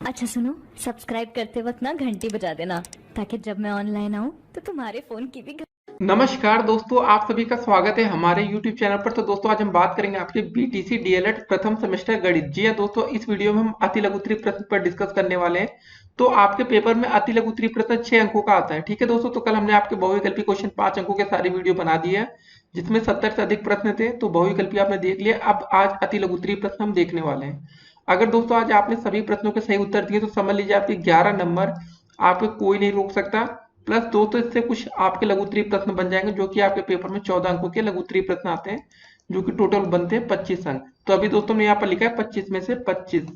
अच्छा सुनो, सब्सक्राइब करते वक्त ना घंटी बजा देना ताकि जब मैं ऑनलाइन आऊँ तो तुम्हारे फोन की भी नमस्कार दोस्तों, आप सभी का स्वागत है हमारे YouTube चैनल पर। तो दोस्तों आज हम बात करेंगे आपके BTC DLED प्रथम सेमेस्टर गणित। जी हाँ दोस्तों, इस वीडियो में हम अति लघु उत्तरीय प्रश्न पर डिस्कस करने वाले हैं। तो आपके पेपर में अति लघु उत्तरीय प्रश्न 6 अंकों का आता है। ठीक है दोस्तों, तो कल हमने आपके बहुविकल्पी क्वेश्चन 5 अंकों के सारी वीडियो बना दी है, जिसमें 70 से अधिक प्रश्न थे। तो बहुविकल्पी आपने देख लिया। अब आज अति लघु उत्तरीय प्रश्न हम देखने वाले हैं। अगर दोस्तों आज आपने सभी प्रश्नों के सही उत्तर दिए तो समझ लीजिए आपके 11 नंबर आपको कोई नहीं रोक सकता। प्लस दोस्तों इससे कुछ आपके लघु उत्तरीय प्रश्न बन जाएंगे, जो कि आपके पेपर में 14 अंकों के लघु उत्तरीय प्रश्न आते हैं, जो कि टोटल बनते हैं 25 अंक। तो अभी दोस्तों ने यहाँ पर लिखा है 25 में से 25।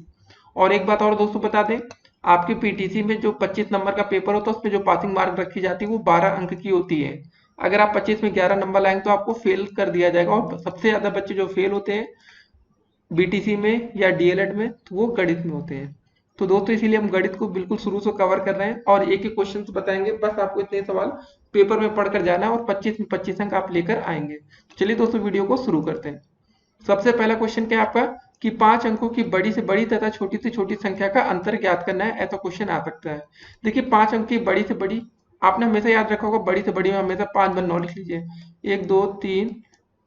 और एक बात और दोस्तों बता दें, आपके पीटीसी में जो 25 नंबर का पेपर होता है उसमें जो पासिंग मार्क रखी जाती है वो 12 अंक की होती है। अगर आप 25 में 11 नंबर लाएंगे तो आपको फेल कर दिया जाएगा। और सबसे ज्यादा बच्चे जो फेल होते हैं बीटीसी में या डीएलएड में, तो वो गणित में होते हैं। तो दोस्तों इसीलिए हम गणित को बिल्कुल शुरू से कवर कर रहे हैं और एक एक क्वेश्चन बताएंगे। बस आपको इतने सवाल पेपर में पढ़कर जाना है और 25 में 25 अंक आप लेकर आएंगे। तो चलिए दोस्तों वीडियो को शुरू करते हैं। सबसे पहला क्वेश्चन क्या है आपका कि 5 अंकों की बड़ी से बड़ी तथा छोटी से छोटी संख्या का अंतर ज्ञात करना है। ऐसा क्वेश्चन आ सकता है। देखिए 5 अंक की बड़ी से बड़ी, आपने हमेशा याद रखा होगा, बड़ी से बड़ी में हमेशा 5 बार 9 लिख लीजिए। 1 2 3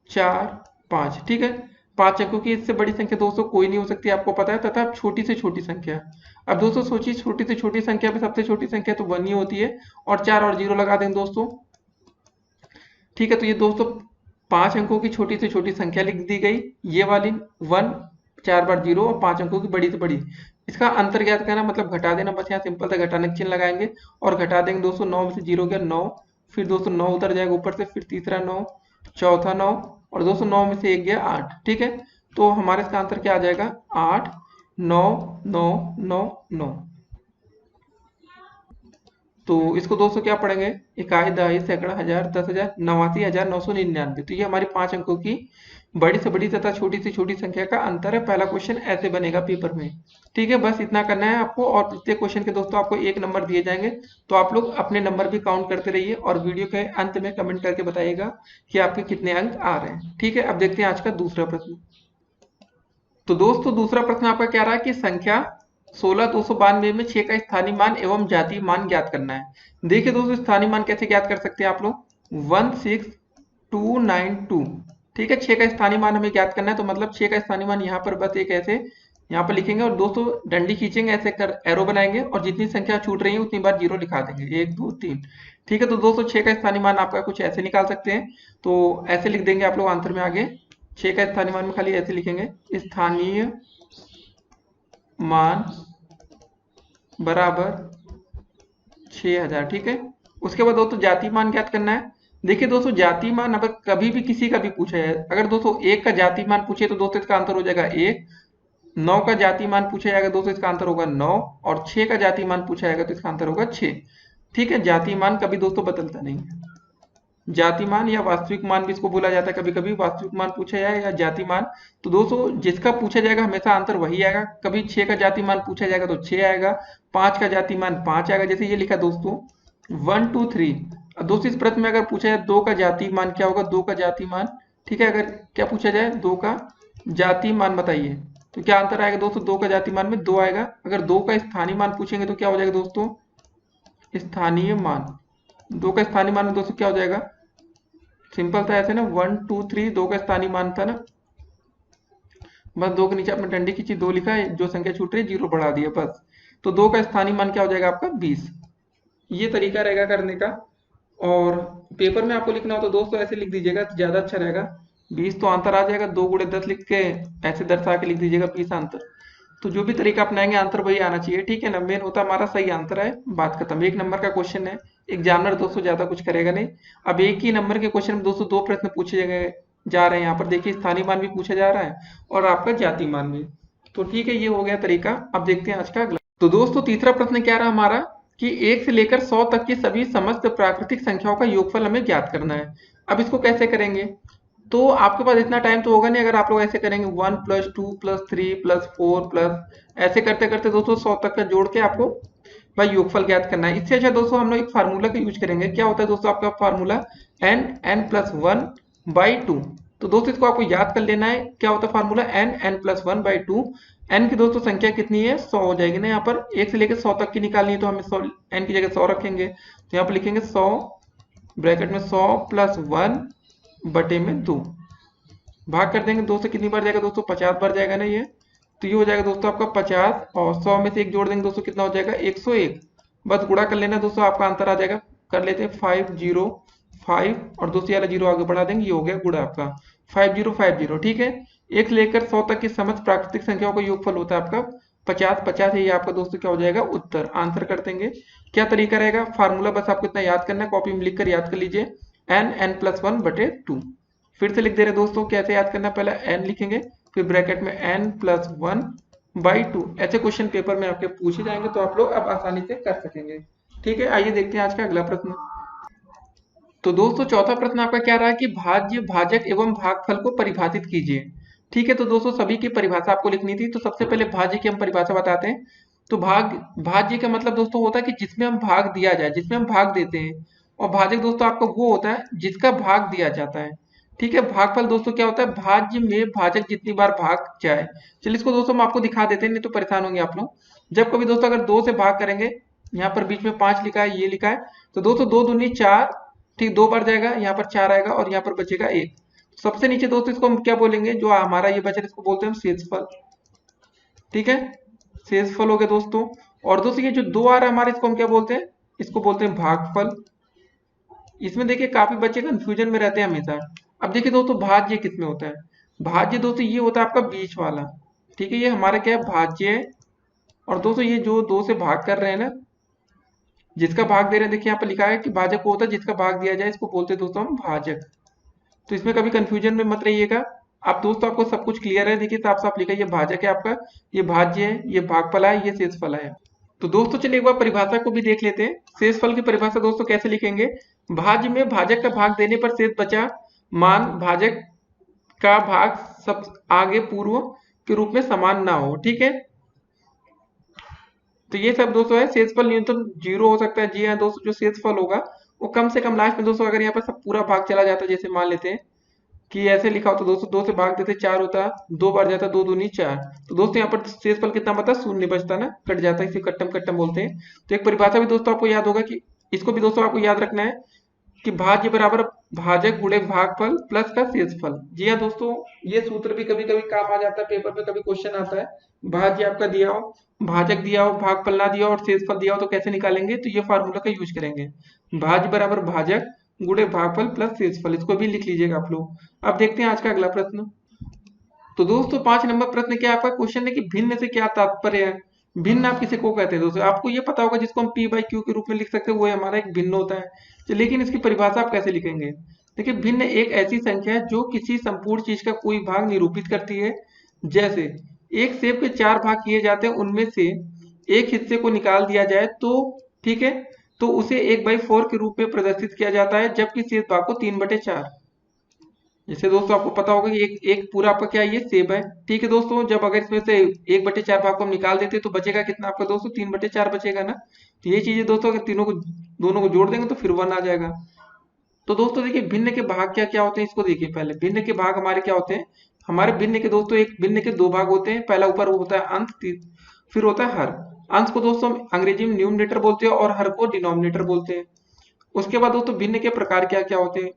4 5, ठीक है। 5 अंकों की इससे बड़ी संख्या दोस्तों कोई नहीं हो सकती, आपको पता है। तथा छोटी से छोटी संख्या, अब दोस्तों सोचिए छोटी से छोटी संख्या में सबसे छोटी संख्या तो 1 ही होती है। और 4 और 0 लगा देंगे दोस्तों, ठीक है। तो ये दोस्तों 5 अंकों की छोटी से छोटी संख्या लिख दी गई, ये वाली 1, 4 बार 0 और 5 अंकों की बड़ी से बड़ी। इसका अंतर ज्ञात करना मतलब घटा देना, बस यहाँ सिंपल सा घटाने का चिन्ह लगाएंगे और घटा देंगे दोस्तों। 9 में से 0 गया 9, फिर दोस्तों 9 उतर जाएगा ऊपर से, फिर तीसरा 9, चौथा 9 और दोस्तों 9 में से 1 गया 8, ठीक है। तो हमारे इसका आंसर क्या आ जाएगा 8 9 9 9 9। तो इसको दोस्तों क्या पढ़ेंगे, इकाई दहाई सैकड़ा हजार 10,000 89,999। तो ये हमारी 5 अंकों की बड़ी से बड़ी तथा छोटी से छोटी संख्या का अंतर है। पहला क्वेश्चन ऐसे बनेगा पेपर में, ठीक है। बस इतना करना है आपको और प्रत्येक क्वेश्चन के दोस्तों आपको 1 नंबर दिए जाएंगे। तो आप लोग अपने नंबर भी काउंट करते रहिए और वीडियो के अंत में कमेंट करके बताइएगा कि आपके कितने अंक आ रहे हैं, ठीक है। अब देखते हैं आज का दूसरा प्रश्न। तो दोस्तों दूसरा प्रश्न आपका क्या रहा है कि संख्या 16,292 में 6 का स्थानीय मान एवं जातीय मान ज्ञात करना है। देखिए दोस्तों स्थानीय मान कैसे ज्ञात कर सकते हैं आप लोग, 16292, ठीक है। 6 का स्थानीय मान हमें ज्ञात करना है, तो मतलब 6 का स्थानीय मान यहाँ पर बस एक ऐसे यहाँ पर लिखेंगे और दोस्तों डंडी खींचेंगे, ऐसे कर एरो बनाएंगे और जितनी संख्या छूट रही है उतनी बार 0 लिखा देंगे, 1 2 3, ठीक है। तो दोस्तों 6 का स्थानीय मान आपका कुछ ऐसे निकाल सकते हैं। तो ऐसे लिख देंगे आप लोग आंसर में आगे, 6 का स्थानीय मान में खाली ऐसे लिखेंगे, स्थानीय मान बराबर 6,000, ठीक है। उसके बाद दोस्तों जाति मान ज्ञात करना है। देखिए दोस्तों जाति मान अगर कभी भी किसी का भी पूछा है, अगर दोस्तों 1 का जाति मान पूछे तो दोस्तों इसका आंसर हो जाएगा 1। 9 का जाति मान पूछा जाएगा दोस्तों इसका आंसर होगा 9 और 6 का जाति मान पूछा जाएगा तो इसका आंसर होगा 6, ठीक है। जाति मान कभी दोस्तों बदलता नहीं है। जाति मान या वास्तविक मान भी इसको बोला जाता है, कभी कभी वास्तविक मान पूछा जाए या जाति मान। तो दोस्तों जिसका पूछा जाएगा हमेशा आंसर वही आएगा। कभी 6 का जाति मान पूछा जाएगा तो 6 आएगा, 5 का जाति मान 5 आएगा, जैसे ये लिखा दोस्तों 1 2 3। दोस्तों इस प्रश्न में अगर पूछा जाए 2 का जाति मान क्या होगा, 2 का जाति मान, ठीक है। अगर क्या पूछा जाए 2 का जाति मान बताइए, तो क्या आंसर आएगा दोस्तों, 2 का जाति मान में 2 आएगा। अगर 2 का स्थानीय मान पूछेंगे तो क्या हो जाएगा दोस्तों, स्थानीय मान, 2 का स्थानीय मान में दोस्तों क्या हो जाएगा, सिंपल था ऐसे ना, 1 2 3, 2 का स्थानीय मान था ना, बस 2 के नीचे आपने डंडी खींची, 2 लिखा है, जो संख्या छूट रही है 0 बढ़ा दिया बस। तो 2 का स्थानीय मान क्या हो जाएगा आपका 20। ये तरीका रहेगा करने का। और पेपर में आपको लिखना हो तो दोस्तों ऐसे लिख दीजिएगा तो ज्यादा अच्छा रहेगा। 20 तो आंसर आ जाएगा, 2 गुणे 10 लिख के ऐसे दर्शा के लिख दीजिएगा 20 आंसर। तो जो भी तरीका अपनाएंगे आंसर वही आना चाहिए, ठीक है ना। मेन होता हमारा सही आंसर है, बात खत्म। 1 नंबर का क्वेश्चन है, एग्जामिनर दोस्तों ज्यादा कुछ करेगा नहीं। अब एक ही नंबर के क्वेश्चन में दोस्तों 2 प्रश्न पूछे गए जा रहे हैं। यहाँ पर देखिए स्थानीय मान भी पूछा जा रहा है और आपका जाति मान भी। तो ठीक है, ये हो गया तरीका। अब देखते हैं आज का अगला। तो दोस्तों तीसरा प्रश्न क्या रहा हमारा कि 1 से लेकर 100 तक की सभी समस्त प्राकृतिक संख्याओं का योगफल हमें ज्ञात करना है। अब इसको कैसे करेंगे, तो आपके पास इतना टाइम तो होगा नहीं। अगर आप लोग ऐसे करेंगे 1 + 2 + 3 + 4 प्लस ऐसे करते करते दोस्तों 100 तक का जोड़ के आपको भाई योगफल ज्ञात करना है। इससे अच्छा दोस्तों हम लोग एक फार्मूला का यूज करेंगे। क्या होता है दोस्तों आपका फार्मूला, n+1/2। तो दोस्तों इसको आपको याद कर लेना है, क्या होता है फार्मूला, n+1/2। एन की दोस्तों संख्या कितनी है, 100 हो जाएगी ना। यहाँ पर 1 से लेकर 100 तक की निकालनी है तो हमें 100 एन की जगह 100 रखेंगे, तो यहाँ पर लिखेंगे 100 ब्रैकेट में 100 प्लस 1 बटे में 2, भाग कर देंगे 2 से कितनी बार जाएगा दोस्तों, 50 बार जाएगा ना ये। तो ये हो जाएगा दोस्तों आपका 50, और 100 में से 1 जोड़ देंगे दोस्तों, कितना हो जाएगा 101। बस गुणा कर लेना दोस्तों, आपका आंसर आ जाएगा। कर लेते हैं 505, और दोस्तों ये वाला जीरो आगे बढ़ा देंगे, ये हो गया गुणा आपका 5050। ठीक है, 1 से लेकर 100 तक की समस्त प्राकृतिक संख्याओं का योगफल होता है आपका 50 है। ये आपका दोस्तों क्या हो जाएगा, उत्तर। आंसर कर देंगे। क्या तरीका रहेगा, फार्मूला बस आपको इतना याद करना है, कॉपी में लिख कर याद कर लीजिए, n+1/2। फिर से लिख दे रहे दोस्तों, कैसे याद करना है, पहले n लिखेंगे, फिर ब्रैकेट में n+1/2। ऐसे क्वेश्चन पेपर में आपके पूछे जाएंगे, तो आप लोग अब आसानी से कर सकेंगे। ठीक है, आइए देखते हैं आज का अगला प्रश्न। तो दोस्तों चौथा प्रश्न आपका क्या रहा कि भाज्य, भाजक एवं भागफल को परिभाषित कीजिए। ठीक है, तो दोस्तों सभी की परिभाषा आपको लिखनी थी। तो सबसे पहले भाज्य की हम परिभाषा बताते हैं। तो भाज्य का मतलब दोस्तों होता है कि जिसमें हम भाग दिया जाए, जिसमें हम भाग देते हैं। और भाजक दोस्तों आपका वो होता है जिसका भाग दिया जाता है। ठीक है, भागफल दोस्तों क्या होता है, भाज्य में भाजक जितनी बार भाग जाए। चलिए इसको दोस्तों हम आपको दिखा देते हैं, नहीं तो परेशान होंगे आप लोग। जब कभी दोस्तों अगर 2 से भाग करेंगे, यहाँ पर बीच में 5 लिखा है, ये लिखा है, तो दोस्तों 2 दूनी 4, ठीक, 2 बार जाएगा, यहाँ पर 4 आएगा, और यहाँ पर बचेगा 1। सबसे नीचे दोस्तों इसको हम क्या बोलेंगे, जो हमारा ये बचा इसको बोलते हैं हम शेषफल। ठीक है, शेषफल हो गया दोस्तों। और दोस्तों ये जो 2 आ रहा है हमारे, इसको हम क्या बोलते हैं, इसको बोलते हैं भागफल। इसमें देखिए काफी बच्चे कंफ्यूजन में रहते हैं हमेशा। अब देखिए दोस्तों भाज्य किसमें होता है, भाज्य दोस्तों ये होता है आपका बीच वाला। ठीक है, ये हमारा क्या है, भाज्य है। और दोस्तों ये जो 2 से भाग कर रहे हैं ना, जिसका भाग दे रहे हैं, देखिए यहाँ पर लिखा है कि भाजक वो होता है जिसका भाग दिया जाए, इसको बोलते हैं दोस्तों हम भाजक। तो इसमें कभी कंफ्यूजन में मत रहिएगा। आप दोस्तों आपको सब कुछ क्लियर है, देखिए साफ साफ लिखा है, ये भाजक है आपका, ये भाज्य है, ये भागफल है, ये शेषफल है। तो दोस्तों चलिए एक बार परिभाषा को भी देख लेते हैं। शेषफल की परिभाषा दोस्तों कैसे लिखेंगे, भाज्य में भाजक का भाग देने पर शेष बचा मान भाजक का भाग सब आगे पूर्व के रूप में समान ना हो। ठीक है, तो ये सब दोस्तों है। शेषफल न्यूनतम 0 हो सकता है। जी हाँ दोस्तों, जो शेषफल होगा वो कम से कम लास्ट में दोस्तों, अगर यहाँ पर सब पूरा भाग चला जाता है, जैसे मान लेते हैं कि ऐसे लिखा हो, तो दोस्तों 2 से भाग देते 4 होता, 2 बार जाता, 2 दूनी 4। तो दोस्तों यहाँ पर शेषफल कितना बता, 0 बचता ना, कट जाता है, इसे कट्टम कट्टम बोलते हैं। तो एक परिभाषा भी दोस्तों आपको याद होगा, कि इसको भी दोस्तों आपको याद रखना है कि भाज्य बराबर भाजक गुणे भागफल प्लस का शेषफल। जी हाँ दोस्तों, ये सूत्र भी कभी कभी काम आ जाता है, पेपर में कभी क्वेश्चन आता है, भाज्य आपका दिया हो, भाजक दिया हो, भागफल ना दिया हो, और शेषफल दिया हो, तो कैसे निकालेंगे, तो ये फार्मूला का यूज करेंगे, भाज्य बराबर भाजक गुणे भागफल प्लस शेषफल। इसको भी लिख लीजिएगा आप लोग। अब देखते हैं आज का अगला प्रश्न। तो दोस्तों 5 नंबर प्रश्न क्या आपका क्वेश्चन है कि भिन्न से क्या तात्पर्य है। भिन्न आप किसे को कहते हैं दोस्तों, आपको ये पता होगा, जिसको हम p/q के रूप में लिख सकते हैं, वो हमारा एक भिन्न होता है। तो लेकिन इसकी परिभाषा आप कैसे लिखेंगे, देखिए भिन्न एक ऐसी संख्या है जो किसी संपूर्ण चीज का कोई भाग निरूपित करती है। जैसे एक सेब के 4 भाग किए जाते हैं, उनमें से एक हिस्से को निकाल दिया जाए तो, ठीक है, तो उसे 1/4 के रूप में प्रदर्शित किया जाता है, जबकि शेष भाग को 3/4। जैसे दोस्तों आपको पता होगा कि एक पूरा आपका क्या है, ये सेब है। ठीक है दोस्तों, जब अगर इसमें से 1/4 भाग को हम निकाल देते तो बचेगा कितना आपका दोस्तों, 3/4 बचेगा ना। तो ये चीजें दोस्तों अगर दोनों को जोड़ देंगे तो फिर 1 आ जाएगा। तो दोस्तों देखिए भिन्न के भाग क्या क्या होते हैं, इसको देखिए। पहले भिन्न के भाग हमारे क्या होते हैं, हमारे भिन्न के दोस्तों एक भिन्न के 2 भाग होते हैं। पहला ऊपर वो होता है अंश, फिर होता है हर। अंश को दोस्तों हम अंग्रेजी में न्यूमरेटर बोलते हैं, और हर को डिनोमिनेटर बोलते हैं। उसके बाद दोस्तों भिन्न के प्रकार क्या क्या होते हैं।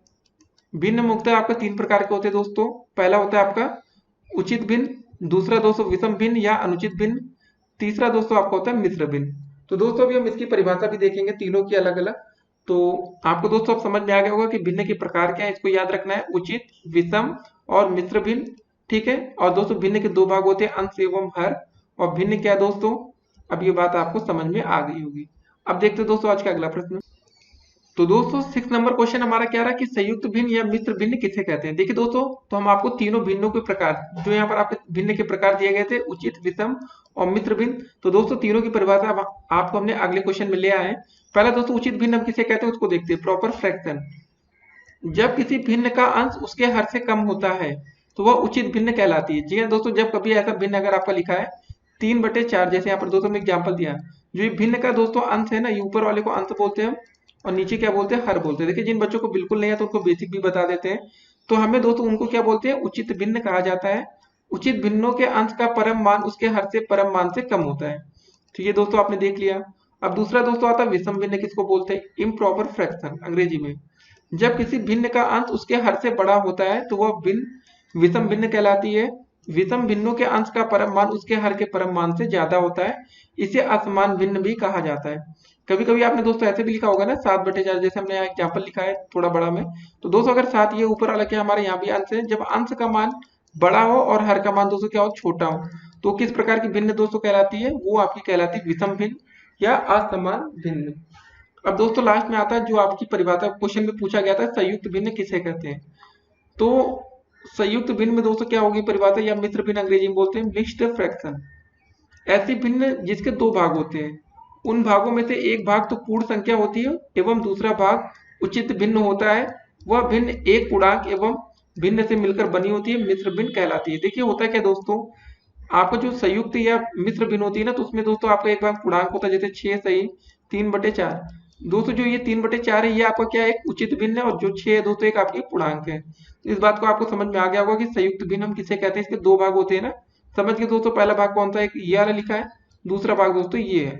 भिन्न मुख्यतः आपका 3 प्रकार के होते हैं दोस्तों। पहला होता है आपका उचित भिन्न, दूसरा दोस्तों विषम भिन्न या अनुचित भिन्न, तीसरा दोस्तों आपका होता है मिश्र भिन्न। तो दोस्तों अभी हम इसकी परिभाषा भी देखेंगे, तीनों की अलग अलग। तो आपको दोस्तों अब समझ में आ गया होगा कि भिन्न के प्रकार क्या है, इसको याद रखना है, उचित, विषम और मिश्र भिन्न। ठीक है, और दोस्तों भिन्न के 2 भाग होते हैं, अंश एवं हर। और भिन्न क्या है दोस्तों, अब ये बात आपको समझ में आ गई होगी। अब देखते हैं दोस्तों आज का अगला प्रश्न। तो दोस्तों 6 नंबर क्वेश्चन हमारा क्या रहा कि संयुक्त भिन्न या मिश्र भिन्न किसे कहते हैं। देखिए दोस्तों, तो हम आपको तीनों भिन्नों के प्रकार, जो यहाँ पर आपके भिन्न के प्रकार दिए गए थे, उचित, विषम और मिश्र भिन्न, तो दोस्तों तीनों की परिभाषा आपको हमने अगले क्वेश्चन में ले आए हैं। पहला दोस्तों उचित भिन्न हम किसे कहते हैं, उसको देखते हैं। प्रॉपर फ्रैक्शन, जब किसी भिन्न का अंश उसके हर से कम होता है तो वह उचित भिन्न कहलाती है। जी हाँ दोस्तों, जब कभी ऐसा भिन्न अगर आपका लिखा है 3/4, जैसे यहाँ पर दोस्तों हमने एग्जाम्पल दिया, जो ये भिन्न का दोस्तों अंश है ना, ये ऊपर वाले को अंश बोलते हैं और नीचे क्या बोलते हैं, हर बोलते हैं। देखिए जिन बच्चों को बिल्कुल नहीं है तो उनको बेसिक भी बता देते हैं। तो हमें दोस्तों उनको क्या बोलते हैं, उचित भिन्न कहा जाता है। उचित भिन्नों के अंश का परम मान उसके हर से परम मान से कम होता है। तो ये दोस्तों आपने देख लिया। अब दूसरा दोस्तों आता है विषम भिन्न, किसको बोलते हैं? इम्प्रॉपर फ्रैक्शन अंग्रेजी में। जब किसी भिन्न का अंश उसके हर से बड़ा होता है तो वह भिन्न विषम भिन्न कहलाती है। विषम भिन्नों के अंश का परम मान उसके हर के परम मान से ज्यादा होता है, इसे असमान भिन्न भी कहा जाता है। कभी कभी आपने दोस्तों ऐसे भी लिखा होगा ना 7/4, जैसे हमने यहाँ एग्जाम्पल लिखा है थोड़ा बड़ा में। तो दोस्तों अगर 7 ये ऊपर वाला क्या हमारे यहाँ भी अंश है, जब अंश का मान बड़ा हो और हर का मान दोस्तों क्या हो? छोटा हो, तो किस प्रकार की भिन्न दोस्तों कहलाती है? वो आपकी कहलाती है विषम भिन्न या असमान भिन्न। अब दोस्तों लास्ट में आता है जो आपकी परिभाषा क्वेश्चन में पूछा गया था, संयुक्त भिन्न किसे कहते हैं? तो संयुक्त भिन्न में दोस्तों क्या होगी परिभाषा, या मिश्र भिन्न अंग्रेजी में बोलते हैं मिक्स्ड फ्रैक्शन। ऐसी भिन्न जिसके 2 भाग होते हैं, उन भागों में से एक भाग तो पूर्ण संख्या होती है एवं दूसरा भाग उचित भिन्न होता है। वह भिन्न एक पूर्णांक एवं भिन्न से मिलकर बनी होती है, मिश्र भिन्न कहलाती है। देखिए होता है क्या दोस्तों, आपको जो संयुक्त या मिश्र भिन्न होती है ना, तो उसमें दोस्तों आपका एक भाग पूर्णांक होता है, जैसे 6 सही 3/4। दोस्तों जो ये 3/4 है ये आपका क्या है? एक उचित भिन्न है, और जो 6 है दोस्तों एक आपकी पूर्णांक है। इस बात को आपको समझ में आ गया होगा कि संयुक्त भिन्न हम किसे कहते हैं, इसके 2 भाग होते हैं ना। समझ के दोस्तों पहला भाग कौन सा है? एक ये वाला लिखा है, दूसरा भाग दोस्तों ये है,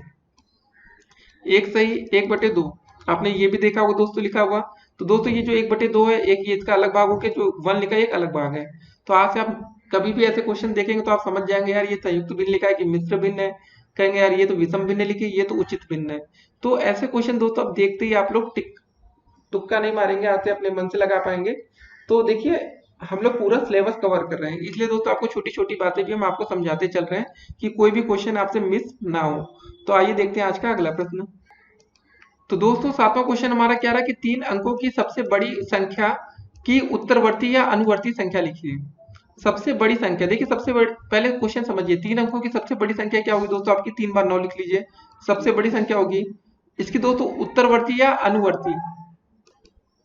एक सही 1/2। आपने ये भी देखा होगा दोस्तों लिखा हुआ। तो दोस्तों ये जो 1/2 है, एक ये इसका अलग भाग हो गया, जो 1 लिखा है एक अलग भाग है। तो आज से आप कभी भी ऐसे क्वेश्चन देखेंगे तो आप समझ जाएंगे यार ये संयुक्त भिन्न लिखा है कि मिश्र भिन्न है, कहेंगे यार ये तो विषम भिन्न लिखी, ये तो उचित भिन्न है। तो ऐसे क्वेश्चन दोस्तों अब देखते ही आप लोग टिक तुक्का नहीं मारेंगे, आते अपने मन से लगा पाएंगे। तो देखिए हम लोग पूरा सिलेबस कवर कर रहे हैं, इसलिए दोस्तों आपको छोटी छोटी बातें भी हम आपको समझाते चल रहे हैं कि कोई भी क्वेश्चन आपसे मिस ना हो। तो आइए देखते हैं आज का अगला प्रश्न। तो दोस्तों 7वां क्वेश्चन हमारा क्या रहा कि 3 अंकों की सबसे बड़ी संख्या की उत्तरवर्ती या अनुवर्ती संख्या लिखिए। सबसे बड़ी संख्या, देखिए सबसे बड़ी, पहले क्वेश्चन समझिए। 3 अंकों की सबसे बड़ी संख्या क्या होगी दोस्तों? आपकी 3 बार 9 लिख लीजिए, सबसे बड़ी संख्या होगी इसकी दोस्तों उत्तरवर्ती या अनुवर्ती।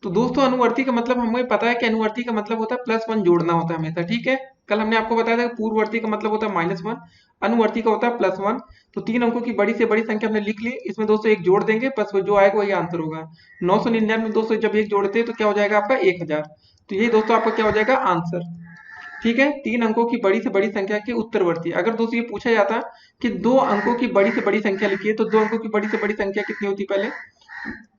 तो दोस्तों अनुवर्ती का मतलब हमें पता है कि अनुवर्ती का मतलब होता है +1 जोड़ना होता है हमेशा, ठीक है। कल हमने आपको बताया था कि पूर्ववर्ती का मतलब होता है -1, अनुवर्ती का होता है +1। तो 3 अंकों की बड़ी से बड़ी संख्या हमने लिख ली, इसमें दोस्तों एक जोड़ देंगे, बस वो जो आएगा वही आंसर होगा। 999 दोस्तों जब एक जोड़ते हैं तो क्या हो जाएगा आपका 1000। तो ये दोस्तों आपका क्या हो जाएगा आंसर, ठीक है। 3 अंकों की बड़ी से बड़ी संख्या के उत्तरवर्ती। अगर दोस्तों ये पूछा जाता कि 2 अंकों की बड़ी से बड़ी संख्या लिखिए, तो 2 अंकों की बड़ी से बड़ी संख्या कितनी होती? पहले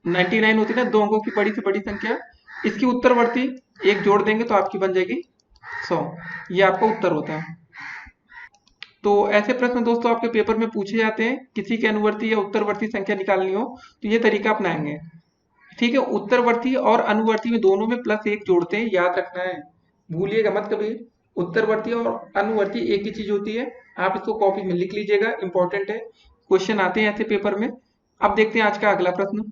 99 होती ना 2 अंकों की बड़ी से बड़ी संख्या, इसकी उत्तरवर्ती एक जोड़ देंगे तो आपकी बन जाएगी 100। ये आपका उत्तर होता है। तो ऐसे प्रश्न दोस्तों आपके पेपर में पूछे जाते हैं, किसी के अनुवर्ती या उत्तरवर्ती संख्या निकालनी हो तो ये तरीका अपनाएंगे, ठीक है। उत्तरवर्ती और अनुवर्ती में दोनों में +1 जोड़ते हैं, याद रखना है, भूलिएगा मत कभी। उत्तरवर्ती और अनुवर्ती एक ही चीज होती है, आप इसको कॉपी में लिख लीजिएगा, इंपॉर्टेंट है, क्वेश्चन आते हैं ऐसे पेपर में। अब देखते हैं आज का अगला प्रश्न।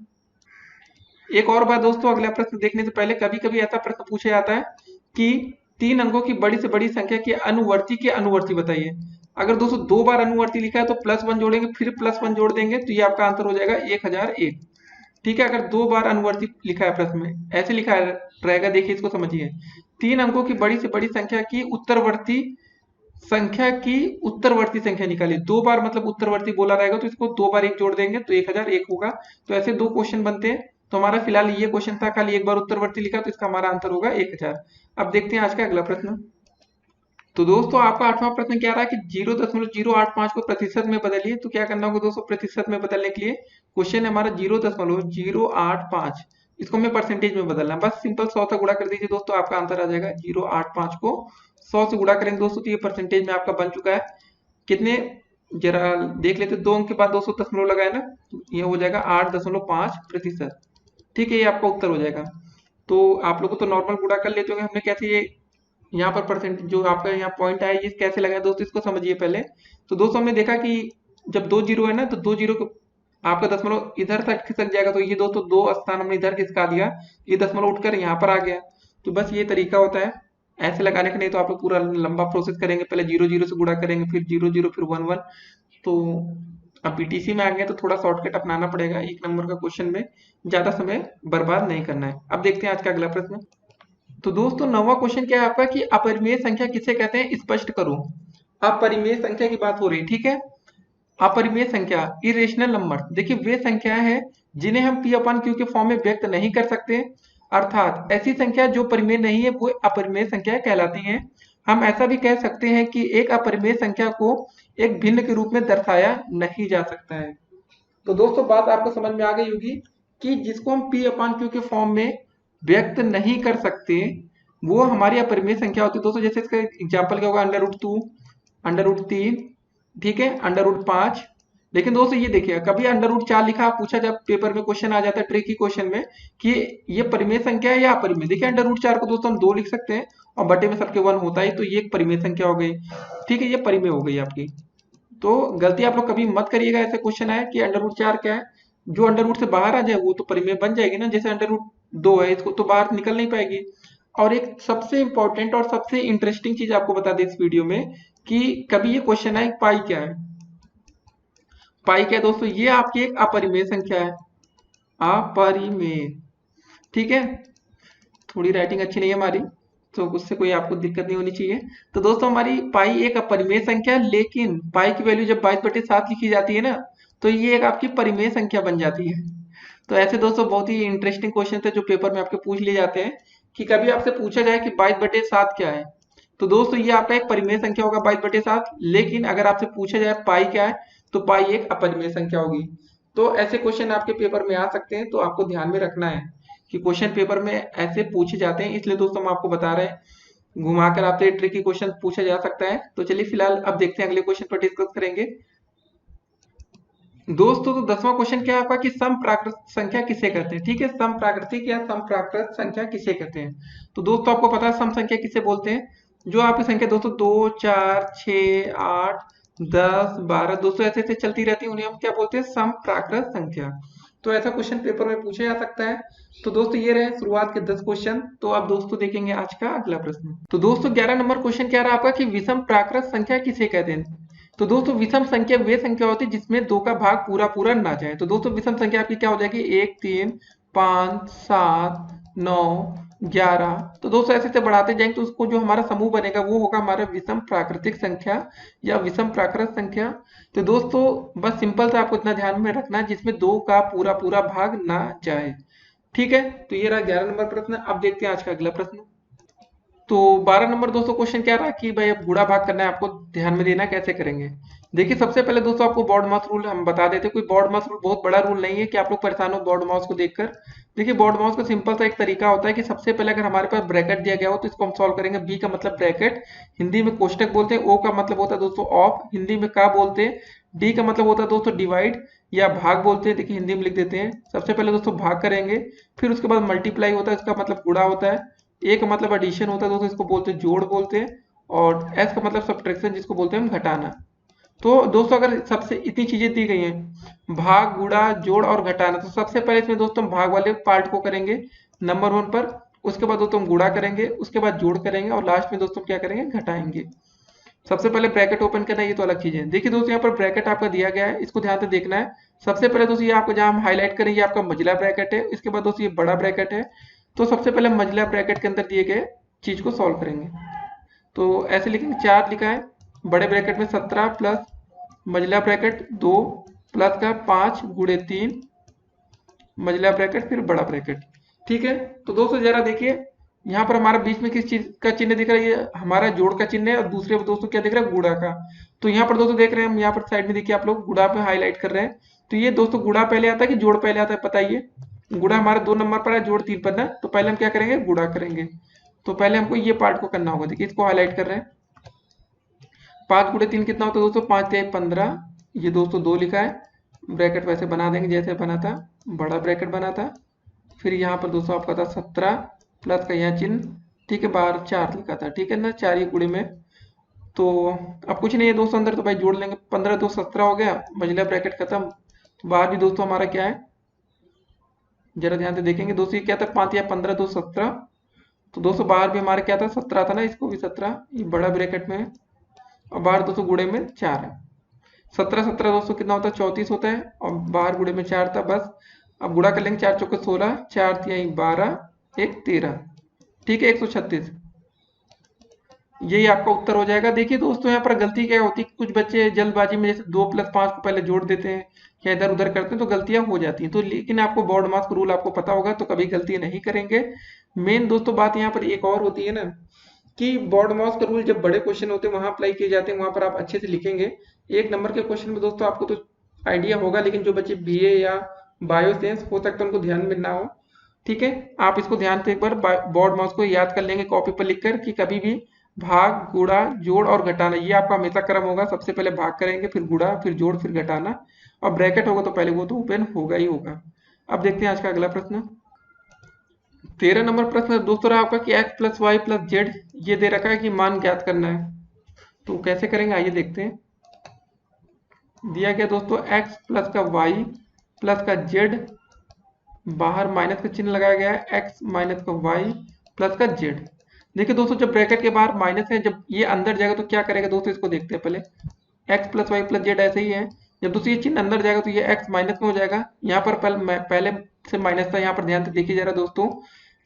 एक और बात दोस्तों, अगला प्रश्न देखने से पहले कभी कभी ऐसा प्रश्न पूछा जाता है कि 3 अंकों की बड़ी से बड़ी संख्या के अनुवर्ती बताइए। अगर दोस्तों 2 बार अनुवर्ती लिखा है तो +1 जोड़ेंगे, फिर +1 जोड़ देंगे, तो ये आपका आंसर हो जाएगा 1001, ठीक है। अगर 2 बार अनुवर्ती लिखा है प्रश्न में, ऐसे लिखा रहेगा, देखिए इसको समझिए। 3 अंकों की बड़ी से बड़ी संख्या की उत्तरवर्ती संख्या निकालिए। 2 बार मतलब उत्तरवर्ती बोला रहेगा तो इसको 2 बार 1 जोड़ देंगे तो 1001 होगा। तो ऐसे 2 क्वेश्चन बनते हैं। तो हमारा फिलहाल ये क्वेश्चन था, खाली 1 बार उत्तरवर्ती लिखा, तो इसका हमारा आंसर होगा 1000। अब देखते हैं आज का अगला प्रश्न। तो दोस्तों आपका 8वां प्रश्न क्या रहा कि 0.085 को प्रतिशत में बदलिए। तो क्या करना होगा दोस्तों प्रतिशत में बदलने के लिए? क्वेश्चन है हमारा 0.085, इसको हमें परसेंटेज में बदलना है। बस सिंपल 100 से गुणा कर दीजिए दोस्तों, आपका आंसर आ जाएगा। 0.85 को 100 से गुणा करेंगे दोस्तों तो ये परसेंटेज में आपका बन चुका है। कितने जरा देख लेते, 2 अंक के बाद दोस्तों दशमलव लगाए ना, तो ये हो जाएगा 8.5%, ठीक है। ये आपका उत्तर हो जाएगा। तो आप लोग तो नॉर्मल गुणा कर लेते होंगे, हमने कैसे ये यहाँ पर परसेंट जो आपका यहाँ पॉइंट आया ये कैसे लगाया दोस्तों, इसको समझिए पहले। तो दोस्तों हमने देखा कि जब 2 जीरो है ना, तो 2 जीरो को आपका दशमलव इधर तक खिसक जाएगा, तो ये दोस्तों 2 स्थान हमने इधर खिसका दिया, ये दशमलव उठकर यहाँ पर आ गया। तो बस ये तरीका होता है ऐसे लगाने का, नहीं तो आप लोग पूरा लंबा प्रोसेस करेंगे, पहले 0 से गुणा करेंगे, फिर 0 फिर 1 तो अब बीटीसी में आ गए तो थोड़ा शॉर्टकट अपनाना पड़ेगा, 1 नंबर का क्वेश्चन में ज्यादा समय बर्बाद नहीं करना है। अब देखते हैं आज का अगला प्रश्न। तो दोस्तों 9वां क्वेश्चन क्या है आपका कि अपरिमेय संख्या किसे कहते हैं, स्पष्ट करो। अपरिमेय संख्या की बात हो रही है, ठीक है। अपरिमेय संख्या इरेशनल नंबर, देखिए वे संख्याएं हैं जिन्हें हम P/Q के फॉर्म में व्यक्त नहीं कर सकते, अर्थात ऐसी संख्या जो परिमेय नहीं है वो अपरिमेय संख्या कहलाती हैं। हम ऐसा भी कह सकते हैं कि एक अपरिमेय संख्या को एक भिन्न के रूप में दर्शाया नहीं जा सकता है। तो दोस्तों बात आपको समझ में आ गई होगी कि जिसको हम p अपान क्यू के फॉर्म में व्यक्त नहीं कर सकते वो हमारी अपरिमेय संख्या होती है। दोस्तों जैसे इसका एग्जाम्पल क्या होगा, अंडर रूट 2, अंडर रूट 3, ठीक है, अंडर रूट 5। लेकिन दोस्तों ये देखिए कभी अंडर रूट 4 लिखा पूछा, जब पेपर में क्वेश्चन आ जाता है ट्रिकी क्वेश्चन में कि ये परिमेय संख्या है या अपरिमेय। देखिए अंडर रूट 4 को दोस्तों हम 2 लिख सकते हैं और बटे में सबके 1 होता है, तो ये एक परिमेय संख्या हो गई, ठीक है, ये परिमेय हो गई आपकी। तो गलती आप लोग कभी मत करिएगा, ऐसे क्वेश्चन आए कि अंडर रूट 4 क्या है, जो अंडर रूट से बाहर आ जाए वो तो परिमेय बन जाएगी ना, जैसे अंडर रूट 2 है इसको तो बाहर निकल नहीं पाएगी। और एक सबसे इंपॉर्टेंट और सबसे इंटरेस्टिंग चीज आपको बता दें इस वीडियो में कि कभी ये क्वेश्चन आए पाई क्या है। पाई क्या है दोस्तों, ये आपकी एक अपरिमेय संख्या है, अपरिमेय, ठीक है। थोड़ी राइटिंग अच्छी नहीं है हमारी तो उससे कोई आपको दिक्कत नहीं होनी चाहिए। तो दोस्तों हमारी पाई एक अपरिमेय संख्या है, लेकिन पाई की वैल्यू जब 22/7 लिखी जाती है ना तो ये एक आपकी परिमेय संख्या बन जाती है। तो ऐसे दोस्तों बहुत ही इंटरेस्टिंग क्वेश्चन थे जो पेपर में आपके पूछ लिए जाते हैं कि कभी आपसे पूछा जाए कि 22/7 क्या है, तो दोस्तों ये आपका एक परिमेय संख्या होगा 22/7, लेकिन अगर आपसे पूछा जाए पाई क्या है तो पाई एक अपरिमेय संख्या होगी। तो ऐसे क्वेश्चन आपके पेपर में आ सकते हैं, तो आपको ध्यान में रखना है कि क्वेश्चन पेपर में ऐसे पूछे जाते हैं, इसलिए दोस्तों हम आपको बता रहे हैं घुमाकर आपसे ट्रिकी क्वेश्चन पूछा जा सकता है। तो चलिए फिलहाल अब देखते हैं अगले क्वेश्चन पर डिस्कस करेंगे। दोस्तों तो 10वां क्वेश्चन क्या है आपका कि सम प्राकृत संख्या किसे कहते हैं, ठीक है, सम प्राकृतिक या सम प्राकृत संख्या किसे कहते हैं। तो दोस्तों आपको पता है सम संख्या किसे बोलते हैं, जो आपकी संख्या दोस्तों 2, 4, 6, 8, 10, 12 दोस्तों ऐसे ऐसे चलती रहती है, उन्हें हम क्या बोलते हैं, सम प्राकृत संख्या। तो ऐसा क्वेश्चन पेपर में पूछा जा सकता है। तो दोस्तों ये रहे शुरुआत के 10 क्वेश्चन। तो अब दोस्तों देखेंगे आज का अगला प्रश्न। तो दोस्तों 11 नंबर क्वेश्चन क्या रहा आपका कि विषम प्राकृत संख्या किसे कहते हैं। तो दोस्तों विषम संख्या वे संख्या होती है जिसमें 2 का भाग पूरा पूरा ना जाए। तो दोस्तों विषम संख्या आपकी क्या हो जाएगी, 1, 3, 5, 7, 9, 11। तो दोस्तों ऐसे ऐसे बढ़ाते जाएंगे तो उसको जो हमारा समूह बनेगा वो होगा हमारा विषम प्राकृतिक संख्या या विषम प्राकृत संख्या। तो दोस्तों बस सिंपल सा आपको इतना ध्यान में रखना है जिसमें 2 का पूरा पूरा भाग ना जाए, ठीक है। तो ये रहा 11 नंबर प्रश्न। अब देखते हैं आज का अगला प्रश्न। तो 12 नंबर दोस्तों क्वेश्चन क्या रहा कि भाई अब गुणा भाग करना है, आपको ध्यान में देना कैसे करेंगे। देखिए सबसे पहले दोस्तों आपको बॉड मास रूल हम बता देते, कोई बॉड मास रूल बहुत बड़ा रूल नहीं है कि आप लोग परेशान हो बॉड मास को देखकर। देखिए बॉड मास का सिंपल सा एक तरीका होता है कि सबसे पहले अगर हमारे पास ब्रैकेट दिया गया हो तो इसको हम सॉल्व करेंगे। बी का मतलब ब्रैकेट, हिंदी में कोष्टक बोलते हैं। ओ का मतलब होता है दोस्तों ऑफ, हिंदी में का बोलते हैं। डी का मतलब होता है दोस्तों डिवाइड या भाग बोलते हैं, देखिए हिंदी में लिख देते हैं। सबसे पहले दोस्तों भाग करेंगे, फिर उसके बाद मल्टीप्लाई होता है, इसका मतलब गुणा होता है। ए का मतलब एडिशन होता है दोस्तों, इसको बोलते हैं जोड़ बोलते हैं। और एस का मतलब सब्ट्रैक्शन, जिसको बोलते हैं हम घटाना। तो दोस्तों अगर सबसे इतनी चीजें दी गई हैं भाग, गुणा, जोड़ और घटाना, तो सबसे पहले इसमें दोस्तों हम भाग वाले पार्ट को करेंगे नंबर 1 पर, उसके बाद दोस्तों हम गुणा करेंगे, उसके बाद जोड़ करेंगे और लास्ट में दोस्तों क्या करेंगे, घटाएंगे। सबसे पहले ब्रैकेट ओपन करना है, ये तो अलग चीज है। देखिए दोस्तों यहाँ पर ब्रैकेट आपका दिया गया है, इसको ध्यान से देखना है। सबसे पहले दोस्तों ये आपको जहां हम हाईलाइट करेंगे आपका मझला ब्रैकेट है, इसके बाद दोस्तों ये बड़ा ब्रैकेट है। तो सबसे पहले मझला ब्रैकेट के अंदर दिए गए चीज को सॉल्व करेंगे। तो ऐसे लिखेंगे 4 लिखा है, बड़े ब्रैकेट में 17 प्लस मझला ब्रैकेट 2 प्लस का 5 गुणे 3 मझला ब्रैकेट फिर बड़ा ब्रैकेट, ठीक है। तो दोस्तों जरा देखिए यहाँ पर हमारा बीच में किस चीज का चिन्ह दिख रहा है, ये हमारा जोड़ का चिन्ह है और दूसरे पर दोस्तों क्या दिख रहा है, गुणा का। तो यहाँ पर दोस्तों देख रहे हैं हम, यहाँ पर साइड में देखिए आप लोग गुणा पे हाईलाइट कर रहे हैं। तो ये दोस्तों गुणा पहले आता है कि जोड़ पहले आता है, बताइए। गुणा हमारा 2 नंबर पर है, जोड़ 3 पर है, तो पहले हम क्या करेंगे, गुणा करेंगे। तो पहले हमको ये पार्ट को करना होगा, देखिए इसको हाईलाइट कर रहे हैं। 5 गुणे 3 कितना होता है दोस्तों, 5 3 15। ये दोस्तों 2 लिखा है, ब्रैकेट वैसे बना देंगे जैसे बना था, बड़ा ब्रैकेट बना था। फिर यहाँ पर दोस्तों आपका था 17 प्लस का यहाँ चिन्ह, ठीक है, बाहर 4 लिखा था, ठीक है ना, 4 ये गुणे में। तो अब कुछ नहीं है दोस्तों अंदर, तो भाई जोड़ लेंगे, 15 2 17 हो गया, मझला ब्रैकेट खत्म। तो बाहर भी दोस्तों हमारा क्या है, जरा ध्यान से देखेंगे दोस्तों, ये क्या था, 5 या 15 2 17। तो दोस्तों बाहर भी हमारा क्या था, 17 था ना, इसको भी 17, ये बड़ा ब्रैकेट में है। और बाहर दोस्तों गुणे में 4 है। 17 17 दोस्तों कितना होता है, 34 होता है, और बाहर गुणे में 4 था बस। अब गुणा कर लेंगे, 4 चौके 16, 4 3 12, 1 13, ठीक है, 136। यही आपका उत्तर हो जाएगा। देखिए दोस्तों यहाँ पर गलती क्या होती है, कुछ बच्चे जल्दबाजी में जैसे 2 + 5 को पहले जोड़ देते हैं या इधर उधर करते हैं, तो गलतियां हो जाती हैं। तो लेकिन आपको बॉड मास रूल आपको पता होगा तो कभी गलती नहीं करेंगे। मेन दोस्तों बात यहाँ पर एक और होती है ना कि बॉड मॉस का रूल जब बड़े क्वेश्चन होते हैं वहां अप्लाई किए जाते हैं, वहां पर आप अच्छे से लिखेंगे। 1 नंबर के क्वेश्चन में दोस्तों आपको तो आइडिया होगा, लेकिन जो बच्चे बीए या बायो साइंस हो सकता है उनको ध्यान में ना हो। ठीक है, आप इसको ध्यान से एक बार बॉड मास को याद कर लेंगे कॉपी पर लिखकर कि कभी भी भाग, गुणा, जोड़ और घटाना ये आपका हमेशा क्रम होगा। सबसे पहले भाग करेंगे, फिर गुणा, फिर जोड़, फिर घटाना, और ब्रैकेट होगा तो पहले वो तो ओपन होगा ही होगा। अब देखते हैं आज का अगला प्रश्न। 13 नंबर प्रश्न दोस्तों रहा आपका कि X plus Y plus Z ये दे रखा है कि मान ज्ञात करना है। तो कैसे करेंगे आइए देखते हैं। दिया गया दोस्तों एक्स प्लस का वाई प्लस का जेड, बाहर माइनस का चिन्ह लगाया गया है, एक्स माइनस का वाई प्लस का जेड। देखिए दोस्तों जब ब्रैकेट के बाहर माइनस है, जब ये अंदर जाएगा तो क्या करेगा दोस्तों, इसको देखते हैं पहले। X plus Y plus Z ऐसे ही है, जब दोस्तों ये चिन्ह अंदर जाएगा तो ये एक्स माइनस में हो जाएगा। यहाँ पर पहले से माइनस था, यहाँ पर ध्यान से देखिए जरा दोस्तों,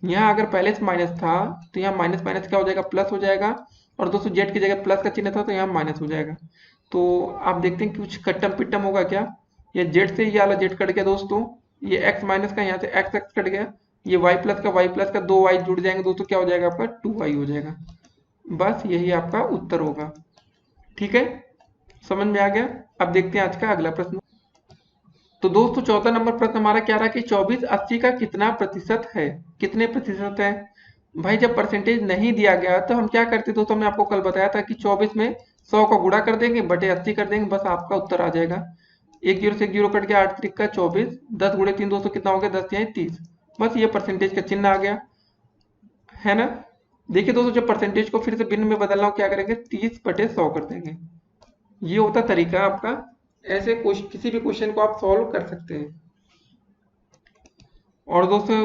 यहाँ अगर पहले से माइनस था तो यहाँ माइनस माइनस क्या हो जाएगा, प्लस हो जाएगा। और दोस्तों जेड की जगह प्लस का चिन्ह था तो यहाँ माइनस हो जाएगा। तो आप देखते हैं कि कुछ कट्टम पिट्टम होगा क्या, ये जेड से ये वाला जेड कट गया दोस्तों, ये एक्स माइनस का यहाँ से एक्स एक्स कट गया, ये वाई प्लस का दो वाई जुड़ जाएंगे दोस्तों, क्या हो जाएगा आपका 2y हो जाएगा। बस यही आपका उत्तर होगा। ठीक है, समझ में आ गया। अब देखते हैं आज का अगला प्रश्न। तो दोस्तों 14 नंबर प्रश्न हमारा क्या रहा कि 2480 का कितना प्रतिशत है, कितने प्रतिशत है। भाई जब परसेंटेज नहीं दिया गया तो हम क्या करते दोस्तों, हमने आपको कल बताया था कि 24 में 100 का गुणा कर देंगे, बटे 80 कर देंगे, बस आपका उत्तर आ जाएगा। एक जीरो से एक जीरो कट गया, 8 त्रिक का 24, 10 गुणे 3 दोस्तों कितना हो गया, 10 या 30। बस ये परसेंटेज का चिन्ह आ गया है ना। देखिए दोस्तों जब परसेंटेज को फिर से भिन्न में बदलना हो क्या करेंगे, 30/100 कर देंगे। ये होता तरीका आपका, ऐसे किसी भी क्वेश्चन को आप सॉल्व कर सकते हैं। और दोस्तों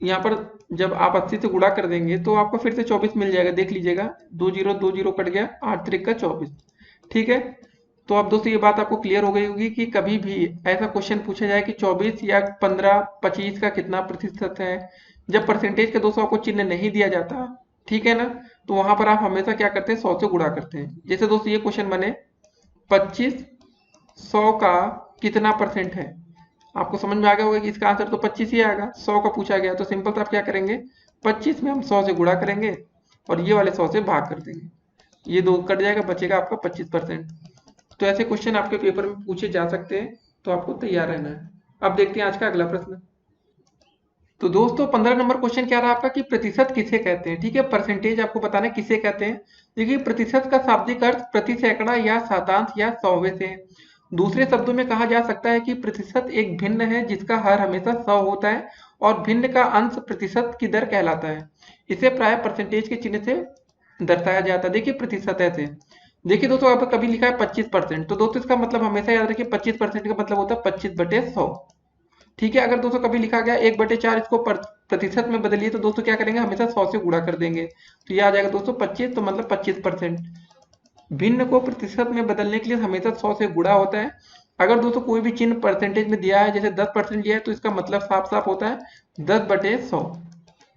यहाँ पर जब आप 80 से गुणा कर देंगे तो आपको फिर से 24 मिल जाएगा, देख लीजिएगा, दो जीरो कट गया, 8 त्रिक का 24। ठीक है, तो अब दोस्तों ये बात आपको क्लियर हो गई होगी कि कभी भी ऐसा क्वेश्चन पूछा जाए कि 24 या 15, 25 का कितना प्रतिशत है, जब परसेंटेज का दोस्तों आपको चिन्ह नहीं दिया जाता, ठीक है ना, तो वहां पर आप हमेशा क्या करते हैं, 100 से गुणा करते हैं। जैसे दोस्तों ये क्वेश्चन बने 25 100 का कितना परसेंट है, आपको समझ में आ गया होगा कि इसका आंसर तो 25 ही आएगा। 100 का पूछा गया तो सिंपल से आप क्या करेंगे, 25 में हम 100 से गुणा करेंगे और ये वाले 100 से भाग कर देंगे, ये दो कट जाएगा, बचेगा आपका 25%। तो ऐसे क्वेश्चन आपके पेपर में पूछे जा सकते हैं, तो आपको तैयार रहना है। अब देखते हैं आज का अगला प्रश्न। तो दोस्तों 15 नंबर क्वेश्चन क्या रहा आपका कि प्रतिशत किसे कहते हैं। ठीक है, परसेंटेज आपको बताना है किसे कहते हैं। देखिए प्रतिशत का शाब्दिक अर्थ प्रति सैकड़ा या शतांश या सौवे से। दूसरे शब्दों में कहा जा सकता है कि प्रतिशत एक भिन्न है जिसका हर हमेशा 100 होता है और भिन्न का अंश प्रतिशत की दर कहलाता है। इसे प्राय परसेंटेज के चिन्ह से दर्शाया जाता है। देखिए प्रतिशत ऐसे, देखिए दोस्तों आप कभी लिखा है 25%, तो दोस्तों इसका मतलब हमेशा याद रखिए 25% का मतलब होता है 25/100। ठीक है, अगर दोस्तों कभी लिखा गया 1/4, इसको प्रतिशत में बदलिए तो दोस्तों क्या करेंगे, हमेशा 100 से गुणा कर देंगे, तो ये आ जाएगा दोस्तों 25, तो मतलब 25%। भिन्न को प्रतिशत में बदलने के लिए हमेशा 100 से गुणा होता है। अगर दोस्तों कोई भी चिन्ह परसेंटेज में दिया है, जैसे 10% दिया है, तो इसका मतलब साफ साफ होता है 10/100।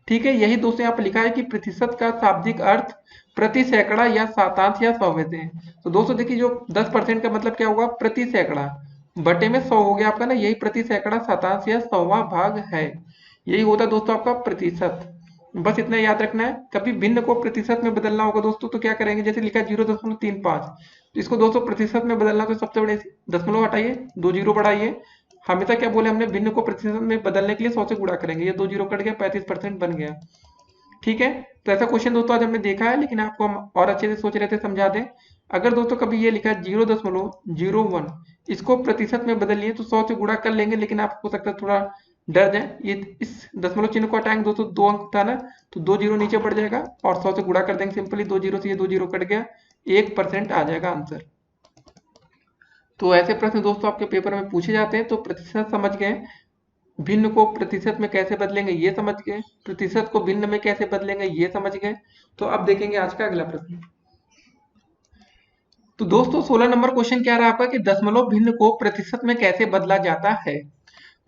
ठीक है, यही दोस्तों यहाँ पर लिखा है कि प्रतिशत का शाब्दिक अर्थ प्रति सैकड़ा या शतांश या सौवे से। तो दोस्तों देखिए जो 10% का मतलब क्या होगा, प्रति सैकड़ा, बटे में 100 हो गया आपका ना, यही प्रति सैकड़ा शतांश या 100वां भाग है, यही होता है दोस्तों आपका प्रतिशत। बस इतना याद रखना है। कभी भिन्न को प्रतिशत में बदलना होगा दोस्तों तो क्या करेंगे, जैसे लिखा 0.35, तो इसको दोस्तों प्रतिशत में बदलना तो सबसे बड़े दशमलव हटाइए, 2 जीरो बढ़ाइए। हमेशा क्या बोले हमने, भिन्न को प्रतिशत में बदलने के लिए 100 से गुणा करेंगे, ये 2 जीरो कट गया, 35% बन गया। ठीक है, तो ऐसा क्वेश्चन दोस्तों आज हमने देखा है, लेकिन आपको हम और अच्छे से सोच रहे थे समझा दें। अगर दोस्तों कभी ये लिखा है 0.01, इसको प्रतिशत में बदलिए तो 100 से गुणा कर लेंगे, लेकिन आप हो सकता है थोड़ा डर जाए, ये इस दशमलव चिन्ह को हटाएंगे दोस्तों, 2 अंक था ना, तो 2 जीरो नीचे बढ़ जाएगा और 100 से गुणा कर देंगे सिंपली, 2 जीरो से ये 2 जीरो कट गया, 1% आ जाएगा आंसर। तो ऐसे प्रश्न दोस्तों आपके पेपर में पूछे जाते हैं। तो प्रतिशत समझ गए, भिन्न को प्रतिशत में कैसे बदलेंगे ये समझ गए, प्रतिशत को भिन्न में कैसे बदलेंगे ये समझ गए। तो अब देखेंगे आज का अगला प्रश्न। तो दोस्तों 16 नंबर क्वेश्चन क्या रहा आपका कि दशमलव भिन्न को प्रतिशत में कैसे बदला जाता है।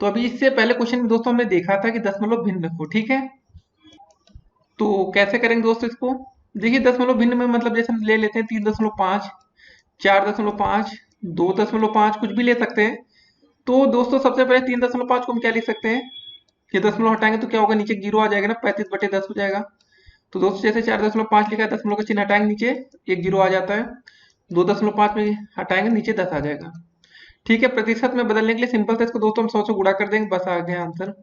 तो अभी इससे पहले क्वेश्चन में दोस्तों हमने देखा था कि दशमलव भिन्न को, ठीक है, तो कैसे करेंगे दोस्तों इसको। देखिए दशमलव भिन्न में मतलब जैसे हम ले लेते हैं 3.5, 4.5, 2.5, कुछ भी ले सकते हैं। तो दोस्तों सबसे पहले 3.5 को हम क्या लिख सकते हैं, ये दशमलव हटाएंगे तो क्या होगा, नीचे जीरो आ जाएगा ना, 35/10 हो जाएगा। तो दोस्तों जैसे 4.5 लिखा है, दशमलव का चिन्ह हटाएंगे, नीचे एक जीरो आ जाता है। 2.5 में हटाएंगे, नीचे 10 आ जाएगा। ठीक है, प्रतिशत में बदलने के लिए सिंपल था, इसको दोस्तों हम 100 से गुणा कर देंगे, बस आ गया आंसर।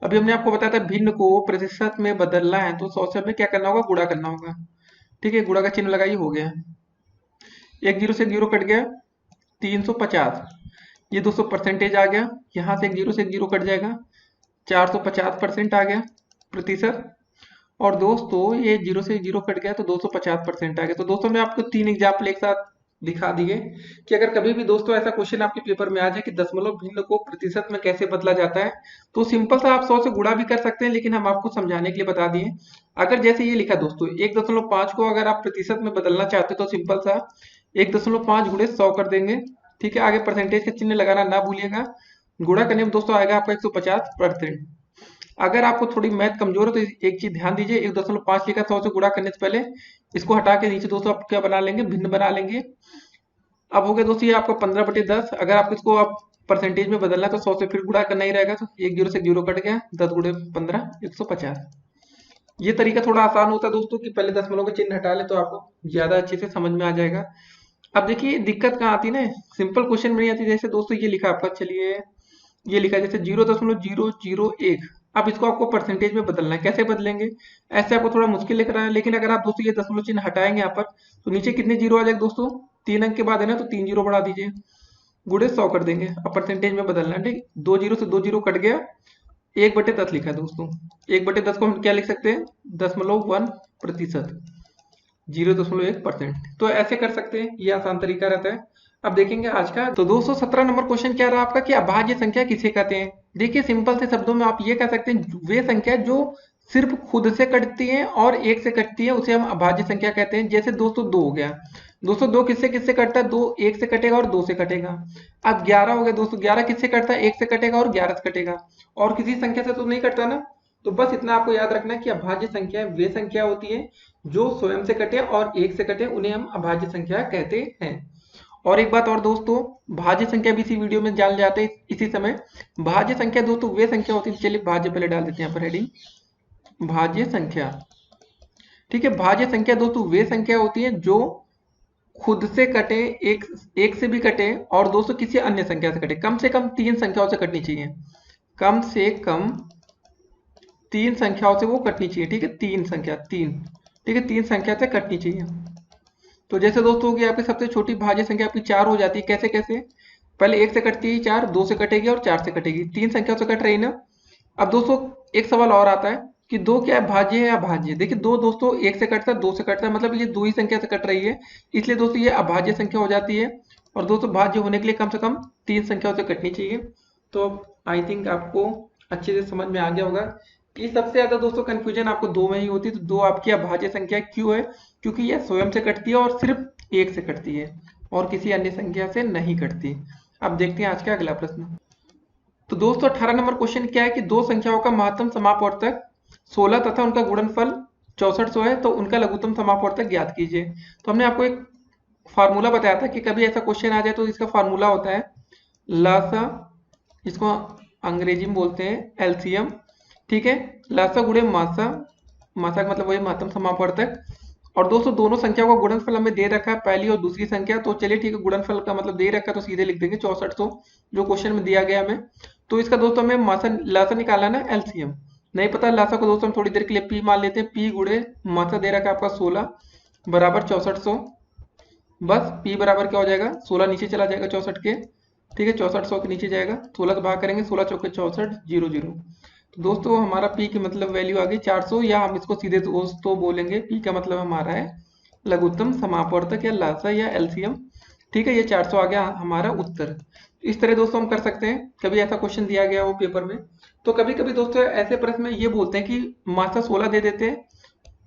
अभी हमने आपको बताया था भिन्न को प्रतिशत में बदलना है तो 100 से हमें क्या करना होगा, गुणा करना होगा। ठीक है, गुणा का चिन्ह लगाइए, हो गया। एक जीरो से एक जीरो कट गया, 350। ये 200 परसेंटेज आ गया, यहाँ से एक जीरो कट जाएगा, 450% आ गया प्रतिशत। और दोस्तों ये जीरो से जीरो कट गया तो 250% आ गया। तो दोस्तों मैं आपको 3 एग्जाम्पल एक साथ दिखा दिए कि अगर कभी भी दोस्तों ऐसा क्वेश्चन आपके पेपर में आ जाए कि दशमलव भिन्न को प्रतिशत में कैसे बदला जाता है, तो सिंपल सा आप 100 से गुणा भी कर सकते हैं, लेकिन हम आपको समझाने के लिए बता दिए। अगर जैसे ये लिखा दोस्तों 1.5 को अगर आप प्रतिशत में बदलना चाहते हो तो सिंपल सा 1.5 गुणे 100 कर देंगे। ठीक है, आगे परसेंटेज का चिन्ह लगाना ना भूलिएगा। गुणा करने में दोस्तों आएगा आपका 150%। अगर आपको थोड़ी मैथ कमजोर है तो एक चीज ध्यान दीजिए, 1.5 लिखा 100 से गुणा करने से पहले इसको हटा के नीचे दोस्तों आप क्या बना लेंगे, भिन्न बना लेंगे। अब हो गया दोस्तों ये आपका 15/10। अगर आप इसको आप परसेंटेज में बदलना है तो 100 से फिर गुणा करना ही रहेगा, तो एक जीरो से जीरो कट गया, 10 गुणे 15 150। ये तरीका थोड़ा आसान होता है दोस्तों कि पहले दशमलव का चिन्ह हटा ले तो आपको ज्यादा अच्छे से समझ में आ जाएगा। अब देखिए दिक्कत कहाँ आती है ना, सिंपल क्वेश्चन में नहीं आती। जैसे दोस्तों ये लिखा आपका, चलिए ये लिखा जैसे 0.001। अब इसको आपको परसेंटेज में बदलना है, कैसे बदलेंगे? ऐसे आपको थोड़ा मुश्किल लग रहा है, लेकिन अगर आप दोस्तों ये दशमलव चिन्ह हटाएंगे यहाँ पर तो नीचे कितने जीरो आ जाएगा दोस्तों, 3 अंक के बाद है ना, तो 3 जीरो बढ़ा दीजिए, गुणे 100 कर देंगे। अब परसेंटेज में बदलना है, ठीक। 2 जीरो से 2 जीरो कट गया, 1/10 लिखा है दोस्तों। 1/10 को हम क्या लिख सकते हैं, 0.1%, 0.1%। तो ऐसे कर सकते हैं, ये आसान तरीका रहता है। अब देखेंगे आज का। तो 217 नंबर क्वेश्चन क्या रहा आपका कि अभाज्य संख्या किसे कहते हैं? देखिए सिंपल से शब्दों में आप ये कह सकते हैं, वे संख्या जो सिर्फ खुद से कटती हैं और एक से कटती है उसे हम अभाज्य संख्या कहते हैं। जैसे दोस्तों 2 हो गया, दोस्तों 2 किससे किससे कटता है, 2 एक से कटेगा और 2 से कटेगा। अब 11 हो गया दोस्तों, 11 किससे कटता है, एक से कटेगा और 11 से कटेगा, और किसी संख्या से तो नहीं कटता ना। तो बस इतना आपको याद रखना है कि अभाज्य संख्या वे संख्या होती है जो स्वयं से कटे और एक से कटे, उन्हें हम अभाज्य संख्या कहते हैं। और एक बात और दोस्तों, भाज्य संख्या भी इसी वीडियो में जान जाते हैं इसी समय। भाज्य संख्या दोस्तों वे संख्या होती है, चलिए भाज्य पहले डाल देते हैं यहाँ पर हेडिंग, भाज्य संख्या। ठीक है, भाज्य संख्या दोस्तों वे संख्या होती है जो खुद से कटे, एक से भी कटे, और दोस्तों किसी अन्य संख्या से कटे। कम से कम 3 संख्याओं से कटनी चाहिए, कम से कम 3 संख्याओं से वो कटनी चाहिए। ठीक है, 3 संख्या, 3, ठीक है, 3 संख्या से कटनी चाहिए। तो जैसे दोस्तों होगी आपकी सबसे छोटी भाज्य संख्या आपकी 4 हो जाती है। कैसे कैसे, पहले 1 से कटती है 4, 2 से कटेगी और 4 से कटेगी, 3 संख्याओं से कट रही ना। अब दोस्तों एक सवाल और आता है कि 2 क्या है, भाज्य है या अभाज्य? देखिए 2 दोस्तों 1 से कटता है, 2 से कटता है, मतलब ये 2 ही संख्या से कट रही है, इसलिए दोस्तों ये अभाज्य संख्या हो जाती है। और दोस्तों भाज्य होने के लिए कम से कम 3 संख्याओं से कटनी चाहिए। तो आई थिंक आपको अच्छे से समझ में आ गया होगा कि सबसे ज्यादा दोस्तों कंफ्यूजन आपको 2 में ही होती है। तो 2 आपकी अभाज्य संख्या क्यों है? क्योंकि यह स्वयं से कटती है और सिर्फ 1 से कटती है और किसी अन्य संख्या से नहीं कटती। अब देखते हैं आज का अगला प्रश्न। तो दोस्तों 18 नंबर क्वेश्चन क्या है कि दो संख्याओं का महत्तम समापवर्तक 16 तथा उनका गुणनफल 6400 है, तो उनका लघुत्तम समापवर्तक ज्ञात कीजिए। तो हमने आपको एक फार्मूला बताया था कि कभी ऐसा क्वेश्चन आ जाए तो इसका फार्मूला होता है लासा, इसको अंग्रेजी में बोलते हैं एलसीएम। ठीक है, लासा गुणे मासा, मासा का मतलब वही महत्तम समापवर्तक। और दोस्तों दोनों संख्याओं का गुणनफल हमें दे रखा है, पहली और दूसरी संख्या। तो चलिए ठीक है, गुणनफल का मतलब दे रखा है तो सीधे लिख देंगे 6400, जो क्वेश्चन में दिया गया हमें। तो इसका दोस्तों हमें मासा लासा निकालना ना, एलसीएम नहीं पता। लासा को दोस्तों हम थोड़ी देर के लिए पी मान लेते हैं, पी गुणे मासा दे रखा है आपका 16 बराबर 6400। बस पी बराबर क्या हो जाएगा, 16 नीचे चला जाएगा 64 के। ठीक है, 6400 के नीचे जाएगा, 16 से भाग करेंगे, 16 चौके 64 0 0। तो दोस्तों हमारा पी की मतलब वैल्यू आ गई 400, या हम इसको सीधे दोस्तों बोलेंगे पी का मतलब हमारा है लघुत्तम समापवर्तक या लासा या एलसीएम। ठीक है, ये 400 आ गया हमारा उत्तर। इस तरह दोस्तों हम कर सकते हैं, कभी ऐसा क्वेश्चन दिया गया हो पेपर में। तो कभी कभी दोस्तों ऐसे प्रश्न में ये बोलते हैं कि मासा 16 दे देते हैं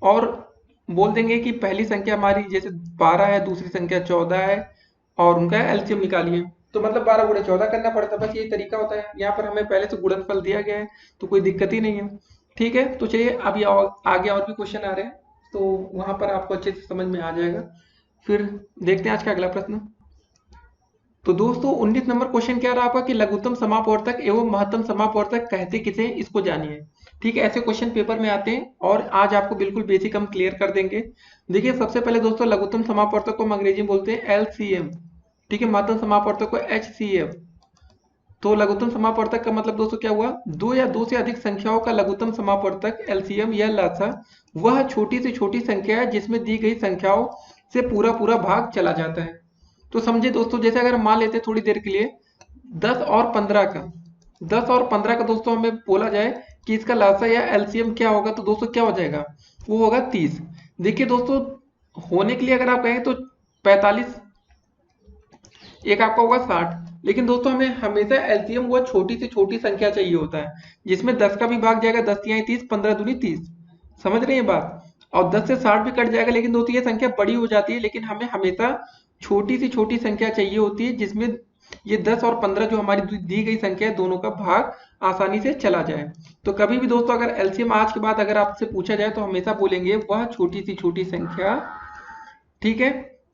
और बोल देंगे कि पहली संख्या हमारी जैसे 12 है, दूसरी संख्या 14 है, और उनका एलसीएम निकालिए। तो मतलब 12 गुणे 14 करना पड़ता है, बस यही तरीका होता है। यहाँ पर हमें पहले से गुणनफल दिया गया है तो कोई दिक्कत ही नहीं है। ठीक है, तो चलिए अभी आगे और भी क्वेश्चन आ रहे हैं, तो वहां पर आपको अच्छे से समझ में आ जाएगा। फिर देखते हैं आज का अगला प्रश्न। तो दोस्तों 19 नंबर क्वेश्चन क्या रहा आपका कि लघुत्तम समापवर्तक एवं महत्तम समापवर्तक कहते किसे, इसको जानिए। ठीक है, ऐसे क्वेश्चन पेपर में आते हैं और आज आपको बिल्कुल बेसिक हम क्लियर कर देंगे। देखिए सबसे पहले दोस्तों लघुत्तम समापवर्तक को हम अंग्रेजी में बोलते हैं LCM। ठीक है, महत्तम समापवर्तक को HCF। तो लघुत्तम समापवर्तक का मतलब दोस्तों क्या हुआ, दो या दो से अधिक संख्याओं का लघुत्तम समापवर्तक LCM या लसा वह छोटी से छोटी संख्या है जिसमें दी गई संख्याओं से पूरा पूरा भाग चला जाता है। तो समझे दोस्तों, जैसे अगर हम मान लेते हैं थोड़ी देर के लिए 10 और 15 का, 10 और 15 का दोस्तों हमें बोला जाए कि इसका लासा या LCM क्या होगा, तो दोस्तों क्या हो जाएगा, वो होगा 30। देखिए दोस्तों, होने के लिए अगर आप कहें तो 45, एक आपका होगा 60, लेकिन दोस्तों हमें हमेशा LCM वो छोटी से छोटी संख्या चाहिए होता है जिसमें 10 का भी भाग जाएगा, 10 तिहाई 30, 15 दूनी 30। समझ रहे हैं बात। और 10 से 60 भी कट जाएगा, लेकिन दोस्तों ये संख्या बड़ी हो जाती है, लेकिन हमें हमेशा छोटी से छोटी संख्या चाहिए होती है जिसमें ये 10 और 15 जो हमारी दी गई संख्या है दोनों का भाग आसानी से चला जाए। तो कभी भी दोस्तों अगर LCM आज के बाद अगर आपसे पूछा जाए तो हमेशा बोलेंगे वह छोटी सी छोटी संख्या, ठीक है,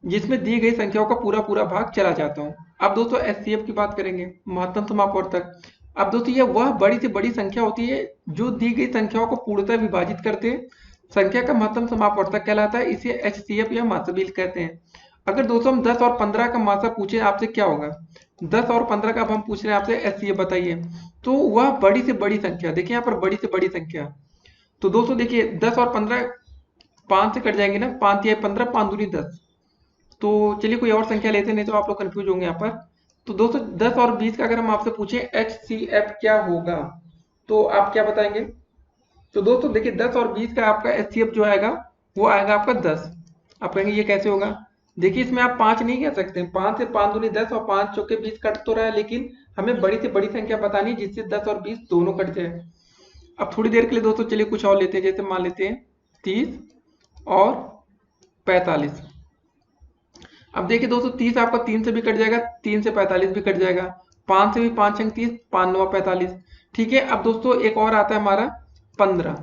जिसमें दी गई संख्याओं का पूरा पूरा भाग चला जाता हूँ। अब दोस्तों HCF की बात करेंगे, महत्तम समापवर्तक। अब दोस्तों ये वह बड़ी से बड़ी संख्या होती है जो दी गई संख्याओं को पूर्णतः विभाजित करते हैं, संख्या का महत्तम समापवर्तक कहलाता है, इसे HCF या मासाबिल कहते हैं। अगर दोस्तों हम 10 और 15 का मासा पूछे आपसे क्या होगा, 10 और 15 का अब हम पूछ रहे हैं आपसे HCF बताइए, तो वह बड़ी से बड़ी संख्या, देखिए यहाँ पर बड़ी से बड़ी संख्या। तो दोस्तों देखिए 10 और 15 5 से कट जाएंगे ना, 5 या 15, 5 दूनी 10। तो चलिए कोई और संख्या लेते हैं, नहीं तो आप लोग कंफ्यूज होंगे यहाँ पर। तो दोस्तों 10 और 20 का अगर हम आपसे पूछें HCF क्या होगा, तो आप क्या बताएंगे। तो दोस्तों देखिए 10 और 20 का आपका HCF जो आएगा वो आएगा आपका 10। आप कहेंगे ये कैसे होगा, देखिए इसमें आप 5 नहीं कह सकते, 5 से 5 दूनी 10 और 5 चौके 20 कट तो रहा है, लेकिन हमें बड़ी से बड़ी संख्या बतानी है जिससे 10 और 20 दोनों कट जाए। अब थोड़ी देर के लिए दोस्तों चलिए कुछ और लेते हैं, जैसे मान लेते हैं 30 और 45। अब देखिए दोस्तों 30 आपका 3 से भी कट जाएगा, 3 से 45 भी कट जाएगा, 5 से भी 5 अंक 30, 5 9 45। ठीक है, अब दोस्तों एक और आता है हमारा 15।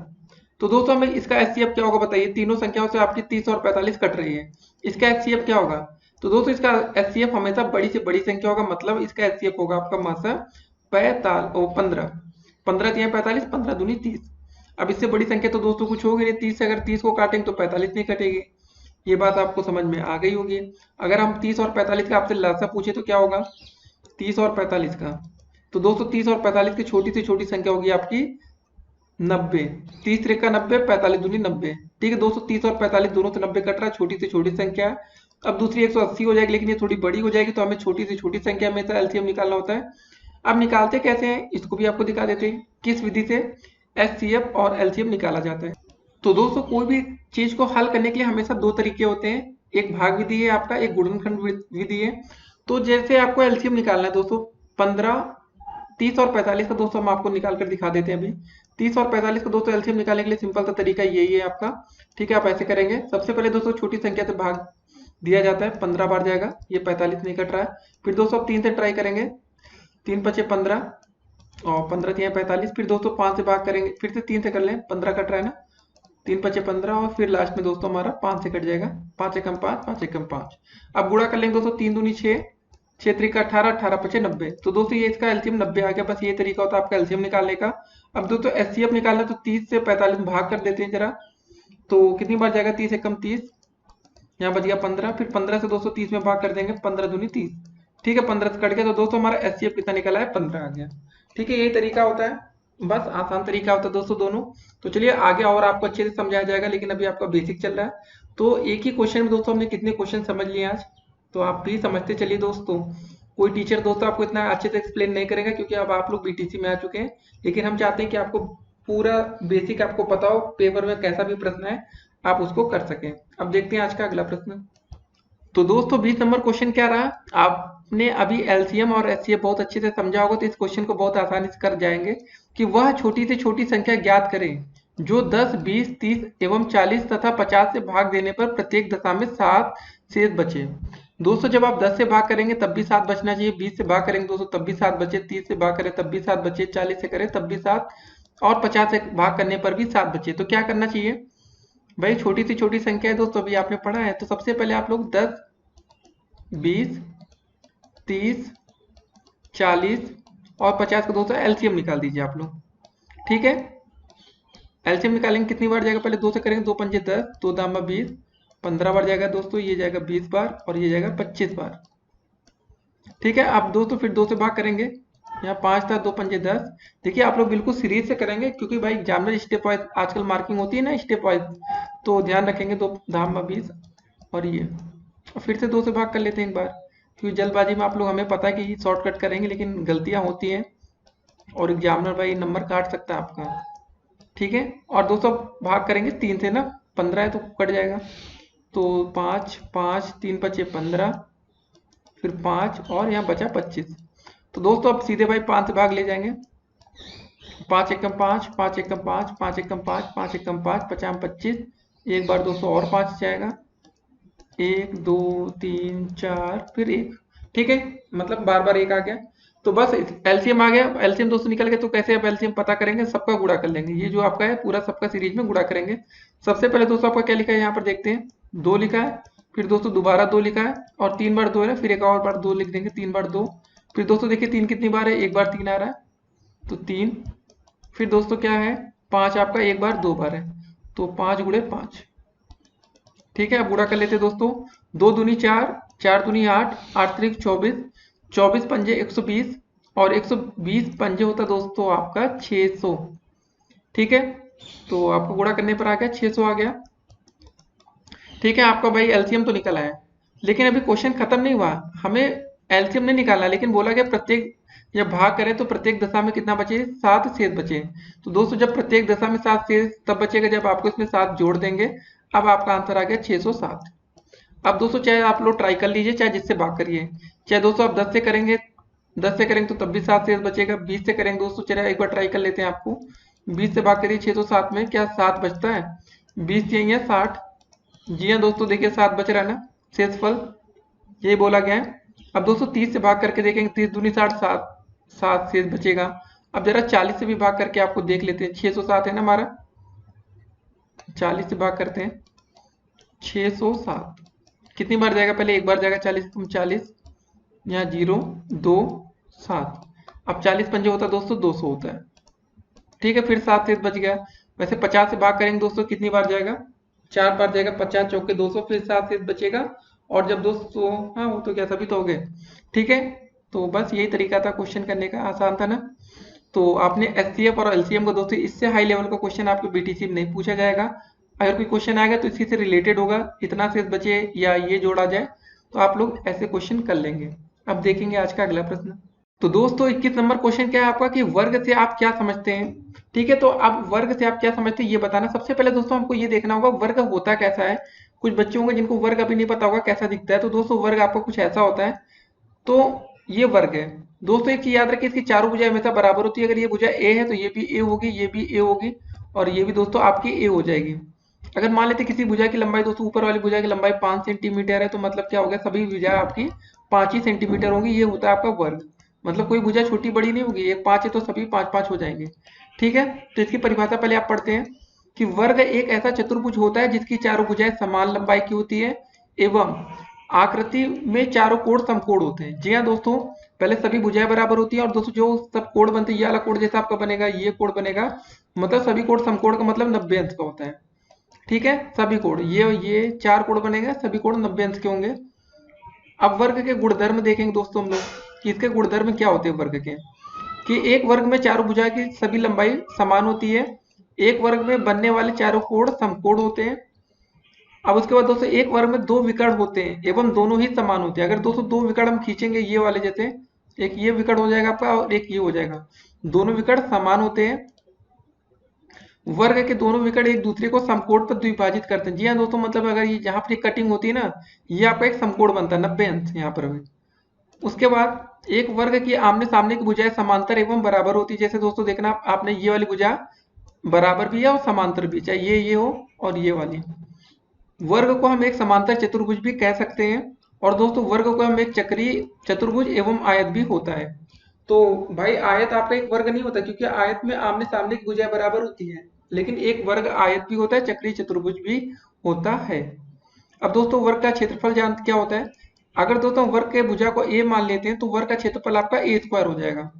तो दोस्तों हमें इसका HCF क्या होगा बताइए, तीनों संख्याओं से आपकी 30 और 45 कट रही है, इसका HCF क्या होगा। तो दोस्तों इसका HCF हमेशा बड़ी से बड़ी संख्या होगा, मतलब इसका HCF होगा आपका मासा 15, 15 तिहाई 45, 15 दूनी 30। अब इससे बड़ी संख्या तो दोस्तों कुछ होगी नहीं, 30 से अगर 30 को काटेंगे तो 45 नहीं कटेगी। ये बात आपको समझ में आ गई होगी। अगर हम 30 और 45 का आपसे लासा पूछे तो क्या होगा, 30 और 45 का, तो दोस्तों 30 और 45 की छोटी से छोटी संख्या होगी आपकी 90। 30 त्रिक का 90, 45 दूनी 90। ठीक है दोस्तों, 30 और 45 दोनों से 90 कट रहा है, छोटी से छोटी संख्या है। अब दूसरी 180 हो जाएगी, लेकिन ये थोड़ी बड़ी हो जाएगी, तो हमें छोटी से छोटी संख्या में LCM निकालना होता है। अब निकालते कैसे हैं इसको भी आपको दिखा देते हैं, किस विधि से HCF और LCM निकाला जाता है। तो दोस्तों कोई भी चीज को हल करने के लिए हमेशा दो तरीके होते हैं, एक भाग विधि है आपका, एक गुणनखंड विधि है। तो जैसे आपको LCM निकालना है दोस्तों 15, 30 और 45 का दोस्तों हम आपको निकाल कर दिखा देते हैं अभी। 30 और 45 का दोस्तों LCM निकालने के लिए सिंपल सा तरीका यही है आपका। ठीक है, आप ऐसे करेंगे, सबसे पहले दोस्तों छोटी संख्या से भाग दिया जाता है, 15 बार जाएगा, ये 45 नहीं कट रहा है। फिर दोस्तों आप 3 से ट्राई करेंगे, 3 पचे 15 और 15 तिहाई 45। फिर दोस्तों 5 से भाग करेंगे, फिर से 3 से कर लें, 15 कट रहा है ना, 3 पचे 15 और फिर लास्ट में दोस्तों हमारा 5 से कट जाएगा, 5 एकम 5, 5 एकम 5। अब गुणा कर लेंगे दोस्तों, 3 दूनी 6, 6 त्रिका 18, 18 पचे 90। तो दोस्तों ये इसका LCM 90 आ गया। बस ये तरीका होता है आपका LCM निकालने का। अब दोस्तों HCF निकालना, तो 30 से 45 में भाग कर देते हैं जरा, तो कितनी बार जाएगा, 30 एकम 30, यहाँ बच गया 15। फिर 15 से दोस्तों 30 में भाग कर देंगे, 15 दूनी 30। ठीक है, 15 से कट गया, तो दोस्तों हमारा HCF कितना निकला है, 15 आ गया। ठीक है, यही तरीका होता है, बस आसान तरीका होता है दोस्तों दोनों। तो चलिए आगे और आपको अच्छे से समझाया जाएगा, लेकिन अभी आपका बेसिक चल रहा है। तो एक ही क्वेश्चन में दोस्तों हमने कितने क्वेश्चन समझ लिए आज, तो आप भी समझते चलिए दोस्तों। कोई टीचर दोस्तों आपको इतना अच्छे से एक्सप्लेन नहीं करेगा, क्योंकि अब आप लोग BTC में आ चुके हैं, लेकिन हम चाहते हैं कि आपको पूरा बेसिक आपको पता हो, पेपर में कैसा भी प्रश्न है आप उसको कर सकें। अब देखते हैं आज का अगला प्रश्न। तो दोस्तों 20 नंबर क्वेश्चन क्या रहा, आपने अभी LCM और HCF बहुत अच्छे से समझा होगा, तो इस क्वेश्चन को बहुत आसानी से कर जाएंगे कि वह छोटी से छोटी संख्या ज्ञात करें जो 10, 20, 30 एवं 40 तथा 50 से भाग देने पर प्रत्येक दशा में 7 शेष बचे। दोस्तों जब आप 10 से भाग करेंगे तब भी 7 बचना चाहिए, 20 से भाग करेंगे दोस्तों तब भी 7 बचे, 30 से भाग करें तब भी 7 बचे, 40 से करें तब भी 7, और 50 से भाग करने पर भी 7 बचे। तो क्या करना चाहिए भाई, छोटी से छोटी संख्या है दोस्तों, अभी आपने पढ़ा है। तो सबसे पहले आप लोग 10, 20, 30, 40 और 50 का दोस्तों LCM निकाल दीजिए आप लोग। ठीक है, एलसीएम निकालेंगे कितनी बार जाएगा, पहले 2 से करेंगे, 2 पंजे 10, 2 दामा 20, 15 बार जाएगा दोस्तों, ये जाएगा 20 बार और ये जाएगा 25 बार। ठीक है, अब दोस्तों फिर 2 से भाग करेंगे, यहाँ 5 था, 2 पंजे 10। देखिए आप लोग बिल्कुल सीरीज से करेंगे क्योंकि भाई एग्जामिनर स्टेप वाइज आजकल मार्किंग होती है ना, स्टेप वाइज, तो ध्यान रखेंगे। 2 दामा 20 और ये, और फिर से 2 से भाग कर लेते हैं एक बार, क्योंकि जल्दबाजी में आप लोग, हमें पता है कि शॉर्टकट करेंगे लेकिन गलतियां होती हैं और एग्जामिनर भाई नंबर काट सकता है आपका। ठीक है, और दोस्तों भाग करेंगे 3 से ना, 15 है तो कट जाएगा, तो 5 5 3 5 15, फिर 5 और यहाँ बचा 25। तो दोस्तों अब सीधे भाई 5 से भाग ले जाएंगे, 5 एकम 5, 5 एकम 5, 5 एकम 5, 5 एकम 5, 50 25, एक बार 200 और 5 जाएगा, 1 2 3 4 फिर 1। ठीक है, मतलब बार बार 1 आ गया, तो बस एलसीएम आ गया। एलसीएम दोस्तों निकल गया, तो कैसे अब एलसीएम पता करेंगे, सबका गुणा कर लेंगे, ये जो आपका है पूरा सबका सीरीज में गुणा करेंगे। सबसे पहले दोस्तों आपका क्या लिखा है यहाँ पर देखते हैं, 2 लिखा है, फिर दोस्तों दोबारा 2 लिखा है और 3 बार 2 है ना, फिर एक और बार 2 लिख देंगे, 3 बार 2। फिर दोस्तों देखिए 3 कितनी बार है, एक बार 3 आ रहा है तो 3। फिर दोस्तों क्या है, 5 आपका एक बार 2 बार है, तो 5 गुणे 5। ठीक है, अब गुणा कर लेते हैं दोस्तों, 2 दूनी 4, 4 दूनी 8, 8 त्रिक 24, 24 पंजे 120 और 120 पंजे होता दोस्तों आपका 600। ठीक है, तो आपको गुणा करने पर आ गया 600 आ गया। ठीक है, आपका भाई एलसीएम तो निकल आया, लेकिन अभी क्वेश्चन खत्म नहीं हुआ, हमें एलसीएम नहीं निकालना, लेकिन बोला गया प्रत्येक जब भाग करें तो प्रत्येक दशा में कितना बचे, 7 शेष बचे। तो दोस्तों जब प्रत्येक दशा में 7 शेष तब बचेगा जब आपको इसमें 7 जोड़ देंगे। अब आपका आंसर आ गया 607। अब दोस्तों चाहे आप लोग ट्राई कर लीजिए, चाहे जिससे भाग करिए, चाहे दोस्तों आप 10 से करेंगे, 10 से करेंगे तो तब भी 7 शेष बचेगा, 20 से करेंगे दोस्तों, चलिए एक बार ट्राई कर लेते हैं आपको, 20 से भाग करिए 607 में, क्या 7 बचता है, 20 यही है 60। जी हाँ दोस्तों, देखिए 7 बच रहा है ना, शेषफल यही बोला गया है। अब दोस्तों 30 से भाग करके देखेंगे, 30 दूनी 60, 7 7 शेष बचेगा। अब जरा 40 से भी भाग करके आपको देख लेते हैं, 607 है ना हमारा, 40 से भाग करते हैं, 607 कितनी बार जाएगा, पहले एक बार जाएगा 40, तुम 40, यहाँ 0 2 7। अब 40 पंजे होता है दोस्तों 200 होता है। ठीक है, फिर 7 शेष बच गया। वैसे 50 से भाग करेंगे दोस्तों कितनी बार जाएगा, 4 बार जाएगा, 50 चौके 200, फिर 7 शेष बचेगा। और जब दोस्तों, हाँ वो तो क्या सभी तो हो गए। ठीक है, तो बस यही तरीका था क्वेश्चन करने का, आसान था ना। तो आपने एचसीएफ और एलसीएम को दोस्तों, इससे हाई लेवल का क्वेश्चन आपके बीटीसी में नहीं पूछा जाएगा। अगर कोई क्वेश्चन आएगा तो इसी से रिलेटेड होगा, इतना शेष बचे या ये जोड़ा जाए, तो आप लोग ऐसे क्वेश्चन कर लेंगे। अब देखेंगे आज का अगला प्रश्न। तो दोस्तों 21 नंबर क्वेश्चन क्या है आपका, कि वर्ग से आप क्या समझते हैं। ठीक है, तो अब वर्ग से आप क्या समझते हैं ये बताना। सबसे पहले दोस्तों हमको ये देखना होगा वर्ग होता कैसा है। कुछ बच्चे होंगे जिनको वर्ग अभी नहीं पता होगा कैसा दिखता है। तो दोस्तों वर्ग आपको कुछ ऐसा होता है, तो ये वर्ग है दोस्तों। एक चीज याद रखिए, इसकी चारों भुजाएं हमेशा बराबर होती है। अगर ये भुजा ए है तो ये भी ए होगी, ये भी ए होगी और ये भी दोस्तों आपकी ए हो जाएगी। अगर मान लेते किसी भुजा की लंबाई दोस्तों, ऊपर वाली भुजा की लंबाई 5 सेंटीमीटर है, तो मतलब क्या हो गया, सभी भुजा आपकी 5 ही सेंटीमीटर होंगी। ये होता है आपका वर्ग, मतलब कोई भुजा छोटी बड़ी नहीं होगी। एक 5 है तो सभी 5 5 हो जाएंगे। ठीक है, तो इसकी परिभाषा पहले आप पढ़ते हैं कि वर्ग एक ऐसा चतुर्भुज होता है जिसकी चारों भुजाएं समान लंबाई की होती है एवं आकृति में चारों कोण समकोण होते हैं। जी हाँ दोस्तों, पहले सभी भुजाएं बराबर होती हैं और दोस्तों जो सब कोण बनते हैं, ये वाला कोण जैसा आपका बनेगा, ये कोण बनेगा, मतलब सभी कोण समकोण का मतलब 90 अंश का होता है। ठीक है, सभी कोण, ये 4 कोण बनेगा, सभी कोण 90 अंश के होंगे। अब वर्ग के गुणधर्म देखेंगे दोस्तों हम लोग कि इसके गुणधर्म क्या होते हैं वर्ग के, कि एक वर्ग में चारों भुजा की सभी लंबाई समान होती है, एक वर्ग में बनने वाले चारों कोण समकोण होते हैं। अब उसके बाद दोस्तों एक वर्ग में 2 विकर्ण होते हैं एवं दोनों ही समान होते हैं। अगर दोस्तों 2 विकर्ण हम खींचेंगे ये वाले, जैसे एक ये विकर्ण हो जाएगा आपका और एक ये हो जाएगा, दोनों विकर्ण समान होते हैं। वर्ग के दोनों विकर्ण एक दूसरे को समकोण पर द्विभाजित करते हैं। जी हाँ दोस्तों, मतलब अगर ये जहां पर कटिंग होती है ना, ये आपका एक समकोण बनता है 90 अंश यहाँ पर। उसके बाद एक वर्ग की आमने सामने की भुजाएं समांतर एवं बराबर होती है। जैसे दोस्तों देखना, आपने ये वाली भुजा बराबर भी है और समांतर भी, चाहे ये हो और ये वाली। वर्ग को हम एक समांतर चतुर्भुज भी कह सकते हैं। और दोस्तों वर्ग को हम एक चक्रीय चतुर्भुज एवं आयत भी होता है। तो भाई आयत आपका एक वर्ग नहीं होता, क्योंकि आयत में आमने सामने की भुजाएं बराबर होती है, लेकिन एक वर्ग आयत भी होता है, चक्रीय चतुर्भुज भी होता है। अब दोस्तों वर्ग का क्षेत्रफल जानते क्या होता है। अगर दोस्तों वर्ग के भुजा को ए मान लेते हैं तो वर्ग का क्षेत्रफल आपका ए स्क्वायर हो जाएगा।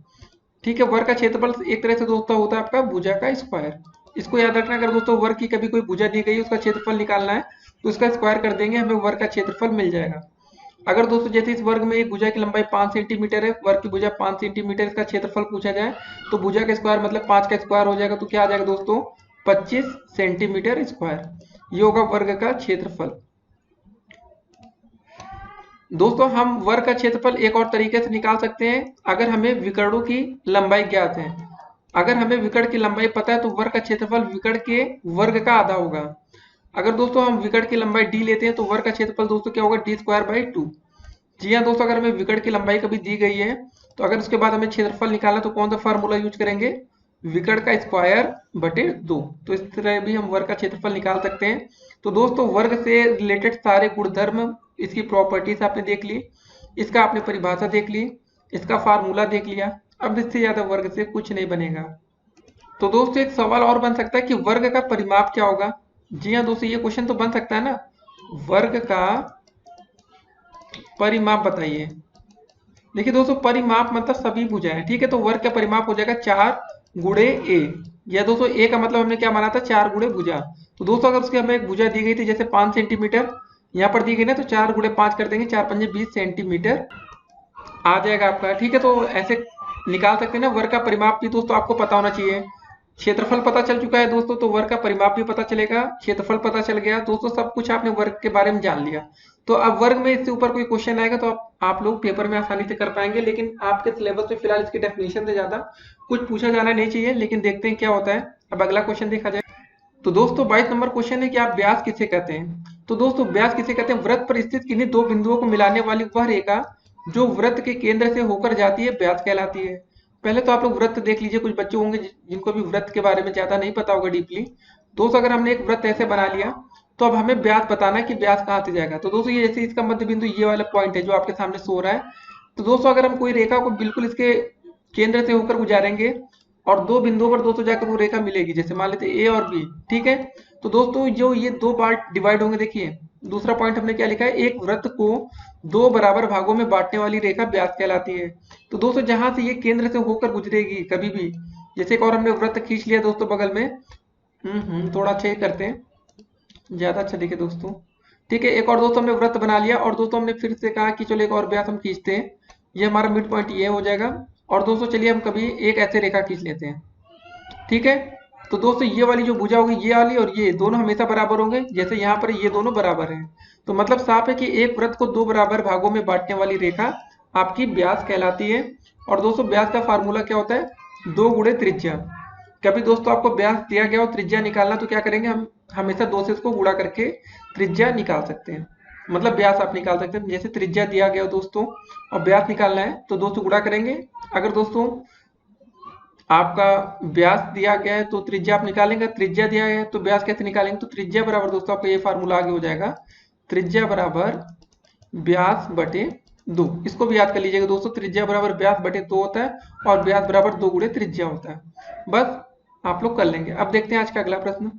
ठीक है, वर्ग का क्षेत्रफल एक तरह से दोस्तों होता है आपका भुजा का स्क्वायर। इसको याद रखना, अगर दोस्तों वर्ग की कभी कोई भुजा दी गई उसका क्षेत्रफल निकालना है तो उसका स्क्वायर कर देंगे, हमें वर्ग का क्षेत्रफल मिल जाएगा। अगर दोस्तों जैसे इस वर्ग में एक भुजा की लंबाई 5 सेंटीमीटर है, वर्ग की भुजा 5 सेंटीमीटर, इसका क्षेत्रफल पूछा जाए तो भुजा का स्क्वायर मतलब 5 का स्क्वायर हो जाएगा, तो क्या आ जाएगा दोस्तों 25 सेंटीमीटर स्क्वायर। ये होगा वर्ग का क्षेत्रफल। दोस्तों हम वर्ग का क्षेत्रफल एक और तरीके से निकाल सकते हैं, अगर हमें विकर्णों की लंबाई ज्ञात है। अगर हमें विकर्ण की लंबाई पता है तो वर्ग का क्षेत्रफल विकर्ण के वर्ग का आधा होगा। अगर दोस्तों हम विकर्ण की लंबाई डी लेते हैं तो वर्ग का क्षेत्रफल दोस्तों क्या होगा d²/2। जी हाँ दोस्तों, अगर हमें विकर्ण की लंबाई कभी दी गई है तो अगर उसके बाद हमें क्षेत्रफल निकालना तो कौन सा फार्मूला यूज करेंगे, विकर्ण का स्क्वायर बटे 2। तो इस तरह भी हम वर्ग का क्षेत्रफल निकाल सकते हैं। तो दोस्तों वर्ग से रिलेटेड सारे गुणधर्म, इसकी प्रॉपर्टीज आपने देख ली, इसका आपने परिभाषा देख ली, इसका फार्मूला देख लिया। अब इससे ज्यादा वर्ग से कुछ नहीं बनेगा। तो दोस्तों एक सवाल और बन सकता है कि वर्ग का परिमाप क्या होगा। जी हाँ दोस्तों, ये क्वेश्चन तो बन सकता है ना, वर्ग का परिमाप बताइए। देखिए दोस्तों परिमाप मतलब सभी भुजाएं, ठीक है, तो वर्ग का परिमाप हो जाएगा 4 गुणे ए। या दोस्तों ए का मतलब हमने क्या माना था, 4 गुणे भुजा। तो दोस्तों अगर उसकी हमें एक भुजा दी गई थी जैसे 5 सेंटीमीटर, यहाँ पर दी गई ना, तो 4 गुणे 5 कर देंगे, 4 पंजे 20 सेंटीमीटर आ जाएगा आपका। ठीक है, तो ऐसे निकाल सकते हैं ना। वर्ग का परिमाप भी दोस्तों आपको पता होना चाहिए। क्षेत्रफल पता चल चुका है दोस्तों, तो वर्ग का परिमाप भी पता चलेगा, क्षेत्रफल पता चल गया दोस्तों, सब कुछ आपने वर्ग के बारे में जान लिया। तो अब वर्ग में इससे ऊपर कोई क्वेश्चन आएगा तो आप लोग पेपर में आसानी से कर पाएंगे, लेकिन आपके सिलेबस में फिलहाल इसकी डेफिनेशन से ज्यादा कुछ पूछा जाना नहीं चाहिए। लेकिन देखते हैं क्या होता है। अब अगला क्वेश्चन देखा जाए। तो दोस्तों 22 नंबर क्वेश्चन है कि आप व्यास किसे कहते हैं। तो दोस्तों व्यास किसे कहते हैं, वृत्त पर स्थित किन्हीं दो बिंदुओं को मिलाने वाली वह रेखा जो वृत्त के केंद्र से होकर जाती है व्यास कहलाती है। पहले तो आप लोग वृत्त देख लीजिए, कुछ बच्चे होंगे जिनको भी वृत्त के बारे में ज्यादा नहीं पता होगा डीपली। दोस्तों अगर हमने एक वृत्त ऐसे बना लिया तो अब हमें व्यास बताना है कि व्यास कहाँ से जाएगा। तो दोस्तों ये जैसे इसका मध्य बिंदु ये वाला पॉइंट है जो आपके सामने सो रहा है। तो दोस्तों अगर हम कोई रेखा को बिल्कुल इसके केंद्र से होकर गुजारेंगे और दो बिंदुओं पर दोस्तों जाकर वो रेखा मिलेगी, जैसे मान लेते ए और बी, ठीक है। तो दोस्तों जो ये दो पार्ट डिवाइड होंगे, देखिए दूसरा पॉइंट हमने क्या लिखा है, एक वृत्त को दो बराबर भागों में बांटने वाली रेखा व्यास कहलाती है। तो दोस्तों जहां से ये केंद्र से होकर गुजरेगी कभी भी, जैसे एक और हमने वृत्त खींच लिया दोस्तों बगल में, थोड़ा अच्छा ही करते हैं, ज्यादा अच्छा दिखे दोस्तों। ठीक है, एक और दोस्तों हमने वृत्त बना लिया और दोस्तों हमने फिर से कहा कि चलो एक और व्यास हम खींचते हैं, ये हमारा मिड पॉइंट ये हो जाएगा। और दोस्तों चलिए हम कभी एक ऐसे रेखा खींच लेते हैं, ठीक है। तो दोस्तों ये वाली जो भुजा होगी, ये वाली और ये दोनों हमेशा बराबर होंगे, जैसे यहाँ पर ये दोनों बराबर हैं। तो मतलब साफ है कि एक वृत्त को दो बराबर भागों में बांटने वाली रेखा आपकी व्यास कहलाती है। और दोस्तों व्यास का फार्मूला क्या होता है, 2 गुणे त्रिज्या। कभी दोस्तों आपको व्यास दिया गया हो त्रिज्या निकालना, तो क्या करेंगे, हम हमेशा 2 से इसको गुणा करके त्रिज्या निकाल सकते हैं, मतलब व्यास आप निकाल सकते हैं। जैसे त्रिज्या दिया गया हो दोस्तों और व्यास निकालना है तो दोस्तों गुणा करेंगे। अगर दोस्तों आपका व्यास दिया गया है तो त्रिज्या आप निकालेंगे, त्रिज्या दिया गया है तो व्यास कैसे निकालेंगे, तो त्रिज्या बराबर दोस्तों आपका ये फार्मूला आगे हो जाएगा, त्रिज्या बराबर व्यास बटे 2। इसको भी याद कर लीजिएगा दोस्तों, त्रिज्या बराबर व्यास बटे 2 होता है और व्यास बराबर 2 गुणे त्रिज्या होता है। बस आप लोग कर लेंगे। अब देखते हैं आज का अगला प्रश्न।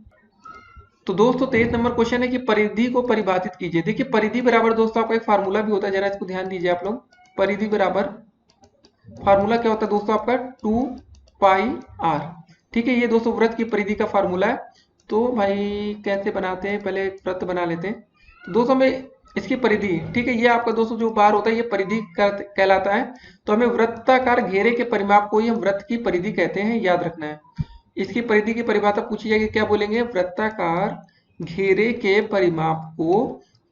तो दोस्तों 23 नंबर क्वेश्चन है कि परिधि को परिभाषित कीजिए। देखिए परिधि बराबर दोस्तों आपका एक फार्मूला भी होता है, जरा इसको ध्यान दीजिए आप लोग। परिधि बराबर फार्मूला क्या होता है दोस्तों आपका 2πr, ठीक है। ये दोस्तों वृत्त की परिधि का फार्मूला है। तो भाई कैसे बनाते हैं, पहले वृत्त बना लेते हैं। तो दोस्तों हमें इसकी परिधि, ठीक है, ये आपका दोस्तों जो बार होता है ये परिधि कहलाता है। तो हमें वृत्ताकार घेरे के परिमाप को ही हम वृत्त की परिधि कहते हैं, याद रखना है। इसकी परिधि की परिभाषा पूछी जाएगी, क्या बोलेंगे, वृत्ताकार घेरे के परिमाप को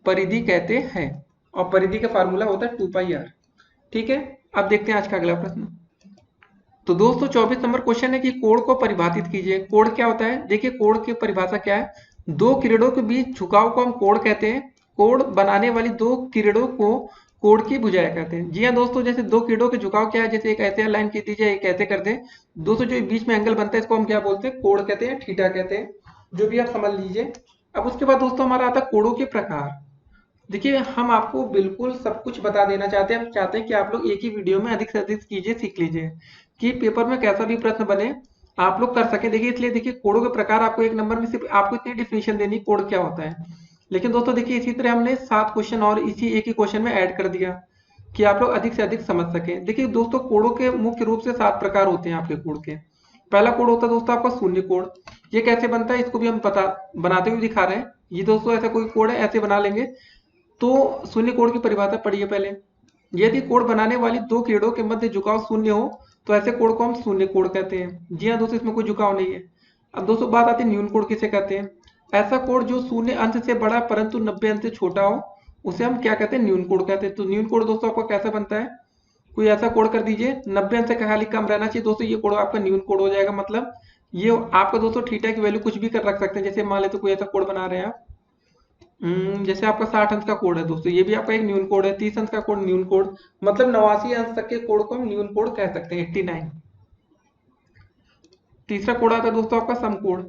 परिधि कहते हैं और परिधि का फार्मूला होता है 2πr, ठीक है। अब देखते हैं आज का अगला प्रश्न। तो दोस्तों 24 नंबर क्वेश्चन है कि कोण को परिभाषित कीजिए। कोण क्या होता है, देखिए कोण की परिभाषा क्या है, दो किरणों के बीच झुकाव को हम कोण कहते हैं। कोण बनाने वाली दो किरणों को कोण की भुजाएं कहते हैं। जी हाँ दोस्तों, जैसे दो किरणों के झुकाव क्या है, जैसे एक ऐसे लाइन खींच दीजिए, एक ऐसे कर दें, दोस्तों जो बीच में एंगल बनता है इसको हम क्या बोलते हैं, कोण कहते हैं, थीटा कहते हैं, जो भी आप समझ लीजिए। अब उसके बाद दोस्तों हमारा आता है कोणों के प्रकार। देखिए हम आपको बिल्कुल सब कुछ बता देना चाहते हैं, हम चाहते हैं कि आप लोग एक ही वीडियो में अधिक से अधिक कीजिए, सीख लीजिए, कि पेपर में कैसा भी प्रश्न बने आप लोग कर सके। देखिए इसलिए देखिए कोणों के प्रकार आपको एक नंबर में सिर्फ आपको इतनी डिफिनेशन देनी कोण क्या होता है। लेकिन दोस्तों देखिए इसी तरह हमने 7 क्वेश्चन और इसी एक ही क्वेश्चन में ऐड कर दिया कि आप लोग अधिक से अधिक समझ सके। देखिए दोस्तों कोणों के मुख्य रूप से 7 प्रकार होते हैं आपके कोण के। पहला कोण होता है दोस्तों आपका शून्य कोण, ये कैसे बनता है इसको भी हम बनाते हुए दिखा रहे हैं। ये दोस्तों ऐसा कोई कोड है, ऐसे बना लेंगे। तो शून्य कोण की परिभाषा पढ़िए पहले। यदि कोण बनाने वाली दो किरणों के मध्य झुकाव शून्य हो तो ऐसे कोण को हम शून्य कोण कहते हैं। जी हाँ दोस्तों, इसमें कोई झुकाव नहीं है। अब दोस्तों बात आती है न्यून कोण किसे कहते हैं। ऐसा कोण जो शून्य अंश से बड़ा परंतु 90 अंश से छोटा हो उसे हम क्या कहते हैं, न्यून कोण कहते हैं। तो न्यून कोण दोस्तों आपका कैसा बनता है, कोई ऐसा कोण कर दीजिए 90 अंश से खाली कम रहना चाहिए दोस्तों, ये कोण आपका न्यून कोण हो जाएगा। मतलब ये आपका दोस्तों थीटा की वैल्यू कुछ भी कर रख सकते हैं। जैसे मान लेते कोई ऐसा कोण बना रहे हैं आप, जैसे आपका 60 अंश का कोण है दोस्तों, ये भी आपका एक न्यून कोण है। 30 अंश का कोण न्यून कोण, मतलब 89 अंश तक के कोण को हम न्यून कोण कह सकते हैं, 89। तीसरा कोण आता है दोस्तों आपका समकोण।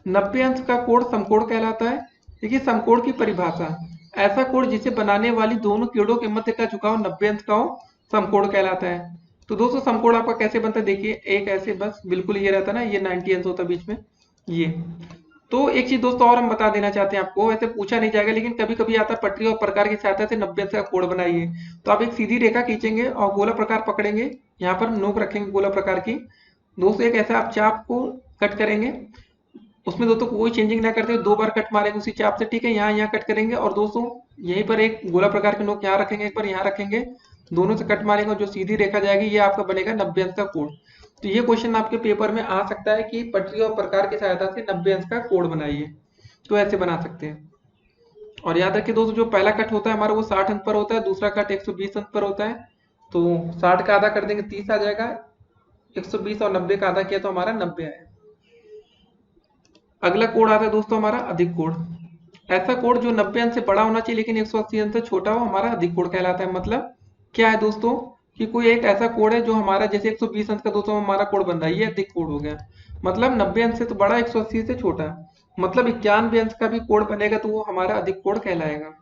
90 अंश का कोण समकोण कहलाता है। देखिए समकोण की परिभाषा, ऐसा कोण जिसे बनाने वाली दोनों किरणों के मध्य का झुकाव 90 अंश का हो समकोण कहलाता है। तो दोस्तों समकोण आपका कैसे बनता है, देखिए एक ऐसे बस बिल्कुल ये रहता है ना, ये 90 अंश होता है बीच में ये। तो एक चीज दोस्तों और हम बता देना चाहते हैं आपको, वैसे पूछा नहीं जाएगा लेकिन कभी कभी आता है पटरी और प्रकार की सहायता से 90 अंश का कोण बनाइए। तो आप एक सीधी रेखा खींचेंगे और गोला प्रकार पकड़ेंगे, यहाँ पर नोक रखेंगे गोला प्रकार की। दोस्तों एक ऐसा आप चाप को कट करेंगे, उसमें दोस्तों कोई चेंजिंग ना करते हुए 2 बार कट मारेंगे उसी चाप से, ठीक है। यहाँ कट करेंगे और दोस्तों यहीं पर एक गोला प्रकार के नोक यहाँ रखेंगे, एक बार यहाँ रखेंगे, दोनों से कट मारेंगे और जो सीधी रेखा जाएगी ये आपका बनेगा 90 अंश का कोण। तो ये क्वेश्चन आपके पेपर में आ सकता है कि पटरी और प्रकार की सहायता से 90 अंश का कोण बनाइए। तो ऐसे बना सकते हैं। और याद रखिए दोस्तों जो पहला कट होता है हमारा वो 60 अंश पर होता है, दूसरा कट 120 अंश पर होता है। तो 60 का आधा कर देंगे 30 आ जाएगा, 120 और 90 का आधा किया तो हमारा 90 आया। अगला कोण आता है दोस्तों हमारा अधिक कोण। ऐसा कोण जो 90 अंश से बड़ा होना चाहिए लेकिन 180 अंश से छोटा हो हमारा अधिक कोण कहलाता है। मतलब क्या है दोस्तों कि कोई एक ऐसा कोण है जो हमारा जैसे 120 अंश का दोस्तों हमारा कोण बन रहा है, ये अधिक कोण हो गया। मतलब 90 अंश से तो बड़ा, 180 से छोटा, मतलब 91 अंश का भी कोण बनेगा तो वो हमारा अधिक कोण कहलाएगा।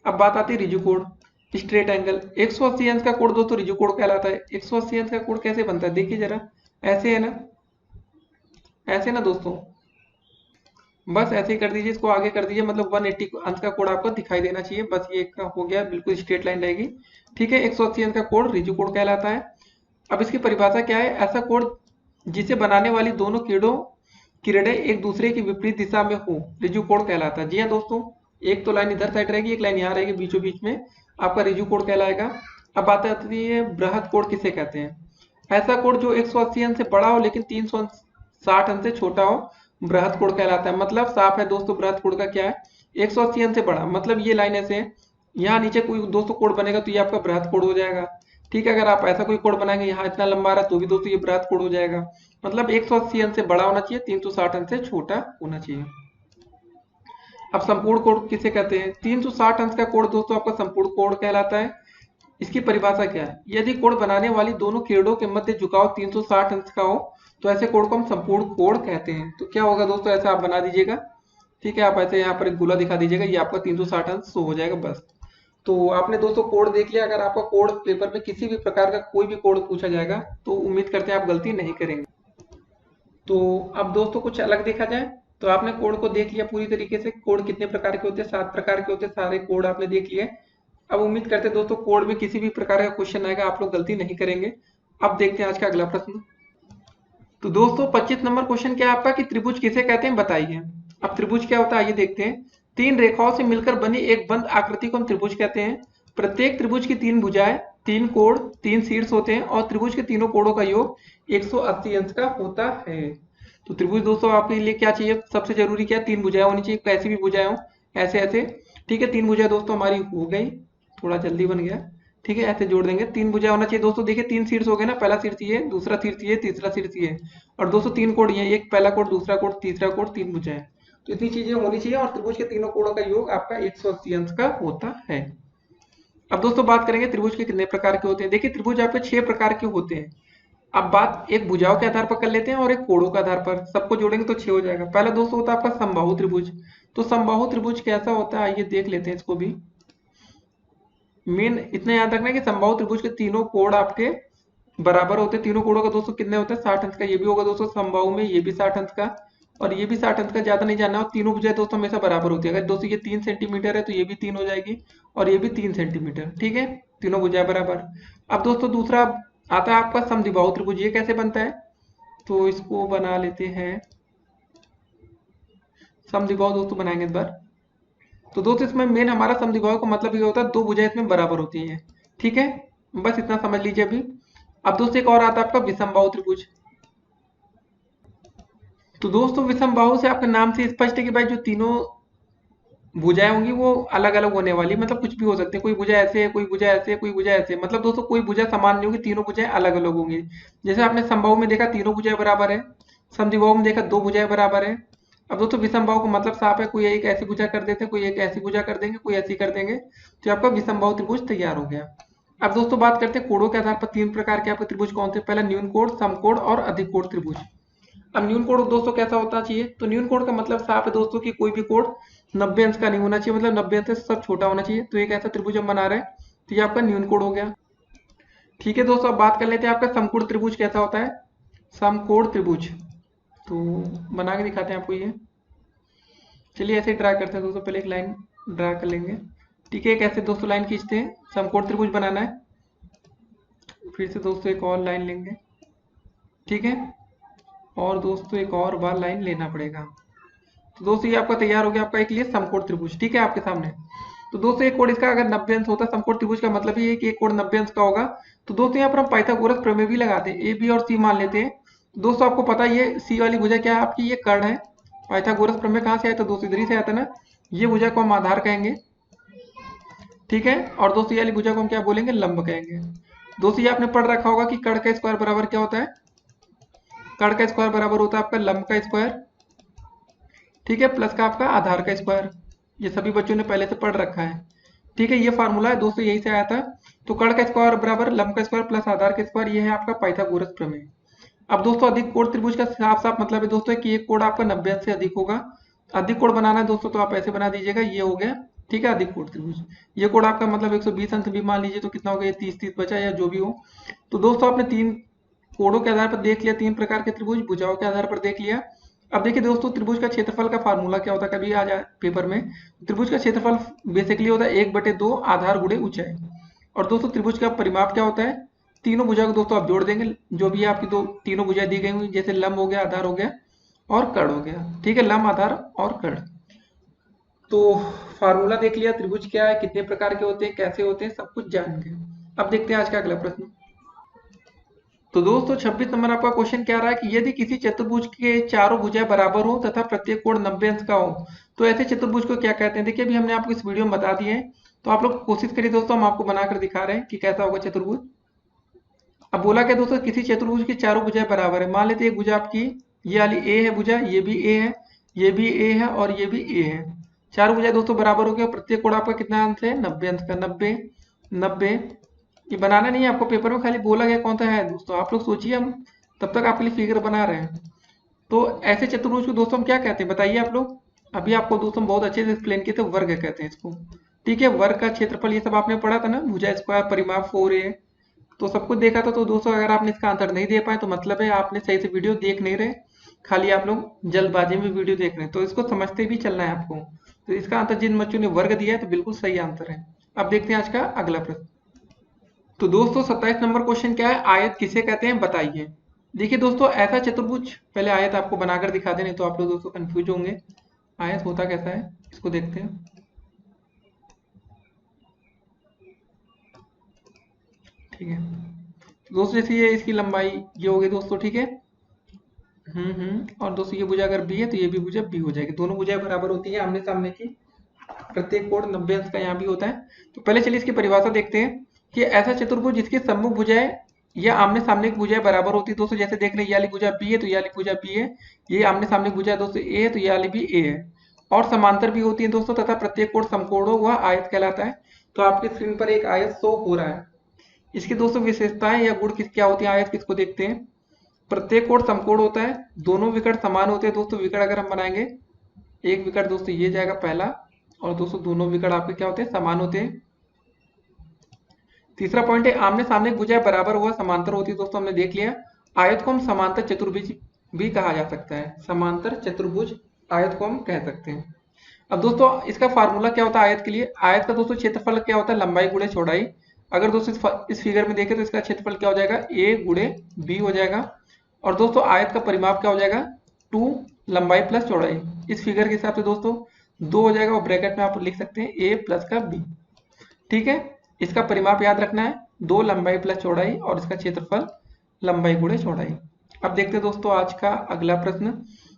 अब बात आती है ऋजु कोण, स्ट्रेट एंगल। 180 अंश का कोण दोस्तों ऋजु कोण कहलाता है। 180 अंश का कोण कैसे बनता है, देखिए जरा, ऐसे है ना, ऐसे ना दोस्तों, बस ऐसे ही कर दीजिए, इसको आगे कर दीजिए, मतलब 180 अंश का कोण आपको दिखाई देना चाहिए। बस ये हो गया, बिल्कुल स्ट्रेट लाइन रहेगी, ठीक है। 180 अंश का कोण ऋजु कोण कहलाता है। अब इसकी परिभाषा क्या है, ऐसा कोण जिसे बनाने वाली दोनों किरणें एक दूसरे की विपरीत दिशा में हो ऋजु कोण कहलाता है। जी हाँ दोस्तों, एक तो लाइन इधर साइड रहेगी, एक लाइन यहाँ रहेगी, बीचों बीच में आपका ऋजु कोण कहलाएगा। अब बात आती है बृहद कोण किसे कहते हैं। ऐसा कोण जो 180 अंश से बड़ा हो लेकिन 360 अंश से छोटा हो बृहद कोण कहलाता है। मतलब साफ है दोस्तों, बृहद कोण का क्या है, 180 अंश से बड़ा, मतलब ये लाइन ऐसे है, यहाँ नीचे कोई दोस्तों कोण बनेगा तो ये आपका बृहद कोण हो जाएगा, ठीक है। अगर आप ऐसा कोई कोण बनाएंगे यहाँ इतना लंबा रहा तो भी दोस्तों ये बृहद कोण हो जाएगा। मतलब 180 अंश से बड़ा होना चाहिए, 360 अंश से छोटा होना चाहिए। अब संपूर्ण कोण किसे कहते हैं। 360 अंश का कोण दोस्तों आपका संपूर्ण कोण कहलाता है। इसकी परिभाषा क्या है, यदि कोण बनाने वाली दोनों किरणों के मध्य झुकाव 360 अंश का हो तो ऐसे कोण को हम संपूर्ण कोण कहते हैं। तो क्या होगा दोस्तों, ऐसा आप बना दीजिएगा, ठीक है। आप ऐसे यहाँ पर एक गोला दिखा दीजिएगा, ये आपका 360 अंश शो हो जाएगा, बस। तो आपने दोस्तों कोण देख लिया। अगर आपका कोण पेपर में किसी भी प्रकार का कोई भी कोण पूछा जाएगा तो उम्मीद करते हैं आप गलती नहीं करेंगे। तो अब दोस्तों कुछ अलग देखा जाए तो आपने कोण को देख लिया पूरी तरीके से। कोण कितने प्रकार के होते हैं, 7 प्रकार के होते हैं, सारे कोण आपने देख लिए। अब उम्मीद करते हैं दोस्तों कोण में किसी भी प्रकार का क्वेश्चन आएगा आप लोग गलती नहीं करेंगे। अब देखते हैं आज का अगला प्रश्न। तो दोस्तों 25 नंबर क्वेश्चन क्या है आपका कि त्रिभुज किसे कहते हैं बताइए। अब त्रिभुज क्या होता है आइए देखते हैं। 3 रेखाओं से मिलकर बनी एक बंद आकृति को हम त्रिभुज कहते हैं। प्रत्येक त्रिभुज की 3 भुजाएं, 3 कोण, 3 शीर्ष होते हैं और त्रिभुज के तीनों कोणों का योग 180 अंश का होता है। तो त्रिभुज दोस्तों आपके लिए क्या चाहिए, सबसे जरूरी क्या है, 3 भुजाएं होनी चाहिए, कैसी भी भुजाएं हो, ऐसे ऐसे, ठीक है। 3 भुजाएं दोस्तों हमारी हो गई, थोड़ा जल्दी बन गया, ठीक है। ऐसे जोड़ देंगे, 3 भुजा होना चाहिए दोस्तों। देखिए 3 शीर्ष हो गए ना, पहला शीर्ष ये, दूसरा शीर्ष ये, तीसरा शीर्ष ये, और दोस्तों 3 कोण ये, एक पहला कोण, दूसरा कोण, तीसरा कोण, 3 भुजाएं। तो इतनी चीजें होनी चाहिए और त्रिभुज के तीनों कोणों का योग आपका 180 अंश का होता है। अब दोस्तों बात करेंगे त्रिभुज के कितने प्रकार के होते हैं। देखिए त्रिभुज आपके 6 प्रकार के होते हैं। अब बात एक भुजाओं के आधार पर कर लेते हैं और एक कोणों के आधार पर, सबको जोड़ेंगे तो 6 हो जाएगा। पहला दोस्तों होता है आपका समबाहु त्रिभुज। तो समबाहु त्रिभुज कैसा होता है आइए देख लेते हैं इसको भी। मेन इतना याद रखना है कि समबाहु त्रिभुज के तीनों कोण आपके बराबर होते हैं। तीनों कोणों का दोस्तों कितने होते हैं, 60 अंश का। ये भी होगा दोस्तों समबाहु में, ये भी 60 अंश का और ये भी 60 अंश का, ज्यादा नहीं जानना। और तीनों भुजाएं दोस्तों हमेशा बराबर होती है। अगर दोस्तों ये 3 सेंटीमीटर है तो ये भी 3 हो जाएगी और ये भी 3 सेंटीमीटर, ठीक है, तीनों भुजाएं बराबर। अब दोस्तों दूसरा आता है आपका समद्विबाहु त्रिभुज। ये कैसे बनता है, तो इसको बना लेते हैं समद्विबाहु दोस्तों, बनाएंगे इस बार। तो दोस्तों इसमें मेन हमारा समद्विबाहु का मतलब ये होता है दो भुजाएं इसमें बराबर होती है। ठीक है, बस इतना समझ लीजिए अभी। अब दोस्तों एक और आता है आपका विषमबाहु त्रिभुज। तो दोस्तों विषमबाहु से आपके नाम से स्पष्ट है कि भाई जो तीनों भुजाएं होंगी वो अलग अलग होने वाली, मतलब कुछ भी हो सकते हैं, कोई भुजा ऐसे है, कोई भुजा ऐसे है, कोई भुजा ऐसे है। मतलब दोस्तों कोई भुजा समान नहीं होगी, तीनों भुजाएं अलग अलग होंगी। जैसे आपने समबाहु में देखा तीनों भुजाएं बराबर है, समद्विबाहु में देखा दो भुजाएं बराबर है। अब दोस्तों विषमबाहु का मतलब साफ है, कोई एक ऐसी भुजा कर देते हैं, कोई एक ऐसी भुजा कर देंगे, कोई ऐसी कर देंगे, तो आपका विषमबाहु त्रिभुज तैयार हो गया। अब दोस्तों बात करते हैं कोणों के आधार पर तीन प्रकार के आपके त्रिभुज कौन से। पहला न्यून कोण, समकोण और अधिक कोण त्रिभुज। अब न्यून कोण दोस्तों कैसा होना चाहिए, तो न्यून कोण का मतलब साफ है दोस्तों कि कोई भी कोण 90 अंश का नहीं होना चाहिए, मतलब 90 अंश से सब छोटा होना चाहिए। तो एक ऐसा त्रिभुज हम बना रहे हैं, तो ये आपका न्यून कोण हो गया। ठीक है दोस्तों, अब बात कर लेते हैं आपका समकोण त्रिभुज कैसा होता है। समकोण त्रिभुज तो बना के दिखाते हैं आपको ये। चलिए ऐसे ही ड्रा करते हैं दोस्तों, पहले एक लाइन ड्रा कर लेंगे। ठीक है, एक ऐसे दोस्तों लाइन खींचते हैं, समकोण त्रिभुज बनाना है। फिर से दोस्तों एक और लाइन लेंगे, ठीक है, और दोस्तों एक और बार लाइन लेना पड़ेगा। तो दोस्तों ये आपका तैयार हो गया आपका एक लिए समकोण त्रिभुज। ठीक है, आपके सामने। तो दोस्तों एक कोण इसका अगर 90 अंश होता है, समकोण त्रिभुज का मतलब ये है कि एक कोण 90 अंश का होगा। तो दोस्तों यहाँ पर हम पाइथागोरस प्रमेय भी लगाते हैं, ए बी और सी मान लेते हैं। दोस्तों आपको पता है ये सी वाली भुजा क्या है आपकी, ये कर्ण है। पाइथागोरस प्रमेय कहाँ से आया था दोस्तों, इधर ही से आता ना। ये भुजा को हम आधार कहेंगे, ठीक है, और दोस्तों ये वाली भुजा को हम क्या बोलेंगे, लंब कहेंगे। दोस्तों ये आपने पढ़ रखा होगा कि कर्ण का स्क्वायर बराबर क्या होता है, कर्ण का स्क्वायर बराबर होता है आपका लंब का स्क्वायर, ठीक है, प्लस का आपका आधार का स्क्वायर। ये सभी बच्चों ने पहले से पढ़ रखा है। ठीक है, ये फार्मूला है दोस्तों, यही से आया था। तो कर्ण का स्क्वायर बराबर लंब का स्क्वायर प्लस आधार का स्क्वायर, ये है आपका पाइथागोरस प्रमेय। अब दोस्तों अधिक कोण त्रिभुज का साफ साफ मतलब है दोस्तों कि एक कोण आपका 90 अंश से अधिक होगा। अधिक कोण बनाना है दोस्तों तो आप ऐसे बना दीजिएगा, ये हो गया। ठीक है, अधिक कोण त्रिभुज। ये कोण आपका मतलब 120 अंश भी मान लीजिए, तो कितना हो गया, 30 बचा या जो भी हो। तो दोस्तों आपने तीन कोणों के आधार पर देख लिया, तीन प्रकार के त्रिभुज भुजाओं के आधार पर देख लिया। अब देखिए दोस्तों त्रिभुज का क्षेत्रफल का फार्मूला क्या होता है, कभी आ जाए पेपर में। त्रिभुज का क्षेत्रफल बेसिकली होता है 1/2 आधार गुणे ऊंचाई। और दोस्तों त्रिभुज का परिमाप क्या होता है, तीनों भुजा को दोस्तों आप जोड़ देंगे, जो भी आपकी दो तीनों भुजाएं दी गई हुई, जैसे लंब हो गया, आधार हो गया और कर्ण हो गया। ठीक है, लंब आधार और कर्ण। तो फार्मूला देख लिया, त्रिभुज क्या है, कितने प्रकार के होते हैं, कैसे होते हैं, सब कुछ जान गए। अब देखते हैं आज का अगला प्रश्न। तो दोस्तों 26 नंबर आपका क्वेश्चन क्या रहा है कि यदि किसी चतुर्भुज के चारों भुजाएं बराबर हो तथा प्रत्येक कोण 90 अंश का हो तो ऐसे चतुर्भुज को क्या कहते हैं। देखिए अभी हमने आपको इस वीडियो में बता दिए हैं, तो आप लोग कोशिश करिए दोस्तों, हम आपको बनाकर दिखा रहे हैं कि कैसा होगा चतुर्भुज। अब बोला क्या दोस्तों, किसी चतुर्भुज की चारों भुजाएं बराबर है। मान लेते एक भुजा आपकी ये वाली ए है भुजा, ये भी ए है, ये भी ए है और ये भी ए है। चारों भुजाएं दोस्तों बराबर हो गया, प्रत्येक कोण आपका कितना अंश है, 90 अंश का। 90 90 ये बनाना नहीं है आपको, पेपर में खाली बोला गया कौन सा है दोस्तों, आप लोग सोचिए, हम तब तक आपके लिए फिगर बना रहे हैं। तो ऐसे चतुर्भुज को दोस्तों हम क्या कहते हैं बताइए आप लोग। अभी आपको दोस्तों बहुत अच्छे से एक्सप्लेन किए थे, वर्ग कहते हैं इसको। ठीक है, वर्ग का क्षेत्रफल ये सब आपने पढ़ा था ना, भुजा स्क्वायर, परिमाप 4a, तो सब कुछ देखा था। तो दोस्तों अगर आपने इसका आंसर नहीं दे पाए तो मतलब है आपने सही से वीडियो देख नहीं रहे, खाली आप लोग जल्दबाजी में वीडियो देख रहे हैं। तो इसको समझते भी चलना है आपको। तो इसका आंसर जिन बच्चों ने वर्ग दिया है तो बिल्कुल सही आंसर है। अब देखते हैं आज का अगला प्रश्न। तो दोस्तों 27 नंबर क्वेश्चन क्या है, आयत किसे कहते हैं बताइए। देखिए दोस्तों ऐसा चतुर्भुज, पहले आयत आपको बनाकर दिखा दें, नहीं तो आप लोग दोस्तों कंफ्यूज होंगे आयत होता कैसा है, इसको देखते हैं। ठीक है, तो दोस्तों जैसे ये इसकी लंबाई ये हो गई दोस्तों, ठीक है। और दोस्तों ये भुजा अगर बी है तो ये भी भुजा बी हो जाएगी, दोनों भुजाएं बराबर होती है आमने सामने की, प्रत्येक कोण 90 अंश का यहाँ भी होता है। तो पहले चलिए इसकी परिभाषा देखते हैं कि ऐसा चतुर्भुज जिसके सम्मुख भुजाएं या आमने सामने की भुजाएं बराबर होती है। दोस्तों जैसे देख रहे हैं ये वाली भुजा बी है तो ये वाली भुजा बी है, ये आमने सामने भुजा दोस्तों ए है तो ये वाली भी ए है, और समांतर भी होती है दोस्तों, तथा प्रत्येक कोण समकोण हो वह आयत कहलाता है। तो आपकी स्क्रीन पर एक आयत शो हो रहा है, इसकी दोस्तों विशेषताएं या गुण किस क्या होती है आयत किसको देखते हैं। प्रत्येक कोण समकोण होता है, दोनों विकट समान होते हैं दोस्तों। विकट अगर हम बनाएंगे, एक विकट दोस्तों ये जाएगा पहला, और दोस्तों दोनों विकट आपके क्या होते हैं, समान होते हैं। तीसरा पॉइंट है आमने सामने भुजाएं बराबर हुआ समांतर होती है दोस्तों, हमने देख लिया। आयत को हम समांतर चतुर्भुज भी कहा जा सकता है, समांतर चतुर्भुज आयत को हम कह सकते हैं। अब दोस्तों इसका फार्मूला क्या होता है आयत के लिए, आयत का दोस्तों क्षेत्रफल क्या होता है, लंबाई गुणे चौड़ाई। अगर दोस्तों इस फिगर में देखें तो इसका क्षेत्रफल क्या हो जाएगा, ए गुणे बी हो जाएगा। और दोस्तों आयत का परिमाप क्या हो जाएगा, 2 लंबाई प्लस चौड़ाई। इस फिगर के हिसाब से दोस्तों 2 हो जाएगा और ब्रैकेट में आप लिख सकते हैं a प्लस का b। ठीक है, इसका परिमाप याद रखना है, 2 लंबाई प्लस चौड़ाई और इसका क्षेत्रफल लंबाई गुणे चौड़ाई। अब देखते हैं दोस्तों आज का अगला प्रश्न।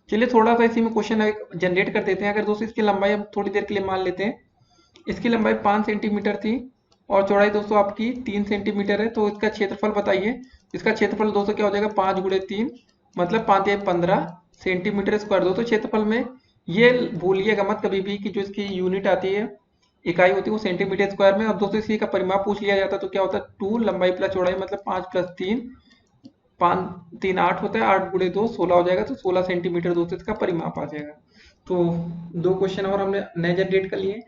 चलिए थोड़ा सा इसी में क्वेश्चन जनरेट कर देते हैं। अगर दोस्तों इसकी लंबाई हम थोड़ी देर के लिए मान लेते हैं, इसकी लंबाई 5 सेंटीमीटर थी और चौड़ाई दोस्तों आपकी 3 सेंटीमीटर है, तो इसका क्षेत्रफल बताइए। इसका क्षेत्रफल दोस्तों क्या हो जाएगा, 5 गुणे 3 मतलब 5 या 15 सेंटीमीटर स्क्वायर। दोस्तों क्षेत्रफल में ये भूलिएगा मत कभी भी कि जो इसकी यूनिट आती है, इकाई होती है वो सेंटीमीटर स्क्वायर में। अब दोस्तों इसी का परिमाप पूछ लिया जाता है तो क्या होता है, 2 लंबाई प्लस चौड़ाई मतलब 5 प्लस 3, 5 3 8 होता है, 8 गुणे 2 16 हो जाएगा, तो 16 सेंटीमीटर दोस्तों इसका परिमाप आ जाएगा। तो 2 क्वेश्चन और हमने नए जनरेट कर लिए।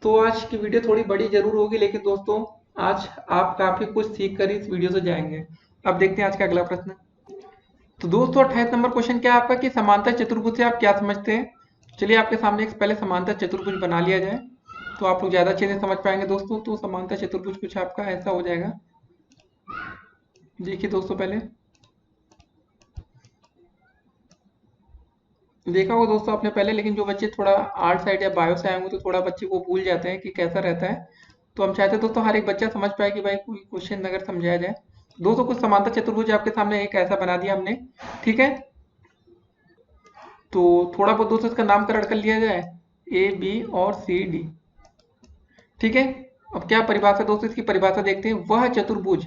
तो आज की वीडियो थोड़ी बड़ी जरूर होगी, लेकिन दोस्तों आज आप काफी कुछ सीख कर इस वीडियो से जाएंगे। अब देखते हैं आज का अगला प्रश्न। तो दोस्तों 28 नंबर क्वेश्चन क्या है आपका कि समांतर चतुर्भुज से आप क्या समझते हैं। चलिए आपके सामने एक पहले समांतर चतुर्भुज बना लिया जाए तो आप लोग ज्यादा अच्छे से समझ पाएंगे दोस्तों। तो समांतर चतुर्भुज कुछ आपका ऐसा हो जाएगा। देखिए दोस्तों, पहले देखा होगा दोस्तों आपने पहले, लेकिन जो बच्चे थोड़ा आर्ट साइड या बायो से आए होंगे तो थोड़ा बच्चे को भूल जाते हैं कि कैसा रहता है। तो हम चाहते हैं दोस्तों हर एक बच्चा समझ पाए कि भाई कोई क्वेश्चन अगर समझाया जाए। दोस्तों कुछ समांतर चतुर्भुज आपके सामने एक ऐसा बना दिया हमने, ठीक है। तो थोड़ा बहुत दोस्तों इसका नामकरण कर लिया जाए, ए बी और सी डी, ठीक है। अब क्या परिभाषा दोस्तों, इसकी परिभाषा देखते हैं। वह चतुर्भुज,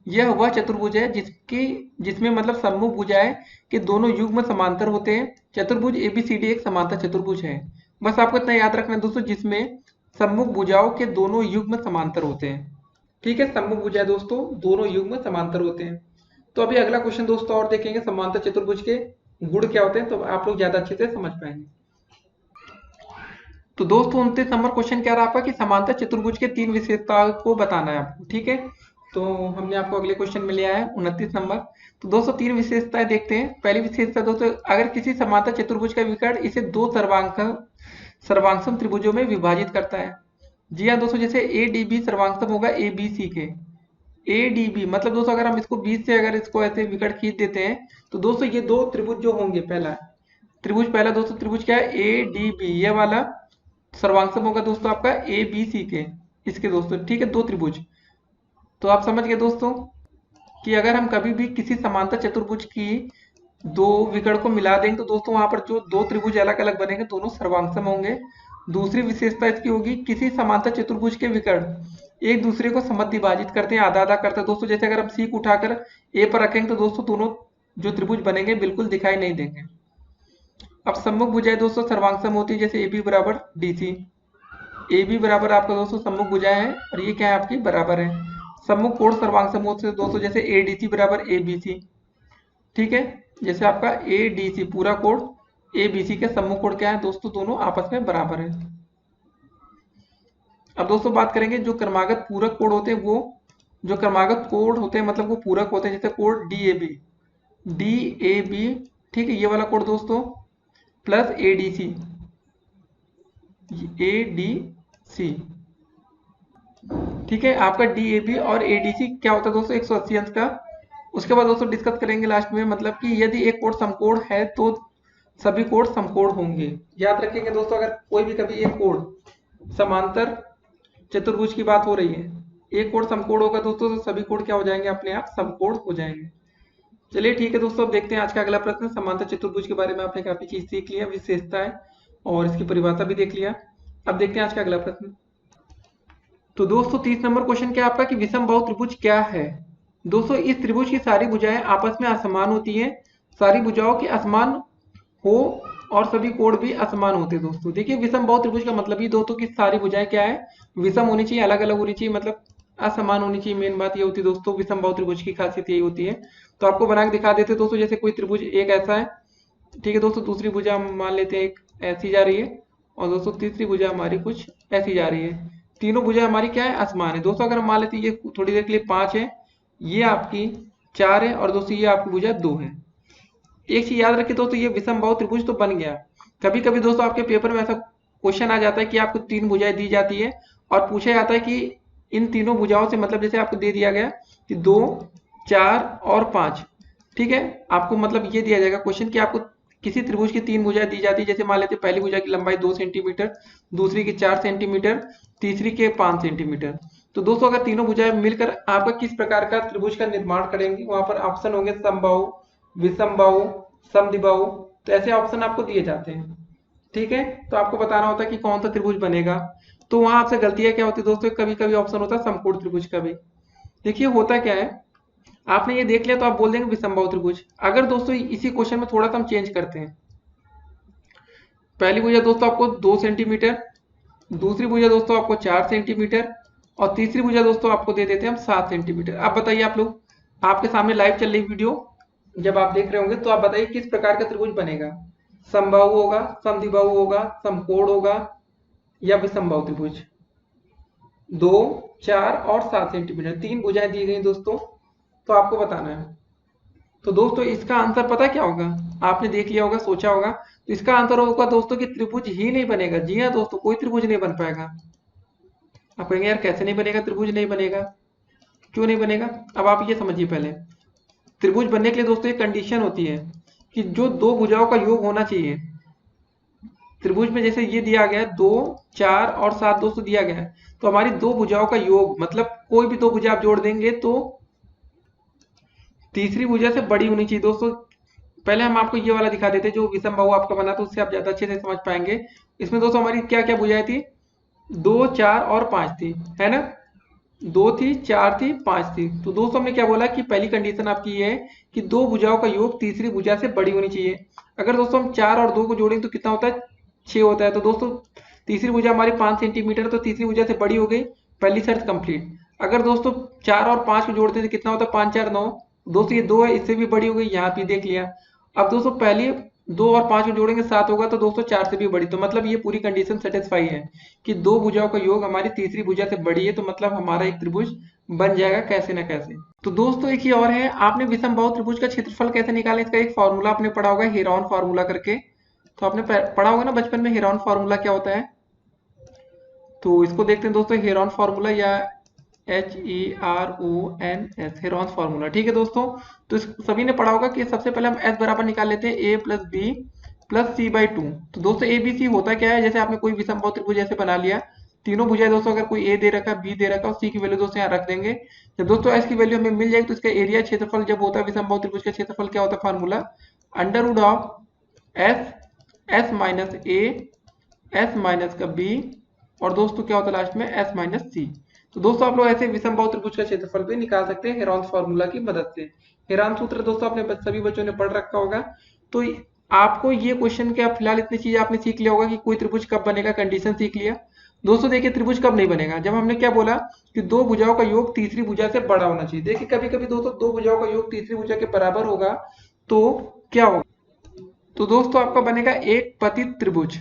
यह वह चतुर्भुज है जिसमें मतलब सम्मुख भुजाएं के दोनों युग्म समांतर होते हैं। चतुर्भुज एबीसीडी एक समांतर चतुर्भुज है। बस आपको इतना याद रखना है दोस्तों, जिसमें सम्मुख भुजाओं के दोनों युग्म समांतर होते हैं, ठीक है। सम्मुख भुजाएं दोस्तों दोनों युग्म समांतर होते हैं। तो अभी अगला क्वेश्चन दोस्तों और देखेंगे, समांतर चतुर्भुज के गुण क्या होते हैं, तो आप लोग ज्यादा अच्छे से समझ पाएंगे। तो दोस्तों 29 नंबर क्वेश्चन क्या रहा आपका कि समांतर चतुर्भुज के 3 विशेषताओं को बताना है आपको, ठीक है। तो हमने आपको अगले क्वेश्चन में लिया है 29 नंबर। तो दोस्तों 3 विशेषताएं देखते हैं। पहली विशेषता दोस्तों, अगर किसी समांतर चतुर्भुज का विकर्ण इसे 2 सर्वांगसम त्रिभुजों में विभाजित करता है। जी हाँ दोस्तों, जैसे ए डी बी सर्वांगसम होगा ए बी सी के। ए डी बी मतलब दोस्तों अगर हम इसको बीच से अगर इसको ऐसे विकर्ण खींच देते हैं तो दोस्तों ये 2 त्रिभुज जो होंगे, पहला दोस्तों त्रिभुज क्या है, ए डी बी, ये वाला सर्वांगसम होगा दोस्तों आपका ए बी सी के, इसके दोस्तों, ठीक है, 2 त्रिभुज। तो आप समझ गए दोस्तों कि अगर हम कभी भी किसी समांतर चतुर्भुज की 2 विकर्ण को मिला देंगे तो दोस्तों वहां पर जो 2 त्रिभुज अलग अलग बनेंगे दोनों सर्वांगसम होंगे। दूसरी विशेषता इसकी होगी, किसी समांतर चतुर्भुज के विकर्ण एक दूसरे को समद्विभाजित करते हैं, आधा आधा करते हैं दोस्तों। जैसे अगर हम सी को उठाकर ए पर रखेंगे तो दोस्तों दोनों जो त्रिभुज बनेंगे बिल्कुल दिखाई नहीं देंगे। अब सम्मुख भुजाएं दोस्तों सर्वांगसम होती है, जैसे ए बी बराबर डी सी। ए बी बराबर आपका दोस्तों सम्मुख भुजाएं है और ये क्या है आपकी बराबर है। सम्मुख कोण सर्वांगसम होते हैं दोस्तों, जैसे ए डी सी बराबर ए बी सी, ठीक है। जैसे आपका ए डी सी पूरा कोण ए बी सी के सम्मुख कोण क्या है दोस्तों, दोनों आपस में बराबर है। अब दोस्तों बात करेंगे जो क्रमागत पूरक कोण होते हैं, वो जो क्रमागत कोण होते हैं मतलब वो पूरक होते हैं, जैसे कोण डी ए बी, ठीक है, ये वाला कोण दोस्तों प्लस ए डी सी, ठीक है। आपका डी ए बी और ए डी सी क्या होता है दोस्तों, 180 अंश का। उसके बाद दोस्तों डिस्कस करेंगे लास्ट में, मतलब कि यदि एक कोण समकोण है तो सभी कोण समकोण होंगे। याद रखेंगे दोस्तों, अगर कोई भी कभी एक कोण समांतर चतुर्भुज की बात हो रही है, एक कोण समकोण होगा दोस्तों तो सभी कोण क्या हो जाएंगे, अपने आप समकोण हो जाएंगे। चलिए ठीक है दोस्तों, अब देखते हैं आज का अगला प्रश्न। समांतर चतुर्भुज के बारे में आपने काफी चीज सीख लिया, विशेषताएं और इसकी परिभाषा भी देख लिया। अब देखते हैं आज का अगला प्रश्न। तो दोस्तों 30 नंबर क्वेश्चन क्या आपका कि विषम बाहु त्रिभुज क्या है। दोस्तों इस त्रिभुज की सारी भुजाएं आपस में असमान होती हैं, सारी भुजाओं के असमान हो और सभी कोण भी असमान होते हैं दोस्तों। देखिए विषम बाहु त्रिभुज का मतलब ये दोस्तों की सारी भुजाएं क्या है, विषम होनी चाहिए, अलग अलग होनी चाहिए, मतलब असमान होनी चाहिए। मेन बात ये होती है दोस्तों, विषम बाहु त्रिभुज की खासियत यही होती है। तो आपको बना के दिखा देते दोस्तों, जैसे कोई त्रिभुज एक ऐसा है, ठीक है दोस्तों, दूसरी भुजा मान लेते हैं एक ऐसी जा रही है और दोस्तों तीसरी भुजा हमारी कुछ ऐसी जा रही है। तीनों भुजा हमारी क्या है, असमान है दोस्तों। अगर हम मान लेते हैं ये थोड़ी देर के लिए 5 है, ये आपकी 4 है और दोस्तों ये आपकी भुजा 2 है। एक चीज याद रखिए दोस्तों, ये विषम बाहु त्रिभुज तो बन गया। कभी कभी दोस्तों आपके पेपर में ऐसा क्वेश्चन आ जाता है कि आपको 3 भुजाएं दी जाती है और पूछा जाता है कि इन तीनों भुजाओं से मतलब जैसे आपको दे दिया गया कि 2, 4 और 5, ठीक है, आपको मतलब ये दिया जाएगा क्वेश्चन कि आपको किसी त्रिभुज की 3 भुजाएं दी जाती है। जैसे मान लेते हैं पहली भुजा की लंबाई 2 सेंटीमीटर, दूसरी की 4 सेंटीमीटर, तीसरी के 5 सेंटीमीटर। तो दोस्तों अगर तीनों भुजाएं मिलकर आपका किस प्रकार का त्रिभुज का निर्माण करेंगी, वहां पर ऑप्शन होंगे समबाहु, विषमबाहु, समद्विबाहु। तो ऐसे ऑप्शन आपको दिए जाते हैं। ठीक है, तो आपको बताना होता है कि कौन सा त्रिभुज बनेगा। तो वहां आपसे गलतियां क्या होती है दोस्तों, कभी कभी ऑप्शन होता है समकोण त्रिभुज का भी। देखिए होता क्या है, आपने ये देख लिया तो आप बोल देंगे विषमबाहु त्रिभुज। अगर दोस्तों इसी क्वेश्चन में थोड़ा सा हम चेंज करते हैं, पहली भुजा दोस्तों आपको 2 सेंटीमीटर, दूसरी भुजा दोस्तों आपको 4 सेंटीमीटर, और तीसरी भुजा दोस्तों आपको दे देते हैं हम 7 सेंटीमीटर। अब बताइए आप लोग, आपके सामने लाइव चल रही वीडियो जब आप देख रहे होंगे, तो आप बताइए किस प्रकार का त्रिभुज बनेगा। समबाहु होगा, समद्विबाहु होगा, समकोण होगा, या विषमबाहु त्रिभुज। 2, 4 और 7 सेंटीमीटर, 3 भुजाएं दी गई दोस्तों, तो आपको बताना है। तो दोस्तों इसका आंसर पता क्या होगा, आपने देख लिया होगा, सोचा होगा, तो इसका आंसर होगा दोस्तों कि त्रिभुज ही नहीं बनेगा। जी हाँ दोस्तों, कोई त्रिभुज नहीं बन पाएगा। आप कहेंगे यार कैसे नहीं बनेगा, त्रिभुज नहीं बनेगा, क्यों नहीं बनेगा। अब आप ये समझिए, पहले त्रिभुज बनने के लिए दोस्तों एक कंडीशन होती है कि जो दो भुजाओं का योग होना चाहिए। त्रिभुज में जैसे ये दिया गया है 2, 4 और 7 दोस्तों दिया गया है, तो हमारी दो भुजाओं का योग मतलब कोई भी दो भुजा आप जोड़ देंगे तो तीसरी भुजा से बड़ी होनी चाहिए दोस्तों। पहले हम आपको ये वाला दिखा देते जो विषमबाहु आपका बना, तो उससे आप ज्यादा अच्छे से समझ पाएंगे। इसमें दोस्तों हमारी क्या क्या भुजाएं थी, 2, 4 और 5 थी, है ना। 2 थी, 4 थी, 5 थी। तो दोस्तों हमने क्या बोला कि पहली कंडीशन आपकी ये है कि दो भुजाओं का योग तीसरी भुजा से बड़ी होनी चाहिए। अगर दोस्तों हम 4 और 2 को जोड़ेंगे तो कितना होता है, 6 होता है। तो दोस्तों तीसरी भुजा हमारी 5 सेंटीमीटर, तो तीसरी भुजा से बड़ी हो गई, पहली शर्त कंप्लीट। अगर दोस्तों 4 और 5 को जोड़ते हैं तो कितना होता है, 5, 4, 9। दोस्तों ये 2 है, इससे भी बड़ी हो गई, यहाँ भी देख लिया। अब दोस्तों पहली 2 और 5 को जोड़ेंगे 7 होगा, तो दोस्तों 4 से भी बड़ी। तो मतलब ये पूरी कंडीशन सेटिस्फाई है कि दो भुजाओं का योग हमारी तीसरी भुजा से बड़ी है, तो मतलब हमारा एक त्रिभुज बन जाएगा कैसे ना कैसे। तो दोस्तों एक ही और है, आपने विषमबाहु त्रिभुज का क्षेत्रफल कैसे निकालें, इसका एक फॉर्मूला आपने पढ़ा होगा, हेरॉन फार्मूला करके। तो आपने पढ़ा होगा ना बचपन में, हेरॉन फार्मूला क्या होता है। तो इसको देखते हैं दोस्तों, हेरॉन फार्मूला या HERONS, हेरॉन्स फार्मूला। ठीक है दोस्तों, तो सभी ने पढ़ा होगा कि सबसे पहले हम S बराबर निकाल लेते हैं A plus B plus C/2। तो दोस्तों ABC होता क्या है, जैसे आपने कोई विषमबाहु त्रिभुज ऐसे बना लिया, तीनों भुजाएं दोस्तों अगर कोई A दे रखा है, B दे रखा है और C की वैल्यू दोस्तों यहाँ रख देंगे। जब दोस्तों S की वैल्यू हमें मिल जाएगी तो इसका एरिया क्षेत्रफल जब होता है विषमबाहु त्रिभुज का क्षेत्रफल क्या होता है, formula under root of S minus A, S minus का B, और दोस्तों क्या होता है लास्ट में S माइनस C। तो दोस्तों आप लोग ऐसे विषमबाहु त्रिभुज का क्षेत्रफल भी निकाल सकते हैं हेरॉन्स फार्मूला की मदद से। हेरॉन सूत्र दोस्तों आपने सभी बच्चों ने पढ़ रखा होगा। तो आपको ये क्वेश्चन के फिलहाल इतनी चीज आपने सीख लिया होगा कि कोई त्रिभुज कब बनेगा, कंडीशन सीख लिया। दोस्तों देखिए त्रिभुज कब नहीं बनेगा, जब हमने क्या बोला कि दो भुजाओं का योग तीसरी भुजा से बड़ा होना चाहिए। देखिए कभी कभी दोस्तों दो भुजाओं का योग तीसरी भुजा के बराबर होगा तो क्या होगा, तो दोस्तों आपका बनेगा एक पतित त्रिभुज।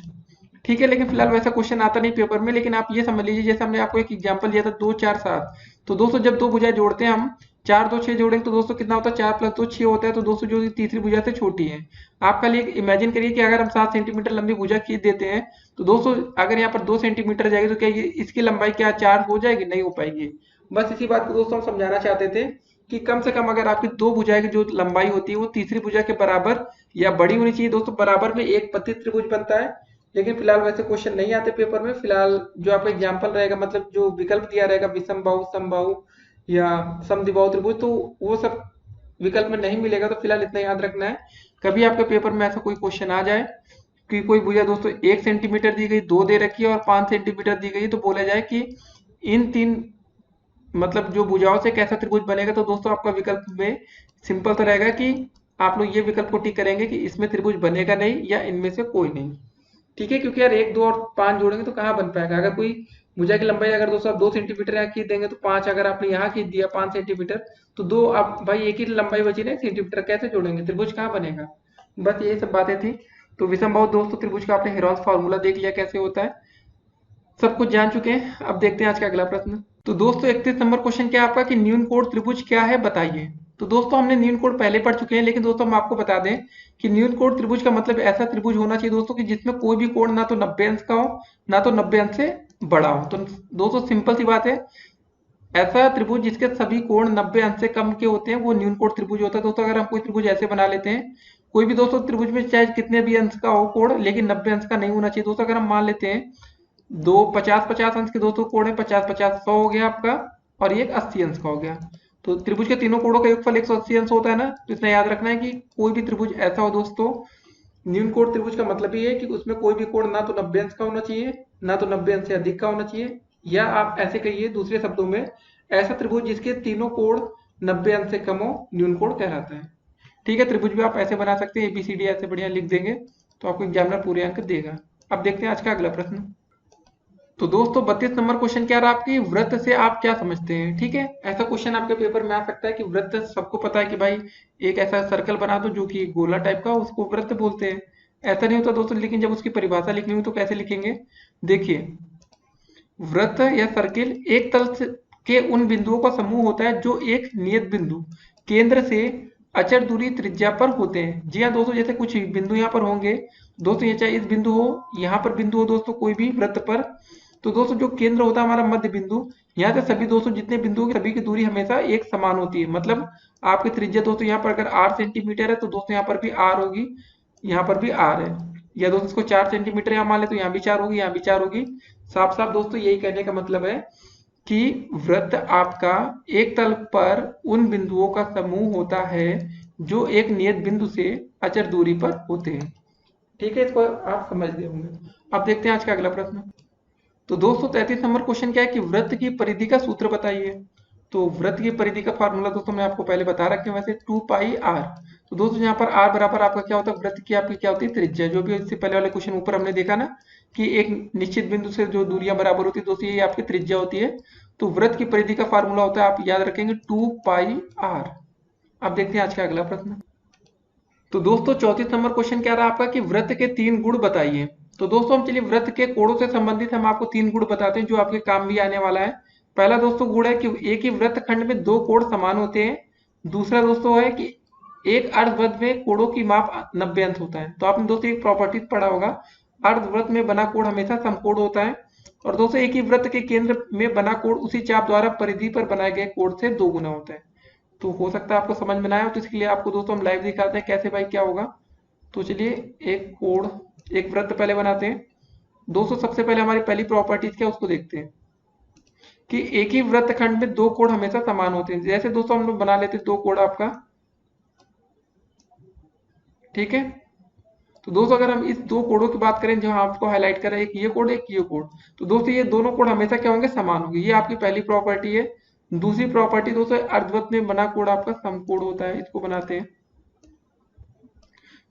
ठीक है, लेकिन फिलहाल वैसा क्वेश्चन आता नहीं पेपर में, लेकिन आप ये समझ लीजिए जैसे हमने आपको एक एग्जांपल दिया था 2, 4, 7। तो दोस्तों जब दो भुजाएं जोड़ते हैं हम, 4, 2, 6 जोड़ेंगे तो दोस्तों कितना होता है, 4 प्लस 2 6 होता है। तो दोस्तों जो तीसरी भुजा से छोटी है, आप खाली इमेजिन करिए कि अगर हम 7 सेंटीमीटर लंबी भुजा खींच देते हैं, तो दोस्तों अगर यहाँ पर 2 सेंटीमीटर जाएगी तो क्या इसकी लंबाई क्या 4 हो जाएगी, नहीं हो पाएगी। बस इसी बात को दोस्तों हम समझाना चाहते थे कि कम से कम अगर आपकी दो भुजाएं की जो लंबाई होती है वो तीसरी भुजा के बराबर या बड़ी होनी चाहिए दोस्तों, बराबर में एक पतित त्रिभुज बनता है। लेकिन फिलहाल वैसे क्वेश्चन नहीं आते पेपर में। फिलहाल जो आपका एग्जांपल रहेगा, मतलब जो विकल्प दिया रहेगा विषमबाहु, समबाहु या समद्विबाहु त्रिभुज, तो वो सब विकल्प में नहीं मिलेगा। तो फिलहाल इतना याद रखना है, कभी आपके पेपर में ऐसा कोई क्वेश्चन आ जाए कि कोई भुजा दोस्तों 1 सेंटीमीटर दी गई, 2 दे रखी है और 5 सेंटीमीटर दी गई, तो बोला जाए कि इन तीन मतलब जो भुजाओं से कैसा त्रिभुज बनेगा। तो दोस्तों आपका विकल्प में सिंपल तो रहेगा कि आप लोग ये विकल्प को टिक करेंगे कि इसमें त्रिभुज बनेगा नहीं या इनमें से कोई नहीं। ठीक है, क्योंकि यार 1, 2 और 5 जोड़ेंगे तो कहाँ बन पाएगा। अगर कोई भुजा की लंबाई अगर दोस्तों आप 2 सेंटीमीटर यहाँ खींच देंगे तो 5 अगर आपने यहाँ खींच दिया 5 सेंटीमीटर, तो 2 आप भाई एक ही लंबाई बची ना 1 सेंटीमीटर, कैसे जोड़ेंगे, त्रिभुज कहाँ बनेगा। बस यही सब बातें थी। तो विषमबाहु दोस्तों त्रिभुज का आपने हेरॉन्स फार्मूला देख लिया कैसे होता है, सब कुछ जान चुके हैं। अब देखते हैं आज का अगला प्रश्न। तो दोस्तों 31 नंबर क्वेश्चन क्या है आपका कि न्यून कोण त्रिभुज क्या है बताइए। तो दोस्तों हमने न्यून कोण पहले पढ़ चुके हैं, लेकिन दोस्तों हम आपको बता दें कि न्यून कोण त्रिभुज का मतलब ऐसा त्रिभुज होना चाहिए दोस्तों कि जिसमें कोई भी कोण ना तो 90 अंश का हो ना तो 90 अंश से बड़ा हो। तो दोस्तों सिंपल सी बात है, ऐसा त्रिभुज जिसके सभी कोण 90 अंश से कम के होते हैं वो न्यून कोण त्रिभुज होता है। दोस्तों अगर हम कोई त्रिभुज ऐसे बना लेते हैं, कोई भी दोस्तों त्रिभुज में चाहे कितने भी अंश का हो कोण, लेकिन 90 अंश का नहीं होना चाहिए। दोस्तों अगर हम मान लेते हैं दो 50-50 अंश के दोस्तों कोण है, 50-50 100 हो गया आपका, और ये 80 अंश का हो गया। तो त्रिभुज के तीनों कोणों का योगफल 180 अंश होता है ना। तो इसमें याद रखना है कि कोई भी त्रिभुज ऐसा हो दोस्तों, न्यून कोण त्रिभुज का मतलब ये है कि उसमें कोई भी कोण ना तो 90 अंश का होना चाहिए, ना तो 90 अंश से अधिक का होना चाहिए, या आप ऐसे कहिए दूसरे शब्दों में, ऐसा त्रिभुज जिसके तीनों कोण 90 अंश से कम हो, न्यून कोण कहलाता है। ठीक है, त्रिभुज भी आप ऐसे बना सकते हैं, ABCD ऐसे बढ़िया लिख देंगे तो आपको एग्जामिनर पूरे अंक देगा। अब देखते हैं आज का अगला प्रश्न। तो दोस्तों 32 नंबर क्वेश्चन क्या रहा आपकी, वृत्त से आप क्या समझते हैं। ठीक है, ऐसा क्वेश्चन आपके पेपर में आ सकता है कि वृत्त, सबको पता है कि भाई एक ऐसा सर्कल बना दो जो कि गोला टाइप का, उसको वृत्त बोलते हैं। ऐसा नहीं होता दोस्तों, लेकिन जब उसकी परिभाषा लिखनी हो तो कैसे लिखेंगे, देखिए वृत्त या सर्किल एक तल के उन बिंदुओं का समूह होता है जो एक नियत बिंदु केंद्र से अचर दूरी त्रिज्या पर होते हैं। जी हाँ दोस्तों, जैसे कुछ बिंदु यहाँ पर होंगे दोस्तों, ये चाहे इस बिंदु हो, यहाँ पर बिंदु हो दोस्तों, कोई भी वृत्त पर, तो दोस्तों जो केंद्र होता है हमारा मध्य बिंदु, यहाँ से सभी दोस्तों जितने बिंदु की सभी की दूरी हमेशा एक समान होती है। मतलब आपकी त्रिज्या दोस्तों यहाँ पर अगर 8 सेंटीमीटर है तो दोस्तों यहाँ पर भी R होगी, यहाँ पर भी R है, या दोस्तों इसको 4 सेंटीमीटर यहाँ मान ले तो यहाँ भी 4 होगी, यहाँ भी 4 होगी। साफ साफ दोस्तों यही कहने का मतलब है कि वृत्त आपका एक तल पर उन बिंदुओं का समूह होता है जो एक नियत बिंदु से अचर दूरी पर होते हैं। ठीक है, इसको आप समझ गए होंगे। अब देखते हैं आज का अगला प्रश्न। तो दोस्तों 33 नंबर क्वेश्चन क्या है कि वृत्त की परिधि का सूत्र बताइए। तो वृत्त की परिधि का फार्मूला दोस्तों मैं आपको पहले बता रखा हूँ वैसे, 2πr। तो दोस्तों यहाँ पर r बराबर आपका क्या होता है, वृत्त की आपकी क्या होती है, त्रिज्या। जो भी इससे पहले वाले क्वेश्चन ऊपर हमने देखा ना कि एक निश्चित बिंदु से जो दूरियां बराबर होती है दोस्तों, ये आपकी त्रिज्या होती है। तो वृत्त की परिधि का फार्मूला होता है, आप याद रखेंगे 2πr। अब देखते हैं आज का अगला प्रश्न। तो दोस्तों 34 नंबर क्वेश्चन क्या रहा आपका कि वृत्त के 3 गुण बताइए। तो दोस्तों हम चलिए वृत्त के कोणों से संबंधित हम आपको 3 गुण बताते हैं जो आपके काम भी आने वाला है। पहला दोस्तों गुण है कि एक ही वृत्त खंड में 2 कोण समान होते हैं। दूसरा दोस्तों है कि एक अर्धवृत्त में कोणों की माप 90 अंश होता है। तो आपने दोस्तों एक प्रॉपर्टी पढ़ा होगा, अर्धवृत्त में बना कोण हमेशा समकोण होता है। और दोस्तों एक ही वृत्त के केंद्र में बना कोण उसी चाप द्वारा परिधि पर बनाए गए कोण से 2 गुना होता है। तो हो सकता है आपको समझ में ना आए, तो इसके लिए आपको दोस्तों हम लाइव दिखाते हैं कैसे भाई क्या होगा। तो चलिए एक कोण, एक वृत्त पहले बनाते हैं दोस्तों। सबसे पहले हमारी पहली प्रॉपर्टीज क्या उसको देखते हैं कि एक ही वृत्त खंड में 2 कोण हमेशा समान होते हैं। जैसे दोस्तों हम लोग बना लेते हैं 2 कोण आपका, ठीक है। तो दोस्तों अगर हम इस 2 कोणों की बात करें, जहां आपको हाईलाइट करें, एक ये कोण एक ये कोण, तो दोस्तों ये दोनों कोण हमेशा क्या होंगे, समान होंगे। ये आपकी पहली प्रॉपर्टी है। दूसरी प्रॉपर्टी दोस्तों, अर्धवृत्त में बना कोण आपका समकोण होता है। इसको बनाते हैं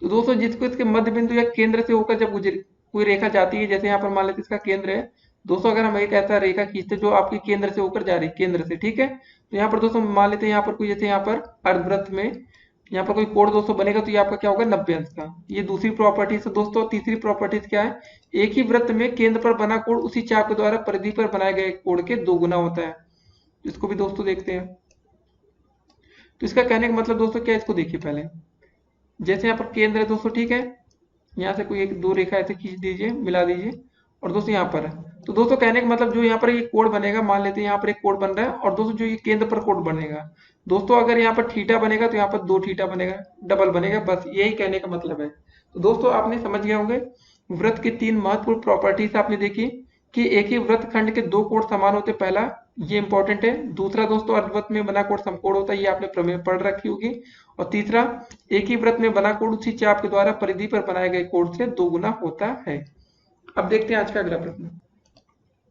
तो दोस्तों जिसको इसके मध्य बिंदु या केंद्र से होकर जब गुजर कोई रेखा जाती है, जैसे यहाँ पर मान लेते इसका केंद्र है दोस्तों, अगर हम एक ऐसा रेखा खींचते जो आपके केंद्र से होकर जा रही है, केंद्र से, ठीक है। तो यहाँ पर दोस्तों मान लेते हैं यहाँ पर कोई, जैसे यहाँ पर अर्धवृत्त में यहाँ पर कोई कोण दोस्तों बनेगा तो ये आपका क्या होगा, 90 अंश का। ये दूसरी प्रॉपर्टी से दोस्तों। तीसरी प्रॉपर्टी क्या है, एक ही वृत्त में केंद्र पर बना कोण उसी चाप के द्वारा परिधि पर बनाए गए कोण के 2 गुना होता है। इसको भी दोस्तों देखते हैं। तो इसका कहने का मतलब दोस्तों क्या है, इसको देखिए पहले। जैसे यहाँ पर केंद्र है दोस्तों, ठीक है, यहाँ से कोई एक 2 रेखा ऐसे खींच दीजिए, मिला दीजिए, और दोस्तों यहाँ पर है। तो दोस्तों कहने का मतलब जो यहाँ पर ये कोण बनेगा, मान लेते हैं यहाँ पर एक कोण बन रहा है, और दोस्तों जो ये केंद्र पर कोण बनेगा दोस्तों, अगर यहाँ पर थीटा बनेगा तो यहाँ पर 2 थीटा बनेगा, डबल बनेगा, बस यही कहने का मतलब है। तो दोस्तों आपने समझ गए होंगे वृत्त की 3 महत्वपूर्ण प्रॉपर्टीज आपने देखी कि एक ही वृत्त खंड के 2 कोण समान होते, पहला ये इंपॉर्टेंट है। दूसरा दोस्तों अर्धवृत्त में बना कोण समकोण होता है, ये आपने प्रमेय पढ़ रखी होगी। और तीसरा एक ही वृत्त में बना कोण उसी चाप के द्वारा परिधि पर बनाए गए कोण से 2 गुना होता है। अब देखते हैं आज का अगला प्रश्न।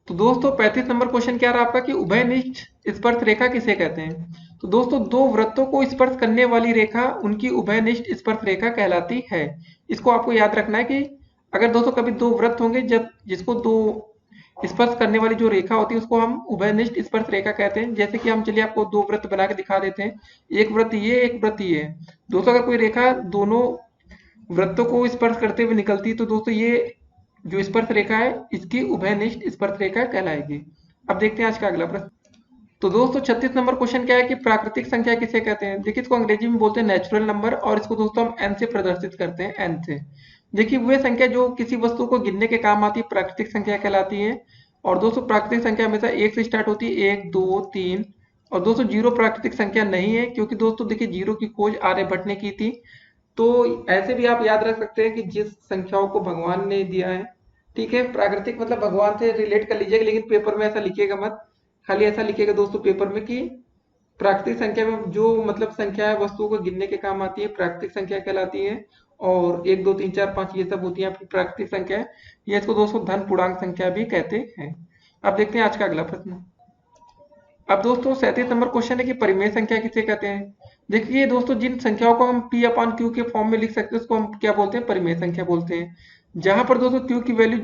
तो दोस्तों 35 नंबर क्वेश्चन क्या रहा आपका कि उभयनिष्ठ स्पर्श रेखा किसे कहते हैं। तो दोस्तों 2 वृत्तों को स्पर्श करने वाली रेखा उनकी उभयनिष्ठ स्पर्श रेखा कहलाती है। इसको आपको याद रखना है कि अगर दोस्तों कभी 2 वृत्त होंगे, जब जिसको 2 स्पर्श करने वाली जो रेखा होती है उसको हम उभयनिष्ठ स्पर्श रेखा कहते हैं। जैसे कि हम चलिए आपको 2 वृत्त बना के दिखा देते हैं, एक वृत्त ये, एक वृत्त ये। दोस्तों अगर कोई रेखा दोनों वृत्तों को स्पर्श करते हुए निकलती है तो दोस्तों ये जो स्पर्श रेखा है इसकी उभयनिष्ठ स्पर्श रेखा कहलाएगी। अब देखते हैं आज का अगला प्रश्न। तो दोस्तों 36 नंबर क्वेश्चन क्या है कि प्राकृतिक संख्या किसे कहते हैं। देखिए इसको अंग्रेजी में बोलते हैं नेचुरल नंबर, और इसको दोस्तों हम n से प्रदर्शित करते हैं, n से। देखिए वह संख्या जो किसी वस्तु को गिनने के काम आती है प्राकृतिक संख्या कहलाती है। और दोस्तों प्राकृतिक संख्या हमेशा 1 से स्टार्ट होती है, 1 2 3 और दोस्तों जीरो प्राकृतिक संख्या नहीं है, क्योंकि दोस्तों देखिए जीरो की खोज आर्यभट्ट ने की थी। तो ऐसे भी आप याद रख सकते हैं कि जिस संख्याओं को भगवान ने दिया है, ठीक है, प्राकृतिक मतलब भगवान से रिलेट कर लीजिएगा, लेकिन पेपर में ऐसा लिखिएगा मत। खाली ऐसा लिखिएगा दोस्तों पेपर में कि प्राकृतिक संख्या में जो मतलब संख्या है वस्तुओं को गिनने के काम आती है, प्राकृतिक संख्या कहलाती है। और 1 2 3 4 5 ये सब होती है आपकी प्राकृतिक संख्या है। ये इसको दोस्तों धन पूर्णांक संख्या भी कहते हैं। अब देखते हैं आज का अगला प्रश्न। अब दोस्तों 37 नंबर क्वेश्चन है कि परिमेय संख्या किसे कहते हैं। देखिए दोस्तों, जिन संख्याओं को हम p अपॉन क्यू के फॉर्म में लिख सकते हैं उसको हम क्या बोलते हैं, परिमेय संख्या बोलते हैं। जहां पर दोस्तों क्यू की value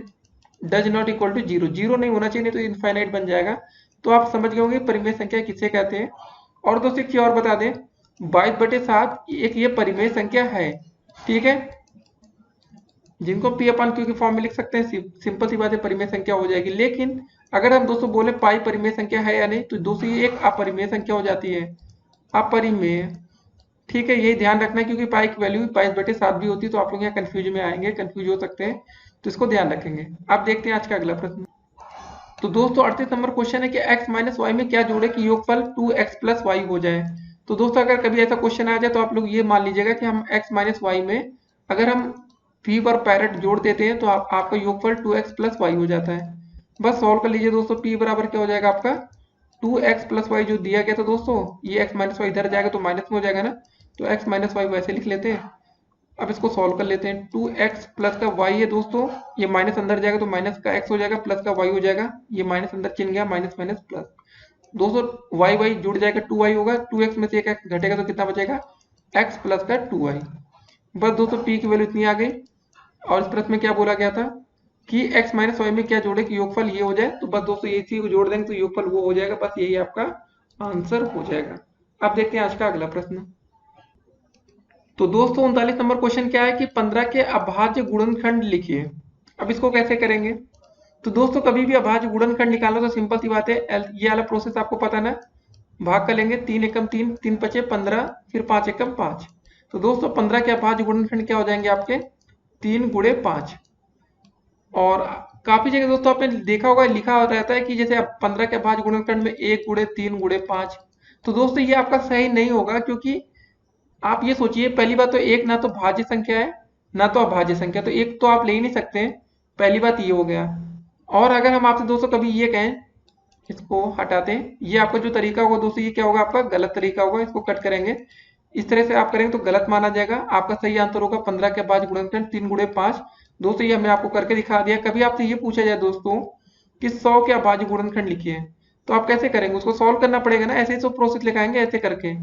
does not equal to zero, zero नहीं होना चाहिए, नहीं तो इनफाइनाइट बन जाएगा। तो आप समझ गए होंगे परिमेय संख्या किसे कहते हैं। और दोस्तों एक चीज और बता दें, 22/7 एक ये परिमेय संख्या है, ठीक है, जिनको p अपन क्यू की फॉर्म में लिख सकते हैं। सिंपल सी बात है, परिमेय संख्या हो जाएगी। लेकिन अगर हम दोस्तों बोले पाई परिमेय संख्या है या नहीं, तो दोस्तों ये एक अपरिमेय संख्या हो जाती है, अपरिमेय, ठीक है। ये ध्यान रखना है, क्योंकि पाई की वैल्यू 22/7 भी होती है, तो आप लोग यहाँ कंफ्यूज में आएंगे, कंफ्यूज हो सकते हैं, तो इसको ध्यान रखेंगे। अब देखते हैं आज का अगला प्रश्न। तो दोस्तों 38 नंबर क्वेश्चन है कि x माइनस वाई में क्या जोड़े कि योगफल 2x प्लस वाई हो जाए। तो दोस्तों अगर कभी ऐसा क्वेश्चन आ जाए तो आप लोग ये मान लीजिएगा कि हम x माइनस वाई में अगर हम फी और पैरेट जोड़ देते हैं तो आपका योगफल 2x प्लस वाई हो जाता है। बस सॉल्व कर लीजिए दोस्तों। p बराबर क्या हो जाएगा आपका 2x प्लस वाई जो दिया गया था दोस्तों, ये x माइनस वाई इधर जाएगा तो माइनस में हो जाएगा ना, तो x माइनस वाई वैसे लिख लेते हैं। अब इसको सॉल्व कर लेते हैं। 2x प्लस का y है दोस्तों, ये माइनस अंदर जाएगा तो माइनस का x हो जाएगा, प्लस का y हो जाएगा, ये माइनस अंदर चिन्ह गया, माइनस माइनस प्लस। दोस्तों y y जुड़ जाएगा, 2y होगा, 2x में से एक x घटेगा तो कितना बचेगा, x प्लस का 2y। बस दोस्तों p की वैल्यू इतनी आ गई। और इस प्रश्न में क्या बोला गया था कि x माइनस वाई में क्या जोड़े कि योगफल ये हो जाए, तो बस दोस्तों ये इसी को जोड़ देंगे तो योगफल वो हो जाएगा। बस यही आपका आंसर हो जाएगा। अब देखते हैं आज का अगला प्रश्न। तो दोस्तों 39 नंबर क्वेश्चन क्या है कि 15 के अभाज्य गुणनखंड लिखिए। अब इसको कैसे करेंगे, तो दोस्तों कभी भी अभाज्य गुणनखंड निकालना तो सिंपल सी बात है, ये वाला प्रोसेस आपको पता ना, भाग कर लेंगे, 3 एकम 3, 3 पचे 15, फिर 5 एकम 5। तो दोस्तों 15 के अभाज्य गुणनखंड क्या हो जाएंगे आपके 3 गुणे 5। और काफी जगह दोस्तों आपने देखा होगा लिखा रहता है कि जैसे 15 के अभाज्य गुणनखंड में 1 गुणे 3 गुणे 5। तो दोस्तों ये आपका सही नहीं होगा, क्योंकि आप ये सोचिए, पहली बात तो एक ना तो भाज्य संख्या है ना तो अभाज्य संख्या, तो एक तो आप ले ही नहीं सकते हैं, पहली बात ये हो गया। और अगर हम आपसे दोस्तों कभी ये कहें, इसको हटाते हैं, ये आपका जो तरीका होगा दोस्तों ये क्या होगा आपका गलत तरीका होगा, इसको कट करेंगे, इस तरह से आप करेंगे तो गलत माना जाएगा। आपका सही आंसर होगा 15 के अभाज्य गुणनखंड 3 गुणे 5। दोस्तों ये हमने आपको करके दिखा दिया। कभी आपसे ये पूछा जाए दोस्तों कि 100 के अभाज्य गुणनखंड लिखिए, तो आप कैसे करेंगे, उसको सॉल्व करना पड़ेगा ना, ऐसे ही सब प्रोसेस लिखाएंगे ऐसे करके।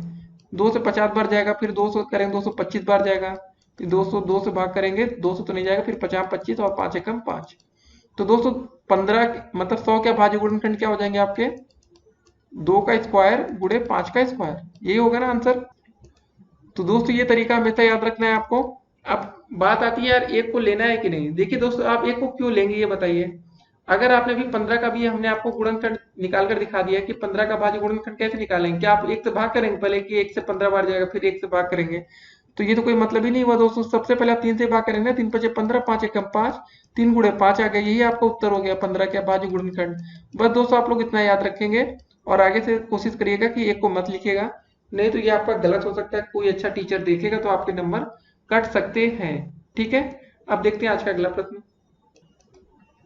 2 से 50 बार जाएगा, फिर 200 करेंगे 225 बार जाएगा, फिर 200 2 से भाग करेंगे, 200 तो नहीं जाएगा, फिर 50 25 और 5 एकम 5। तो दोस्तों 15 मतलब 100 के अभाज्य गुणनखंड क्या हो जाएंगे आपके 2 का स्क्वायर गुणे 5 का स्क्वायर, यही होगा ना आंसर। तो दोस्तों ये तरीका हमेशा याद रखना है आपको। अब बात आती है यार एक को लेना है कि नहीं। देखिए दोस्तों आप एक को क्यों लेंगे ये बताइए। अगर आपने अभी 15 का भी हमने आपको गुणनखंड निकाल कर दिखा दिया कि 15 का भाज्य गुणनखंड कैसे निकालेंगे, क्या आप एक से भाग करेंगे पहले कि 1 से 15 बार जाएगा फिर 1 से भाग करेंगे, तो ये तो कोई मतलब ही नहीं हुआ दोस्तों। सबसे पहले आप 3 से भाग करेंगे, 3 पचे 15, 5 एकम 5, 3 गुणे 5 आ गया, यही आपका उत्तर हो गया 15 के भाज्य गुणनखंड। बस दोस्तों आप लोग इतना याद रखेंगे और आगे से कोशिश करिएगा कि एक को मत लिखिएगा, नहीं तो ये आपका गलत हो सकता है, कोई अच्छा टीचर देखेगा तो आपके नंबर कट सकते हैं, ठीक है। अब देखते हैं आज का अगला प्रश्न।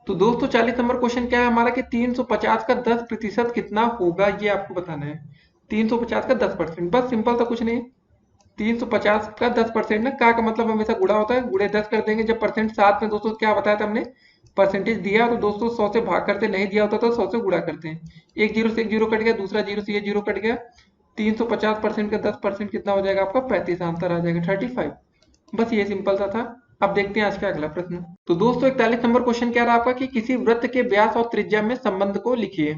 तो दोस्तों 40 नंबर क्वेश्चन क्या है हमारा कि 350 का 10% कितना होगा, ये आपको बताना है। 350 का 10%, बस सिंपल था, कुछ नहीं। 350 का 10% ना, का मतलब हमेशा गुणा होता है, गुणे 10 कर देंगे। जब परसेंट साथ में दोस्तों क्या बताया था हमने, परसेंटेज दिया तो दोस्तों 100 से भाग करते, नहीं दिया होता तो 100 से गुणा करते हैं। एक जीरो से एक जीरो कट गया, दूसरा जीरो से ये जीरो कट गया। 350% का 10% कितना हो जाएगा आपका 35, आंसर आ जाएगा 35। बस ये सिंपल सा था। अब देखते हैं आज का अगला प्रश्न। तो दोस्तों 41 नंबर क्वेश्चन क्या रहा आपका कि किसी वृत्त के व्यास और त्रिज्या में संबंध को लिखिए।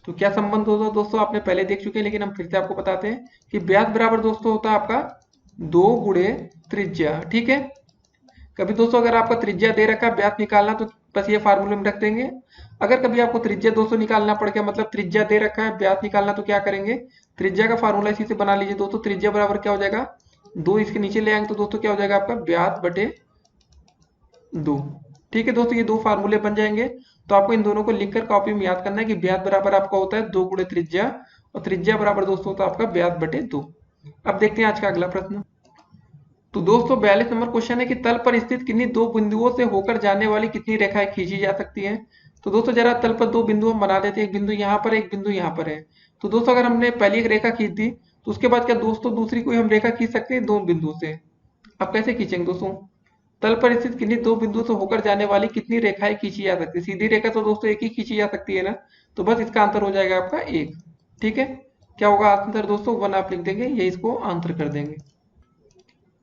तो क्या संबंध होता है दोस्तों आपने पहले देख चुके हैं, लेकिन हम फिर से आपको बताते हैं कि व्यास बराबर दोस्तों होता है आपका 2 गुणे त्रिज्या, ठीक है। कभी दोस्तों अगर आपका त्रिज्या दे रखा है व्यास निकालना, तो बस ये फार्मूले में रख देंगे। अगर कभी आपको त्रिज्या दोस्तों निकालना पड़ गया, मतलब त्रिज्या दे रखा है व्यास निकालना, तो क्या करेंगे, त्रिज्या का फार्मूला इसी से बना लीजिए दोस्तों। त्रिज्या बराबर क्या हो जाएगा 2, इसके नीचे ले आएंगे तो दोस्तों क्या हो जाएगा आपका व्यास बटे 2, ठीक है दोस्तों। ये दो फार्मूले बन जाएंगे, तो आपको इन दोनों को लिखकर कॉपी में याद करना है कि व्यास बराबर आपका होता है 2 गुणे त्रिज्या और त्रिज्या बराबर दोस्तों होता है आपका व्यास बटे 2। अब देखते हैं आज का अगला प्रश्न। तो दोस्तों 42 नंबर क्वेश्चन है कि तल पर स्थित किन्हीं दो बिंदुओं से होकर जाने वाली कितनी रेखाएं खींची जा सकती हैं। तो दोस्तों जरा तल पर दो बिंदु हम बना देते हैं, एक बिंदु यहाँ पर एक बिंदु यहाँ पर है। तो दोस्तों अगर हमने पहली एक रेखा खींच दी तो उसके बाद क्या दोस्तों दूसरी कोई हम रेखा खींच सकते हैं दो बिंदु से। अब कैसे खींचेंगे दोस्तों, तल पर स्थित किन्हीं दो बिंदुओं से होकर जाने वाली कितनी रेखाएं खींची जा सकती है। सीधी रेखा तो दोस्तों एक ही खींची जा सकती है ना, तो बस इसका आंसर हो जाएगा आपका एक। ठीक है, क्या होगा आंसर दोस्तों, 1 आप लिख देंगे, ये इसको आंसर कर देंगे।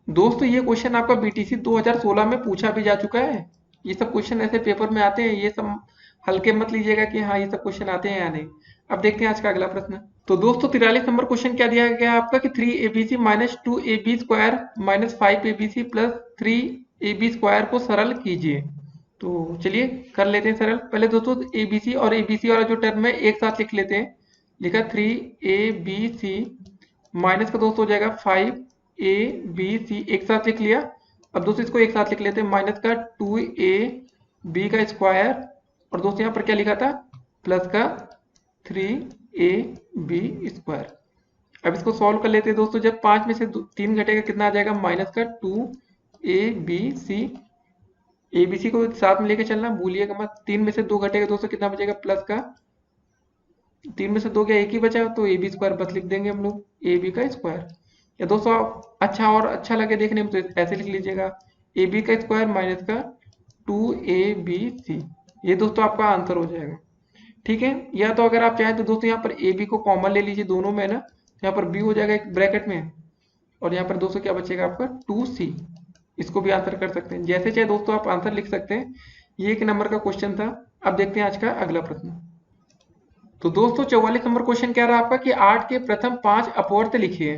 दोस्तों ये क्वेश्चन आपका बीटीसी 2016 में पूछा भी जा चुका है। ये सब क्वेश्चन ऐसे पेपर में आते हैं, ये सब हल्के मत लीजिएगा कि हाँ ये सब क्वेश्चन आते हैं या नहीं। अब देखते हैं आज का अगला प्रश्न। तो दोस्तों 43 नंबर क्वेश्चन क्या दिया गया है आपका कि 3abc minus 2ab square minus 5abc plus 3ab square को सरल कीजिए। तो चलिए कर लेते हैं सरल। पहले दोस्तों abc और abc वाला जो टर्म है एक साथ लिख लेते हैं। लिखा 3abc माइनस का दोस्तों हो जाएगा 5abc, एक साथ लिख लिया। अब दोस्तों इसको एक साथ लिख लेते हैं, माइनस का 2ab का स्क्वायर और दोस्तों यहाँ पर क्या लिखा था प्लस का 3ab स्क्वायर। अब इसको सॉल्व कर लेते हैं दोस्तों, जब 5 में से 3 घटेगा कितना आ जाएगा माइनस का 2abc। abc को साथ में लेके चलना भूलिएगा मत। 3 में से 2 घटेगा दोस्तों कितना बचेगा प्लस का 3 में से 2 क्या एक ही बचा, तो ab स्क्वायर बस लिख देंगे हम लोग, ab का स्क्वायर। या दोस्तों अच्छा और अच्छा लगे देखने में तो ऐसे लिख लीजिएगा ab का स्क्वायर माइनस का 2abc। ये दोस्तों आपका आंसर हो जाएगा। ठीक है, या तो अगर आप चाहें तो दोस्तों यहाँ पर ab को कॉमन ले लीजिए दोनों में ना, यहाँ पर b हो जाएगा एक ब्रैकेट में और यहाँ पर दोस्तों क्या बचेगा आपका 2c। इसको भी आंसर कर सकते हैं, जैसे चाहे दोस्तों आप आंसर लिख सकते हैं। ये 1 नंबर का क्वेश्चन था। अब देखते हैं आज का अगला प्रश्न। तो दोस्तों 44 नंबर क्वेश्चन क्या रहा आपका कि 8 के प्रथम 5 अपवर्त लिखिए।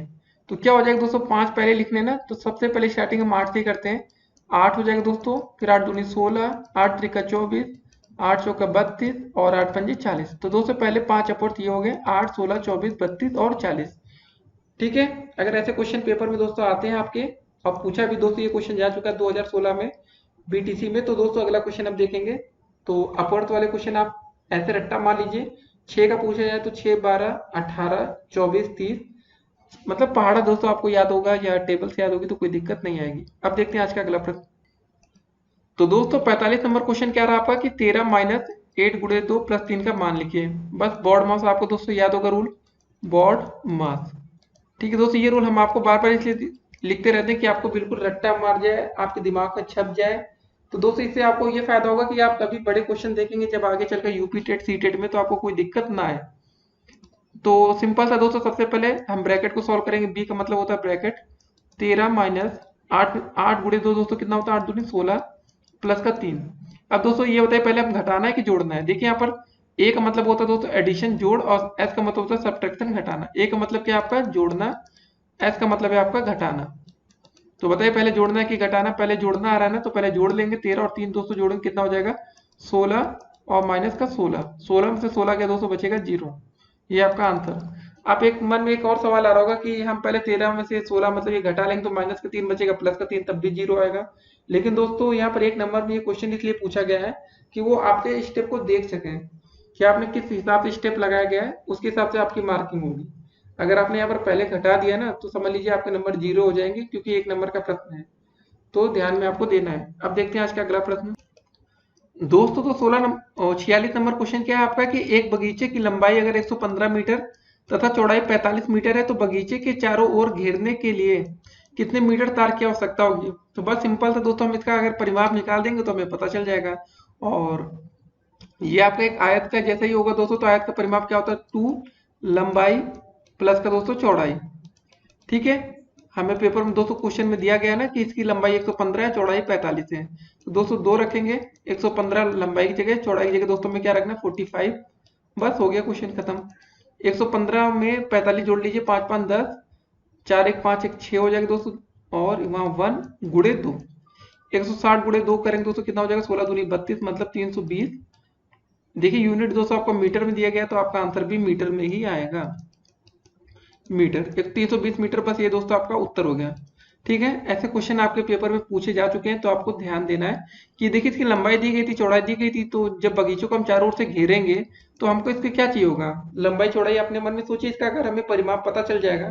तो क्या हो जाएगा दोस्तों, 5 पहले लिखने ना, तो सबसे पहले स्टार्टिंग हम 8 से करते हैं। 8 हो जाएगा दोस्तों, फिर 8 दूनी 16, 8 त्रिका 24, 8 चौका 32 और 8 पंजी 40। तो दोस्तों पहले 5 अपवर्त ये हो गए 8, 16, 24, 32 और 40। ठीक है, अगर ऐसे क्वेश्चन पेपर में दोस्तों आते हैं आपके और पूछा भी दोस्तों, ये क्वेश्चन जा चुका है 2016 में बीटीसी में। तो दोस्तों अगला क्वेश्चन अब देखेंगे। तो अपवर्त वाले क्वेश्चन आप ऐसे रट्टा मान लीजिए, 6 का पूछा जाए तो 6, 12, 18, 24, 30, मतलब पहाड़ा दोस्तों आपको याद होगा या टेबल से याद होगी तो कोई दिक्कत नहीं आएगी। अब देखते हैं आज का अगला प्रश्न। तो दोस्तों 45 नंबर क्वेश्चन क्या रहा आपका कि 13 माइनस 8 गुणे 2 प्लस 3 का मान लिखिए। बस बॉड मास आपको दोस्तों याद होगा रूल, बॉड मास। ठीक है दोस्तों, ये रूल हम आपको बार बार इसलिए लिखते रहते हैं कि आपको बिल्कुल रट्टा मार जाए, आपके दिमाग में छप जाए। तो दोस्तों इससे आपको ये फायदा होगा कि आप कभी बड़े क्वेश्चन देखेंगे जब आगे चलकर यूपी टेट सी टेट में, तो आपको कोई दिक्कत ना आए। तो सिंपल सा दोस्तों, सबसे पहले हम ब्रैकेट को सॉल्व करेंगे। बी का मतलब होता है ब्रैकेट, 13 माइनस 8, 8 गुणे 2 दोस्तों कितना होता है 8 दूनी 16 प्लस का 3। अब दोस्तों ये होता है पहले हम घटाना है कि जोड़ना है। देखिए यहाँ पर ए का मतलब होता है दोस्तों एडिशन जोड़ और एस का मतलब होता है सब्ट्रैक्शन घटाना। ए का मतलब क्या आपका जोड़ना, एस का मतलब है आपका घटाना। तो बताइए पहले जोड़ना है कि घटाना, पहले जोड़ना आ रहा है ना, तो पहले जोड़ लेंगे। 13 और 3 दोस्तों जोड़ेंगे कितना हो जाएगा 16 और माइनस का 16, 16 में से 16 क्या दोस्तों बचेगा 0। ये आपका आंसर। आप एक मन में एक और सवाल आ रहा होगा कि हम पहले 13 में से 16 मतलब ये घटा लेंगे तो माइनस का 3 बचेगा प्लस का 3 तब भी 0 आएगा। लेकिन दोस्तों यहाँ पर 1 नंबर में ये क्वेश्चन इसलिए पूछा गया है कि वो आपके स्टेप को देख सकें कि आपने किस हिसाब से स्टेप लगाया गया है, उसके हिसाब से आपकी मार्किंग होगी। अगर आपने यहाँ पर पहले घटा दिया ना तो समझ लीजिए आपके नंबर 0 हो जाएंगे, क्योंकि 1 नंबर का प्रश्न है, तो ध्यान में आपको देना है। अब देखते हैं आज का अगला प्रश्न। दोस्तों तो 46 नंबर क्वेश्चन क्या है आपका कि एक बगीचे की लंबाई अगर 115 मीटर तथा चौड़ाई 45 मीटर है तो बगीचे के चारों ओर घेरने के लिए कितने मीटर तार की आवश्यकता होगी। तो बस सिंपल था दोस्तों, हम इसका अगर परिमाप निकाल देंगे तो हमें पता चल जाएगा। और ये आपका एक आयत का जैसा ही होगा दोस्तों, तो आयत का परिमाप क्या होता है 2 लंबाई प्लस का दोस्तों चौड़ाई। ठीक है, हमें पेपर में दोस्तों क्वेश्चन में दिया गया है ना कि इसकी लंबाई 115 है, चौड़ाई 45 है, तो दोस्तों 2 रखेंगे। 115 लंबाई की जगह, चौड़ाई की जगह दोस्तों में क्या रखना है 45। बस हो गया क्वेश्चन खत्म। 115 में 45 जोड़ लीजिए, 5 5 10, 4 1 5 1 6 हो जाएगा दोस्तों, और वहाँ 1 गुणे 2, 160 गुणे 2 करेंगे दोस्तों कितना हो जाएगा 16 दूनी 32 मतलब 320। देखिए यूनिट दोस्तों आपको मीटर में दिया गया तो आपका आंसर भी मीटर में ही आएगा, मीटर। 320 मीटर, बस ये दोस्तों आपका उत्तर हो गया। ठीक है, ऐसे क्वेश्चन आपके पेपर में पूछे जा चुके हैं, तो आपको ध्यान देना है कि देखिए इसकी लंबाई दी गई थी, चौड़ाई दी गई थी, तो जब बगीचों को हम चारों ओर से घेरेंगे तो हमको इसके क्या चाहिए होगा, लंबाई चौड़ाई अपने मन में सोचिए इसका, अगर हमें परिमाप पता चल जाएगा,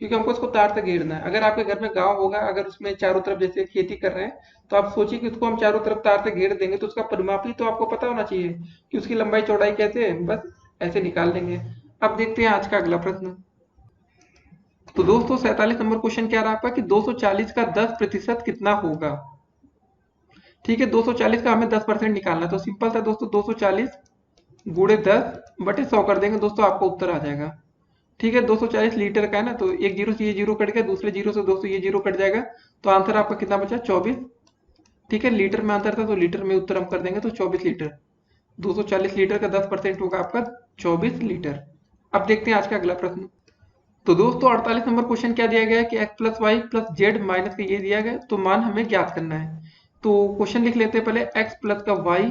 क्योंकि हमको इसको तार से घेरना है। अगर आपके घर में गाँव होगा, अगर उसमें चारों तरफ जैसे खेती कर रहे हैं, तो आप सोचिए कि उसको हम चारों तरफ तार से घेर देंगे, तो उसका परिमाप ही तो आपको पता होना चाहिए कि उसकी लंबाई चौड़ाई कैसे है, बस ऐसे निकाल लेंगे। अब देखते हैं आज का अगला प्रश्न। तो दोस्तों 47 नंबर क्वेश्चन क्या रहा आपका कि 240 का 10% कितना होगा। ठीक है, 240 का हमें 10% निकालना है, तो सिंपल था दोस्तों, 240 गुणे 10/100 कर देंगे दोस्तों, आपको उत्तर आ जाएगा। ठीक है, 240 लीटर का है ना, तो एक जीरो से ये जीरो कट गया, दूसरे जीरो से दोस्तों ये जीरो कट जाएगा, तो आंसर आपका कितना बचा, 24। ठीक है, लीटर में आंसर था तो लीटर में उत्तर हम कर देंगे, तो 24 लीटर। 240 लीटर का 10% होगा आपका 24 लीटर। अब देखते हैं आज का अगला प्रश्न। तो दोस्तों 48 नंबर क्वेश्चन क्या दिया गया है कि x plus Y plus Z minus का ये दिया गया है, तो मान हमें ज्ञात करना है। तो क्वेश्चन लिख लेते हैं पहले, x प्लस का y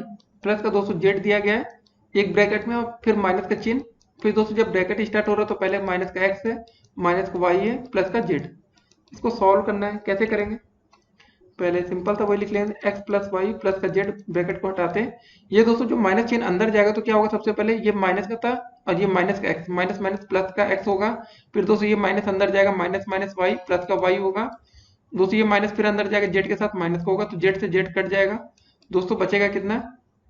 प्लस का दोस्तों जेड दिया गया है एक ब्रैकेट में, और फिर माइनस का चिन्ह, फिर दोस्तों जब ब्रैकेट स्टार्ट हो रहा है तो पहले माइनस का x है, माइनस का y है, प्लस का z। इसको सॉल्व करना है, कैसे करेंगे, पहले सिंपल था वही लिख लेंगे, x प्लस वाई प्लस का जेड, ब्रैकेट को हटाते हैं। ये दोस्तों जो माइनस चिन्ह अंदर जाएगा तो क्या होगा, सबसे पहले ये माइनस का था और ये माइनस का x, माइनस माइनस प्लस का x होगा, फिर दोस्तों ये माइनस अंदर जाएगा, माइनस माइनस वाई प्लस का y होगा, दोस्तों ये माइनस फिर अंदर जाएगा जेड के साथ माइनस का होगा, तो जेड से जेड कट जाएगा, दोस्तों बचेगा कितना,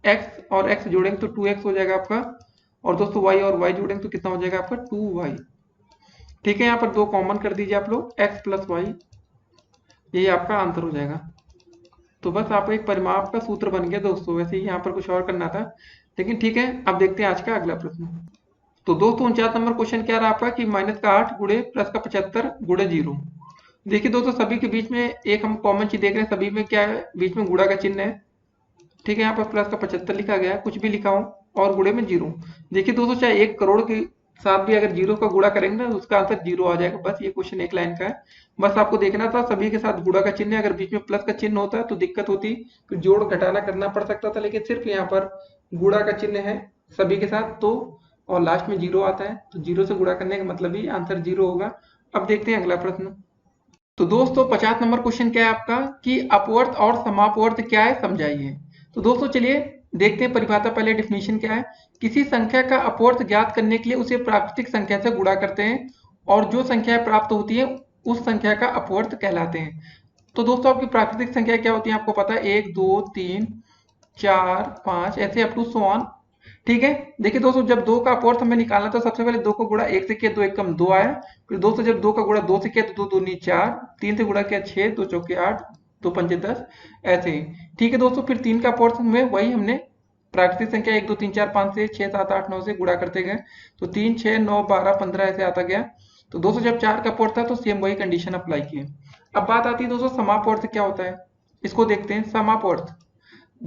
x और x जोड़ेंगे तो 2x हो जाएगा आपका, और दोस्तों y और y जोड़ेंगे तो कितना हो जाएगा आपका 2y। ठीक है, यहाँ पर दो कॉमन कर दीजिए आप लोग, x प्लस वाई, यही आपका आंसर हो जाएगा। तो बस आपका एक परिमाप का सूत्र बन गया दोस्तों, वैसे ही यहाँ पर कुछ और करना था, लेकिन ठीक है। अब देखते हैं आज का अगला प्रश्न। तो दोस्तों 49 नंबर क्वेश्चन क्या रहा आपका कि माइनस का 8 गुणे प्लस का 75 गुणे 0। देखिए दोस्तों सभी के बीच में एक हम कॉमन चीज देख रहे हैं, सभी में क्या है, बीच में गुणा का चिन्ह है। ठीक है, यहाँ पर प्लस का 75 लिखा गया है, कुछ भी लिखा हो, और गुणे में 0। देखिए दोस्तों चाहे 1 करोड़ के साथ भी अगर जीरो का गुणा करेंगे ना, तो उसका आंसर 0 आ जाएगा। बस ये क्वेश्चन एक लाइन का है, बस आपको देखना था सभी के साथ गुणा का चिन्ह है, अगर बीच में प्लस का चिन्ह होता है तो दिक्कत होती, फिर जोड़ घटाना करना पड़ सकता था, लेकिन सिर्फ यहाँ पर गुणा का चिन्ह है सभी के साथ, तो और लास्ट में 0 आता है, तो 0 से गुणा करने का मतलब ही आंसर 0 होगा। अब देखते हैं अगला प्रश्न। तो दोस्तों 50 नंबर क्वेश्चन क्या है आपका कि अपवर्त और समापवर्त क्या है, समझाइए। तो दोस्तों चलिए देखते हैं परिभाषा, पहले डिफिनीशन क्या है। किसी संख्या का अपवर्त ज्ञात करने के लिए उसे प्राकृतिक संख्या से गुणा करते हैं, और जो संख्या प्राप्त होती है उस संख्या का अपवर्त कहलाते हैं। तो दोस्तों आपकी प्राकृतिक संख्या क्या होती है, आपको पता है 1 2 3 4 5 ऐसे अप टू सो ऑन। ठीक है, देखिए दोस्तों जब 2 का अपवर्त हमें निकालना तो सबसे पहले 2 को गुणा 1 से किया, 2 एकम 2 आया, फिर दोस्तों जब 2 का गुणा 2 से किया तो 2 दूनी 4, 3 से गुणा किया 6, 2 चौके 8, 2 पंचे 10, ऐसे ही। ठीक है दोस्तों, फिर 3 का अपवर्त में वही हमने प्राकृतिक संख्या 1 2 3 4 5 से 6 7 8 9 से गुणा करते गए, तो 3 6 9 12 15 ऐसे आता गया। तो दोस्तों जब 4 का अपवर्त था तो सेम वही कंडीशन अप्लाई की। अब बात आती है दोस्तों समापवर्त क्या होता है, इसको देखते हैं। समापवर्त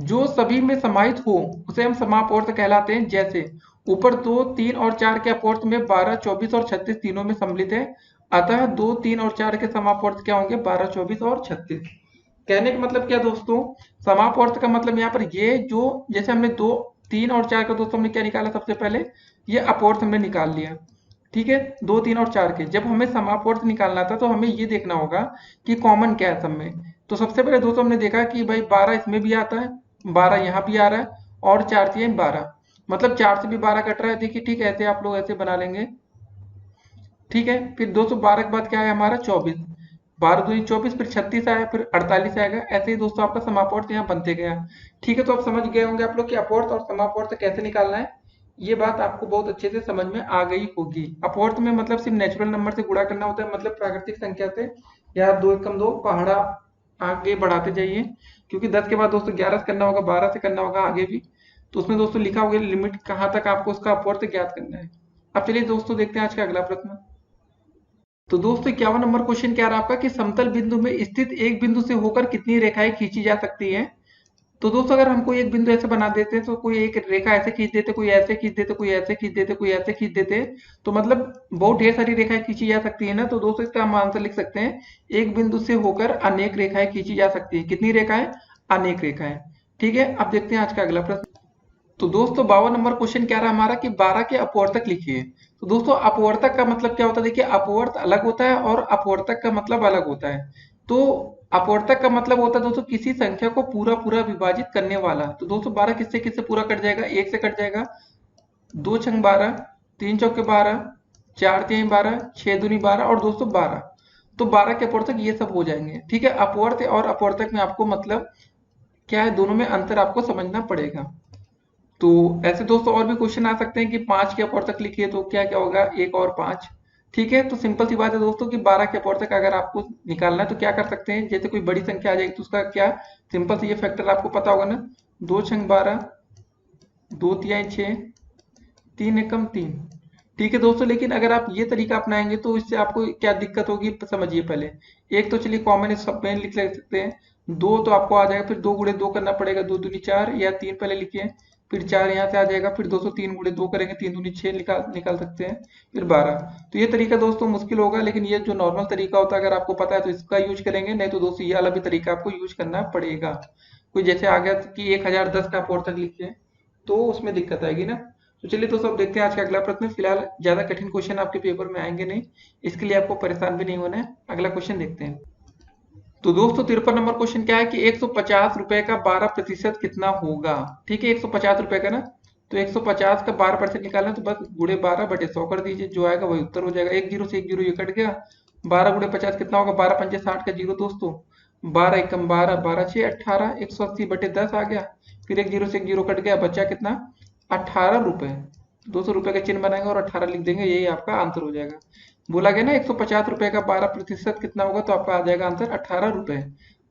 जो सभी में समाहित हो उसे हम समापवर्त कहलाते हैं। जैसे ऊपर 2 3 और 4 के अपवर्त में 12 24 और 36 तीनों में सम्मिलित है, अतः 2 3 और 4 के समापवर्त क्या होंगे, 12 24 और 36। कहने का मतलब क्या दोस्तों, समापवर्त का मतलब यहाँ पर ये जो, जैसे हमने 2 3 और 4 का दोस्तों हमने क्या निकाला, सबसे पहले ये अपवर्त हमने निकाल लिया। ठीक है, 2 3 और 4 के जब हमें समापवर्त निकालना था तो हमें ये देखना होगा कि कॉमन क्या है सब में। तो सबसे पहले दोस्तों हमने देखा कि भाई 12 इसमें भी आता है, 12 यहाँ भी आ रहा है, और 4 से 12, मतलब 4 से भी 12 कट रहा है। देखिए ठीक है, ऐसे आप लोग ऐसे बना लेंगे। ठीक है, फिर 212 के बाद क्या है हमारा 24, 12 दूनी 24, फिर 36 आया, फिर 48 आएगा। ऐसे ही दोस्तों आपका समापवर्त यहाँ बनते गया। ठीक है, तो आप समझ गए होंगे आप लोग कि अपवर्त और समापवर्त कैसे निकालना है। ये बात आपको बहुत अच्छे से समझ में आ गई होगी। अपवर्त में मतलब सिर्फ नेचुरल नंबर से गुणा करना होता है, मतलब प्राकृतिक संख्या से, या 2 एकम 2 पहाड़ा आगे बढ़ाते जाइए, क्योंकि 10 के बाद दोस्तों 11 से करना होगा, 12 से करना होगा आगे भी, तो उसमें दोस्तों लिखा होगा लिमिट कहाँ तक आपको उसका अपवर्त ज्ञात करना है। अब चलिए दोस्तों देखते हैं आज का अगला प्रश्न। तो दोस्तों 51 नंबर क्वेश्चन क्या रहा आपका कि समतल बिंदु में स्थित एक बिंदु से होकर कितनी रेखाएं खींची जा सकती हैं। तो दोस्तों अगर हमको एक बिंदु ऐसे बना देते हैं, तो कोई एक रेखा ऐसे खींच देते, कोई ऐसे खींच देते, कोई ऐसे खींच देते, कोई ऐसे खींच देते, तो मतलब बहुत ढेर सारी रेखाएं खींची जा सकती है ना। तो दोस्तों इसका हम आंसर लिख सकते हैं, एक बिंदु से होकर अनेक रेखाएं खींची जा सकती है। कितनी रेखाएं, अनेक रेखाएं। ठीक है, अब देखते हैं आज का अगला प्रश्न। तो दोस्तों 52 नंबर क्वेश्चन क्या रहा हमारा कि 12 के अपवर्तक लिखिए। तो दोस्तों अपवर्तक का मतलब क्या होता है, देखिए अपवर्त अलग होता है और अपवर्तक का मतलब अलग होता है। तो अपवर्तक का मतलब होता है दोस्तों किसी संख्या को पूरा पूरा विभाजित करने वाला। तो दोस्तों 12 किससे किससे पूरा कट जाएगा, 1 से कट जाएगा, 2 छंग 12, 3 चौके 12, 4 तीन 12, 6 दूनी 12 और दोस्तों 12। तो 12 के अपवर्तक ये सब हो जाएंगे। ठीक है, अपवर्त और अपवर्तक में आपको मतलब क्या है, दोनों में अंतर आपको समझना पड़ेगा। तो ऐसे दोस्तों और भी क्वेश्चन आ सकते हैं कि 5 के अपवर्तक लिखिए तो क्या क्या होगा, 1 और 5। ठीक है, तो सिंपल सी बात है दोस्तों कि 12 के अपवर्तक अगर आपको निकालना है तो क्या कर सकते हैं, जैसे कोई बड़ी संख्या आ जाएगी तो उसका क्या, सिंपल से ये फैक्टर आपको पता होगा ना, 2 छंग 12, 2 तिहाई 6, 3 एकम 3। ठीक है दोस्तों, लेकिन अगर आप ये तरीका अपनाएंगे तो इससे आपको क्या दिक्कत होगी समझिए पहले। एक तो चलिए कॉमन सब में लिख सकते हैं, 2 तो आपको आ जाएगा, फिर 2 गुणे 2 करना पड़ेगा, 2 दूनी 4 या 3 पहले लिखिए, फिर 4 यहाँ से आ जाएगा, फिर दोस्तों 3 गुणे 2 करेंगे, 3 दूनी 6 निकाल सकते हैं, फिर 12। तो ये तरीका दोस्तों मुश्किल होगा, लेकिन ये जो नॉर्मल तरीका होता है अगर आपको पता है तो इसका यूज करेंगे, नहीं तो दोस्तों ये वाला भी तरीका आपको यूज करना पड़ेगा। कोई जैसे आ गया कि 1010 का अपवर्तक लिखिए तो उसमें दिक्कत आएगी ना। तो चलिए दोस्तों अब देखते हैं आज का अगला प्रश्न। फिलहाल ज्यादा कठिन क्वेश्चन आपके पेपर में आएंगे नहीं, इसके लिए आपको परेशान भी नहीं होना है। अगला क्वेश्चन देखते हैं। तो दोस्तों 53 नंबर क्वेश्चन क्या है कि 150 रुपए का 12% कितना होगा। ठीक है, 150 रुपए का ना, तो 150 का 12% निकालना है तो बस गुणे 12/100 कर दीजिए, जो आएगा वही उत्तर हो जाएगा। एक जीरो से एक जीरो ये कट गया, 12 गुणे 50 कितना होगा, 12 पंजे 60 का जीरो दोस्तों, 12 एकम 12, 12 छः 18, 180/10 आ गया, फिर एक जीरो से एक जीरो कट गया, बचा कितना, 18 रुपए। 200 रुपए का चिन्ह बनाएंगे और 18 लिख देंगे, यही आपका आंसर हो जाएगा। बोला गया ना 150 रुपए का 12% कितना होगा, तो आपका आ जाएगा आंसर 18 रुपए।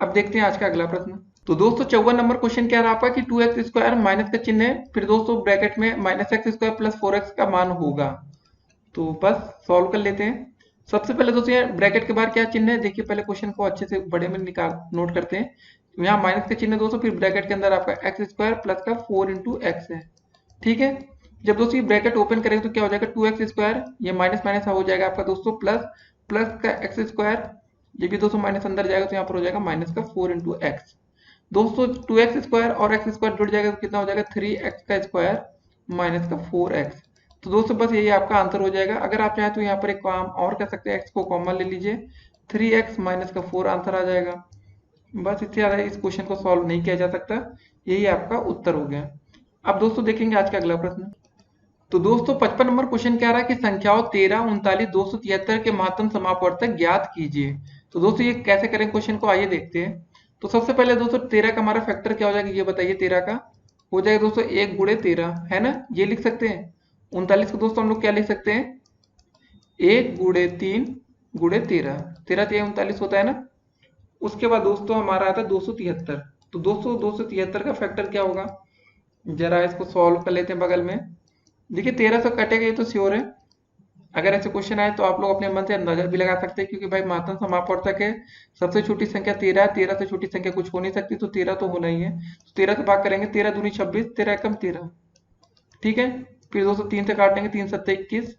अब देखते हैं आज का अगला प्रश्न। तो दोस्तों 54 नंबर क्वेश्चन क्या रहा आपका कि 2x स्क्वायर माइनस का चिन्ह है, फिर दोस्तों ब्रैकेट में -x स्क्वायर प्लस 4x का मान होगा। तो बस सॉल्व कर लेते हैं। सबसे पहले दोस्तों यहाँ ब्रैकेट के बाहर क्या चिन्ह है, देखिए पहले क्वेश्चन को अच्छे से बड़े में निकाल नोट करते हैं। यहाँ माइनस का चिन्ह है दोस्तों, फिर ब्रैकेट के अंदर आपका एक्स स्क्वायर प्लस का 4 इंटू एक्स है। ठीक है, जब दोस्तों ये ब्रैकेट ओपन करेंगे तो क्या हो जाएगा, 2x स्क्वायर, ये माइनस माइनस हो जाएगा आपका दोस्तों प्लस, प्लस का एक्स स्क्वायर, ये भी दोस्तों माइनस अंदर जाएगा तो यहाँ पर हो जाएगा माइनस का 4 इंटू एक्स। दोस्तों 2x स्क्वायर और एक्स स्क्वायर जुड़ जाएगा तो कितना हो जाएगा, 3x का स्क्वायर माइनस का 4x। तो दोस्तों बस यही आपका आंसर हो जाएगा। अगर आप चाहें तो यहाँ पर एक काम और कर सकते हैं, x को कॉमन ले लीजिए, 3x माइनस का 4 आंसर आ जाएगा। बस इससे ज़्यादा इस क्वेश्चन को सॉल्व नहीं किया जा सकता, यही आपका उत्तर हो गया। अब दोस्तों देखेंगे आज का अगला प्रश्न। तो दोस्तों 55 नंबर क्वेश्चन क्या रहा है कि संख्याओं 13, 39, 273 के महत्तम समापवर्तक ज्ञात कीजिए। तो दोस्तों ये कैसे करें क्वेश्चन को, आइए देखते हैं। तो सबसे पहले दोस्तों 13 का हमारा फैक्टर क्या हो जाएगा, ये बताइए। 13 का हो जाएगा दोस्तों 1 गुणे 13, है ना, ये लिख सकते हैं। 39 को दोस्तों हम लोग क्या लिख सकते हैं, 1 गुणे 3 गुणे 13, 13 3 39 होता है ना। उसके बाद दोस्तों हमारा आता है 273। तो दोस्तों 273 का फैक्टर क्या होगा, जरा इसको सॉल्व कर लेते हैं बगल में। देखिए 13 से कटेगा ये तो श्योर है। अगर ऐसे क्वेश्चन आए तो आप लोग अपने मन से अंदाजा भी लगा सकते हैं, क्योंकि भाई महत्तम समापवर्तक है, सबसे छोटी संख्या 13 है, 13 से छोटी संख्या कुछ हो नहीं सकती, तो 13 तो होना ही है। तो 13 से भाग करेंगे, 13 दूनी 26, 13 एकम 13। ठीक है, फिर दोस्तों 3 से काटेंगे, 3 सत्ते 21,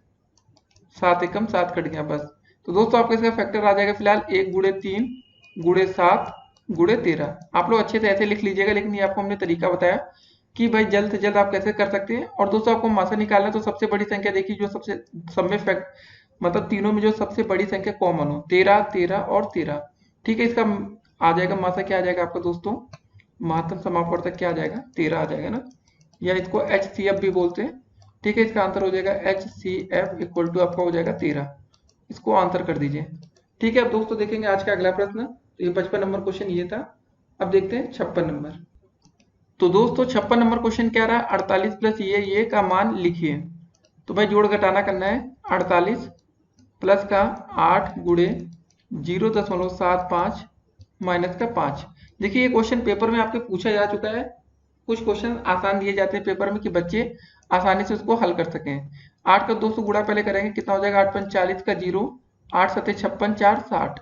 7 एकम 7 कट गया बस। तो दोस्तों आपका इसका फैक्टर आ जाएगा फिलहाल 1 गुणे 3 गुणे 7 गुणे 13। आप लोग अच्छे से ऐसे लिख लीजिएगा, लेकिन ये आपको हमने तरीका बताया कि भाई जल्द से जल्द आप कैसे कर सकते हैं। और दोस्तों आपको मासा निकालना है तो सबसे बड़ी संख्या देखिए, जो सबसे सब में फैक्ट मतलब तीनों में जो सबसे बड़ी संख्या कॉमन हो, 13, 13 और 13। ठीक है, इसका आ जाएगा मासा क्या आ जाएगा आपका दोस्तों, महत्तम समापवर्तक क्या आ जाएगा, 13 आ जाएगा ना, या इसको HCF भी बोलते हैं। ठीक है, इसका आंसर हो जाएगा HCF इक्वल टू आपका हो जाएगा 13। इसको आंसर कर दीजिए। ठीक है, अब दोस्तों देखेंगे आज का अगला प्रश्न। तो ये 55 नंबर क्वेश्चन ये था। अब देखते हैं 56 नंबर। तो दोस्तों 56 नंबर क्वेश्चन क्या रहा है, 48 प्लस ये का मान लिखिए। तो भाई जोड़ घटाना करना है, 48 प्लस का 8 गुणे 0.75 माइनस का 5। देखिए ये क्वेश्चन पेपर में आपके पूछा जा चुका है। कुछ क्वेश्चन आसान दिए जाते हैं पेपर में कि बच्चे आसानी से उसको हल कर सकें। 8 का 200 गुणा पहले करेंगे, कितना हो जाएगा, 8 पंच 40 का 0, 8 सत्ते 56, 4 60।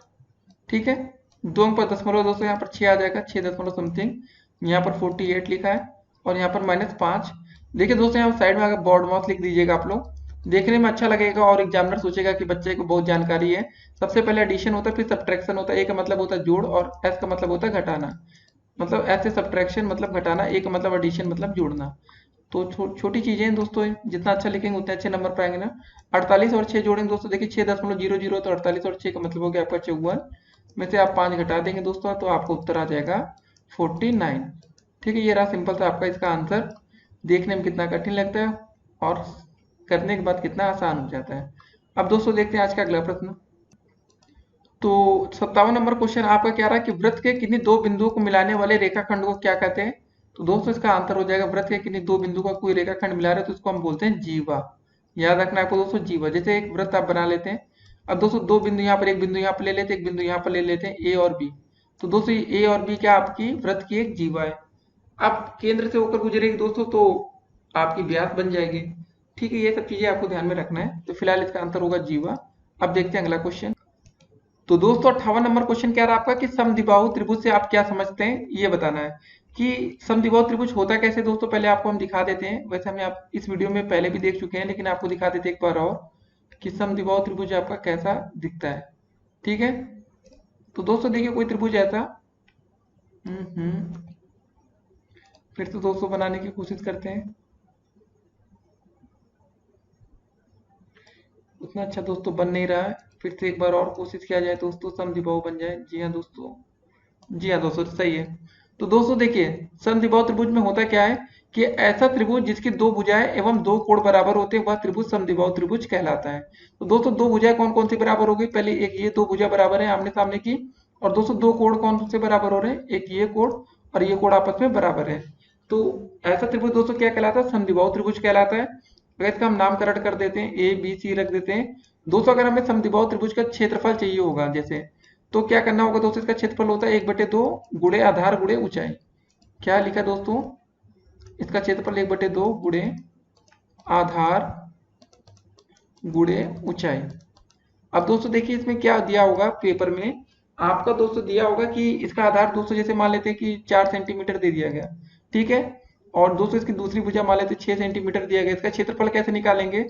ठीक है, 2 अंक पर दशमलव दोस्तों यहाँ पर 6 आ जाएगा, 6 दशमलव समथिंग, यहाँ पर 48 लिखा है और यहाँ पर -5। देखिए दोस्तों यहाँ साइड में अगर बॉर्ड माउस लिख दीजिएगा आप लोग, देखने में अच्छा लगेगा और एग्जामिनर सोचेगा कि बच्चे को बहुत जानकारी है। सबसे पहले एडिशन होता है, फिर सब्ट्रैक्शन होता है। ए का मतलब होता है जोड़ और एस का मतलब होता है घटाना, मतलब ऐसे सब्ट्रैक्शन मतलब घटाना, ए का मतलब एडिशन मतलब जोड़ना। तो छोटी चीजें हैं दोस्तों, जितना अच्छा लिखेंगे उतने अच्छे नंबर पाएंगे ना। 48 और 6 जोड़ेंगे दोस्तों, देखिए 6.00 तो 48 और 6 का मतलब हो गया आपका 54, में से आप 5 घटा देंगे दोस्तों तो आपका उत्तर आ जाएगा 49। ठीक है, ये रहा सिंपल सा आपका इसका आंसर। देखने में कितना कठिन लगता है और करने के बाद कितना आसान हो जाता है। अब दोस्तों देखते हैं आज का अगला प्रश्न। तो 57 नंबर क्वेश्चन आपका क्या रहा है कि वृत्त के किन्हीं दो बिंदुओं को मिलाने वाले रेखाखंड को क्या कहते हैं। तो दोस्तों इसका आंसर हो जाएगा, वृत्त के किन्हीं दो बिंदु का कोई रेखाखंड मिला रहे तो उसको हम बोलते हैं जीवा। याद रखना है आपको दोस्तों, जीवा। जैसे एक वृत्त आप बना लेते हैं, अब दोस्तों दो बिंदु यहाँ पर, एक बिंदु यहाँ पर ले लेते हैं, एक बिंदु यहाँ पर ले लेते हैं, ए और बी। तो दोस्तों ए और बी क्या आपकी वृत्त की एक जीवा है। अब केंद्र से होकर गुजरेगी दोस्तों तो आपकी व्यास बन जाएगी। ठीक है, ये सब चीजें आपको ध्यान में रखना है। तो फिलहाल इसका आंसर होगा जीवा। अब देखते हैं अगला क्वेश्चन। तो दोस्तों 58 नंबर क्वेश्चन क्या रहा आपका कि समद्विबाहु त्रिभुज से आप क्या समझते हैं, ये बताना है कि समद्विबाहु त्रिभुज होता कैसे। दोस्तों पहले आपको हम दिखा देते हैं, वैसे हमें आप इस वीडियो में पहले भी देख चुके हैं, लेकिन आपको दिखा देते हैं एक बार और कि समद्विबाहु त्रिभुज आपका कैसा दिखता है। ठीक है, तो दोस्तों देखिए कोई त्रिभुज ऐसा, फिर से दोस्तों बनाने की कोशिश करते हैं। उतना अच्छा दोस्तों बन नहीं रहा है, फिर से एक बार और कोशिश किया जाए दोस्तों, समद्विबाहु बन जाए। जी हाँ दोस्तों, जी हाँ दोस्तों सही है। तो दोस्तों देखिए समद्विबाहु त्रिभुज में होता क्या है कि ऐसा त्रिभुज जिसकी दो भुजाएं एवं दो कोण बराबर होते हैं वह त्रिभुज समद्विबाहु त्रिभुज कहलाता है। तो दोस्तों दो भुजाएं कौन कौन सी बराबर हो गई, पहले एक ये दो भुजा बराबर है आमने सामने की, और दोस्तों दो कोण कौन से बराबर हो रहे हैं, एक ये कोण और ये कोण आपस में बराबर है। तो ऐसा त्रिभुज दोस्तों क्या कहलाता है, समद्विबाहु त्रिभुज कहलाता है। अगर इसका हम नामकरण कर देते हैं, ए बी सी रख देते हैं। दोस्तों अगर हमें समद्विबाहु त्रिभुज का क्षेत्रफल चाहिए होगा जैसे, तो क्या करना होगा दोस्तों, इसका क्षेत्रफल होता है 1/2 गुणे आधार गुणे ऊंचाई। क्या लिखा दोस्तों, इसका क्षेत्रफल 1/2 गुणे आधार गुणे ऊंचाई। अब दोस्तों देखिए इसमें क्या दिया होगा पेपर में आपका, दोस्तों दिया होगा कि इसका आधार दोस्तों जैसे मान लेते हैं कि 4 सेंटीमीटर दे दिया गया। ठीक है, और दोस्तों इसकी दूसरी भुजा मान लेते 6 सेंटीमीटर दिया गया। इसका क्षेत्रफल कैसे निकालेंगे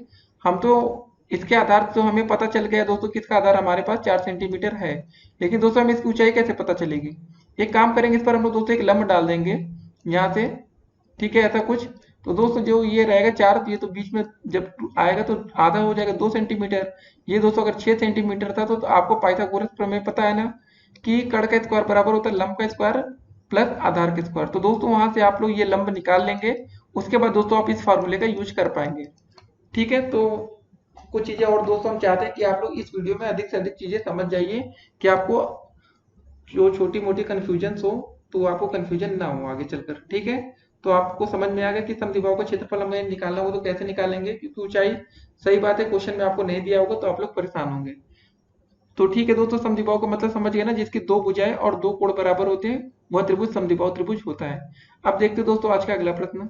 हम, तो इसके आधार तो हमें पता चल गया दोस्तों किसका आधार हमारे पास 4 सेंटीमीटर है, लेकिन दोस्तों हमें इसकी ऊंचाई कैसे पता चलेगी। एक काम करेंगे, इस पर हम लोग दोस्तों एक लंब डाल देंगे यहाँ से। ठीक है, ऐसा कुछ। तो दोस्तों जो ये रहेगा 4, ये तो बीच में जब आएगा तो आधा हो जाएगा 2 सेंटीमीटर। ये दोस्तों अगर 6 सेंटीमीटर था तो आपको पाइथागोरस प्रमेय पता है ना कि कर्ण का स्क्वायर बराबर होता है लंब का स्क्वायर प्लस आधार का स्क्वायर। तो दोस्तों वहां से आप लोग ये लंब निकाल लेंगे, उसके बाद दोस्तों आप इस फॉर्मूले का यूज कर पाएंगे। ठीक है, तो कुछ चीजें और दोस्तों हम चाहते हैं कि आप लोग इस वीडियो में अधिक से अधिक चीजें समझ जाइए कि आपको जो छोटी मोटी कंफ्यूजन हो तो आपको कंफ्यूजन ना हो आगे चलकर। ठीक है, तो आपको समझ में आ गया कि समद्विबाहु का क्षेत्रफल हमें निकालना होगा तो कैसे निकालेंगे, क्योंकि ऊंचाई सही बात है क्वेश्चन में आपको नहीं दिया होगा तो आप लोग परेशान होंगे। तो ठीक है दोस्तों, समद्विबाहु का मतलब समझ गए ना, जिसकी दो भुजाएं और दो कोण बराबर होते हैं वह त्रिभुज समद्विबाहु त्रिभुज होता है। अब देखते हैं दोस्तों आज का अगला प्रश्न।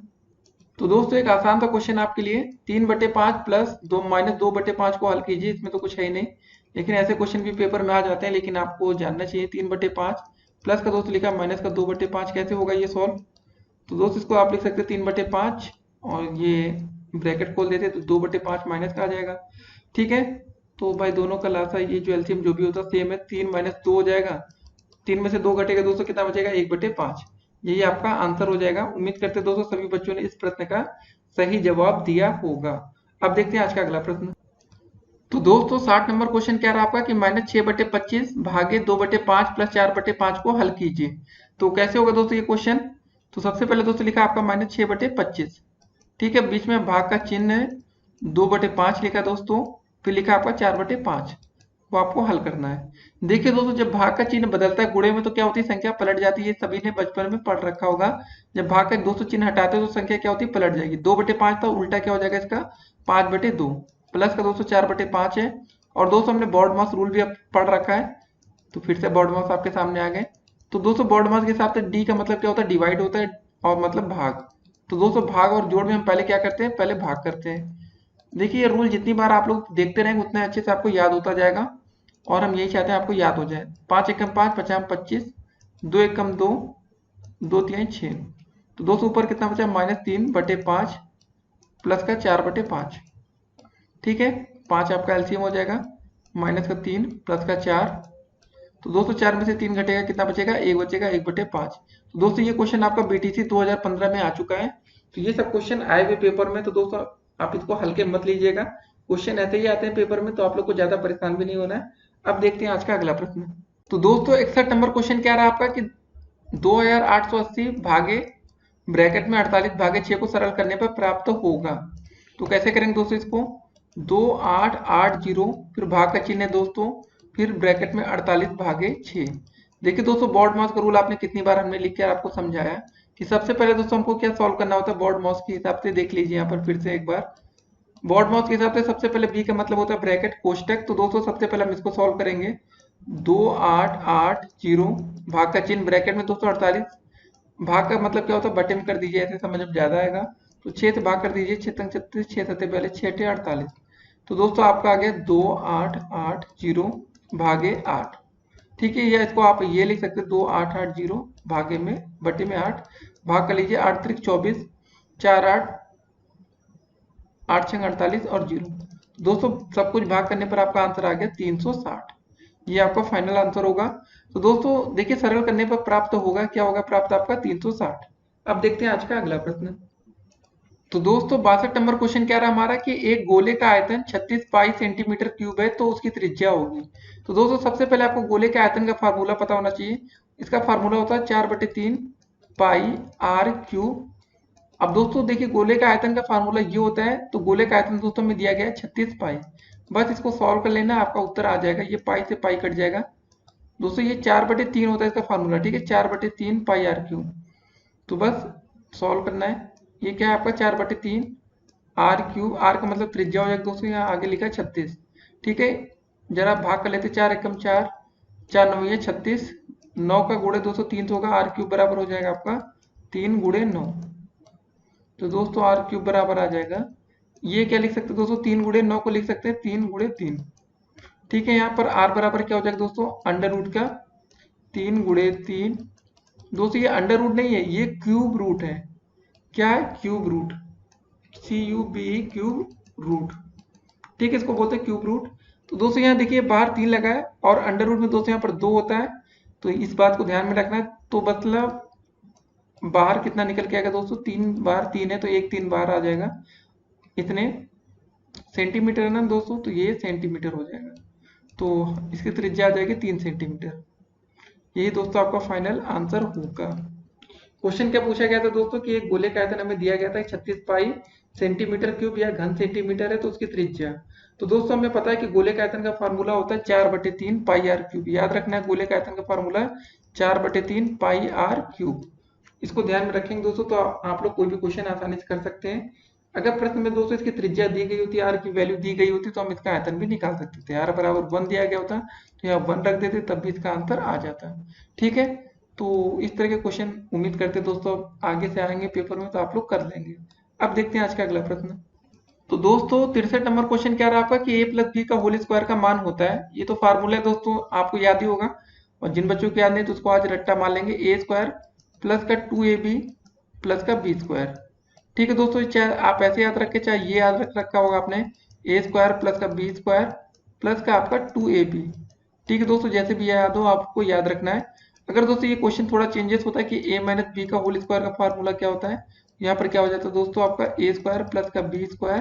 तो दोस्तों एक आसान सा क्वेश्चन आपके लिए, 3/5 प्लस दो माइनस 2/5 को हल कीजिए। इसमें तो कुछ है ही नहीं, लेकिन ऐसे क्वेश्चन भी पेपर में आ जाते हैं, लेकिन आपको जानना चाहिए। 3/5 प्लस का दोस्तों लिखा माइनस का 2/5, कैसे होगा ये सॉल्व। तो दोस्तों इसको आप लिख सकते हैं 3/5 और ये ब्रैकेट खोल देते तो 2/5 माइनस का आ जाएगा। ठीक है, तो भाई दोनों का लासा ये जो एलसीएम जो भी होता है सेम है, 3 माइनस 2 हो जाएगा, 3 में से 2 घटेगा दोस्तों कितना बचेगा 1/5। यही आपका आंसर हो जाएगा। उम्मीद करते हैं दोस्तों सभी बच्चों ने इस प्रश्न का सही जवाब दिया होगा। अब देखते हैं आज का अगला प्रश्न। तो दोस्तों 60 नंबर क्वेश्चन क्या रहा आपका कि -6/25 भागे 2/5 प्लस 4/5 को हल कीजिए। तो कैसे होगा दोस्तों ये क्वेश्चन। तो सबसे पहले दोस्तों लिखा आपका -6/25। ठीक है, बीच में भाग का चिन्ह है, 2/5 लिखा दोस्तों, फिर लिखा आपका 4/5, वो आपको हल करना है। देखिए दोस्तों जब भाग का चिन्ह बदलता है गुणे में तो क्या होती है, संख्या पलट जाती है। सभी ने बचपन में पढ़ रखा होगा, जब भाग का दोस्तों चिन्ह हटाते हो तो संख्या क्या होती है, पलट जाएगी। 2/5 था, उल्टा क्या हो जाएगा इसका 5/2, प्लस का दोस्तों 4/5 है। और दोस्तों हमने बॉड मास रूल भी अब पढ़ रखा है, तो फिर से बॉड मास आपके सामने आ गए। तो दोस्तों बॉड मास के हिसाब से डी का मतलब क्या होता है, डिवाइड होता है, और मतलब भाग। तो दोस्तों भाग और जोड़ में हम पहले क्या करते हैं, पहले भाग करते हैं। देखिए ये रूल जितनी बार आप लोग देखते रहेंगे उतना अच्छे से आपको याद होता जाएगा, और हम यही चाहते हैं आपको याद हो जाए। 5 एकम 5, 5 25, 2 एकम 2, 2 3 6। तो दोस्तों ऊपर कितना बचा, -3/5 प्लस का 4/5। ठीक है, 5 आपका एलसीएम हो जाएगा, माइनस का 3 प्लस का 4। तो दोस्तों 4 में से 3 घटेगा, कितना बचेगा 1 बचेगा, 1/5। तो दोस्तों ये क्वेश्चन आपका बीटीसी 2015 में आ चुका है। तो ये सब क्वेश्चन आए हुए पेपर में, तो दोस्तों आप इसको हल्के मत लीजिएगा, क्वेश्चन ऐसे ही आते हैं पेपर में, तो आप लोग को ज्यादा परेशान भी नहीं होना है। अब देखते हैं आज का अगला प्रश्न। तो दोस्तों 61 नंबर क्वेश्चन क्या रहा आपका कि 2880 भागे ब्रैकेट में 48 भागे 6 को सरल करने पर प्राप्त होगा। तो कैसे करेंगे दोस्तों इसको, 2880 फिर भाग का चिन्ह है दोस्तों, फिर ब्रैकेट में 48 भागे 6। देखिए दोस्तों बोर्ड माउस का रूल आपने कितनी बार हमने लिख के आपको समझाया कि सबसे पहले दोस्तों हमको क्या सॉल्व करना होता है बोर्ड माउस के हिसाब से। देख लीजिए यहाँ पर फिर से एक बार, बोर्ड माउस के हिसाब से सबसे पहले बी का मतलब होता है ब्रैकेट कोष्टक। तो दोस्तों सबसे पहले हम इसको सॉल्व करेंगे, 2880 भाग का चिन्ह ब्रैकेट में दोस्तों 48, भाग का मतलब क्या होता है बटे में कर दीजिए, ऐसे समझ में ज्यादा आएगा। तो 6 से भाग कर दीजिए, 6 तंग 36, 6 सत्ते पहले 6 टे 48। तो दोस्तों आपका आ गया 2880 भागे 8। ठीक है, या इसको आप ये लिख सकते हैं 2880 भागे में बटे में 8, भाग कर लीजिए 8 त्रिक 24, 4 8 8 6 48 और 0। दोस्तों सब कुछ भाग करने पर आपका आंसर आ गया 360। ये आपका फाइनल आंसर होगा। तो दोस्तों देखिए सरल करने पर प्राप्त होगा, क्या होगा प्राप्त आपका 360। अब देखते हैं आज का अगला प्रश्न। तो दोस्तों 62 नंबर क्वेश्चन क्या रहा हमारा कि एक गोले का आयतन 36 पाई सेंटीमीटर क्यूब है तो उसकी त्रिज्या होगी। तो दोस्तों सबसे पहले आपको गोले के आयतन का फार्मूला पता होना चाहिए। इसका फार्मूला होता है 4/3 पाई आर क्यूब। अब दोस्तों देखिए गोले का आयतन का फार्मूला ये होता है, तो गोले का आयतन दोस्तों में दिया गया है 36 पाई। बस इसको सॉल्व कर लेना, आपका उत्तर आ जाएगा, ये पाई से पाई कट जाएगा। दोस्तों ये 4/3 होता है इसका फार्मूला, ठीक है, 4/3 पाई आर क्यूब। तो बस सॉल्व करना है, ये क्या है आपका 4/3 आर क्यूब, आर का मतलब त्रिज्या हो जाएगा दोस्तों, यहाँ आगे लिखा है 36। ठीक है, जरा भाग कर लेते, 4 एकम 4, 4 9 36, 9 का गुणे दोस्तों 3 होगा, आर क्यूब बराबर हो जाएगा आपका 3 गुणे 9। तो दोस्तों आर क्यूब बराबर आ जाएगा, ये क्या लिख सकते हैं दोस्तों, 3 गुणे 9 को लिख सकते हैं 3 गुणे 3। ठीक है, यहाँ पर आर बराबर क्या हो जाएगा दोस्तों, अंडर रूट का 3 गुणे 3। दोस्तों ये अंडर रूट नहीं है, ये क्यूब रूट है। क्या है, cube root, CUBE cube root. ठीक है, इसको बोलते हैं क्यूब रूट। तो दोस्तों यहाँ देखिए बाहर 3 लगा है और अंडर रूट में दोस्तों यहाँ पर 2 होता है, तो इस बात को ध्यान में रखना है। तो मतलब बाहर कितना निकल के आएगा दोस्तों, 3 बार 3 है तो एक 3 बाहर आ जाएगा, इतने सेंटीमीटर है ना दोस्तों, तो ये सेंटीमीटर हो जाएगा। तो इसकी त्रिज्या आ जाएगी 3 सेंटीमीटर। यही दोस्तों आपका फाइनल आंसर होगा। क्वेश्चन क्या पूछा गया था दोस्तों कि एक गोले का आयतन हमें दिया गया था 36 पाई सेंटीमीटर क्यूब या घन सेंटीमीटर है तो उसकी त्रिज्या। तो दोस्तों हमें पता है कि गोले का आयतन का फार्मूला होता है 4/3 पाई आर क्यूब। याद रखना है गोले का आयतन का फार्मूला 4/3 पाई आर क्यूब। इसको ध्यान में रखेंगे दोस्तों तो आप लोग कोई भी क्वेश्चन आसानी से कर सकते हैं। अगर प्रश्न में दोस्तों इसकी त्रिज्या दी गई होती, आर की वैल्यू दी गई होती, तो हम इसका आयतन भी निकाल सकते थे। आर बराबर 1 दिया गया होता तो यहाँ 1 रख देते, तब भी इसका आंसर आ जाता। ठीक है, तो इस तरह के क्वेश्चन उम्मीद करते दोस्तों आगे से आएंगे पेपर में तो आप लोग कर लेंगे। अब देखते हैं आज का अगला प्रश्न। तो दोस्तों 63 नंबर क्वेश्चन क्या रहा आपका कि a + b का होल स्क्वायर का मान होता है। ये तो फार्मूला है दोस्तों, आपको याद ही होगा, और जिन बच्चों को याद नहीं तो उसको आज रट्टा मान लेंगे, a² प्लस का 2ab प्लस का b²। ठीक है दोस्तों, चाहे आप ऐसे याद रखें चाहे ये याद रखा होगा आपने, a² प्लस का b² प्लस का आपका 2ab। ठीक है दोस्तों, जैसे भी याद हो आपको याद रखना है। अगर दोस्तों ये क्वेश्चन थोड़ा चेंजेस होता है कि a - b का होल स्क्वायर का फार्मूला क्या होता है, यहाँ पर क्या हो जाता है दोस्तों आपका a² प्लस का b²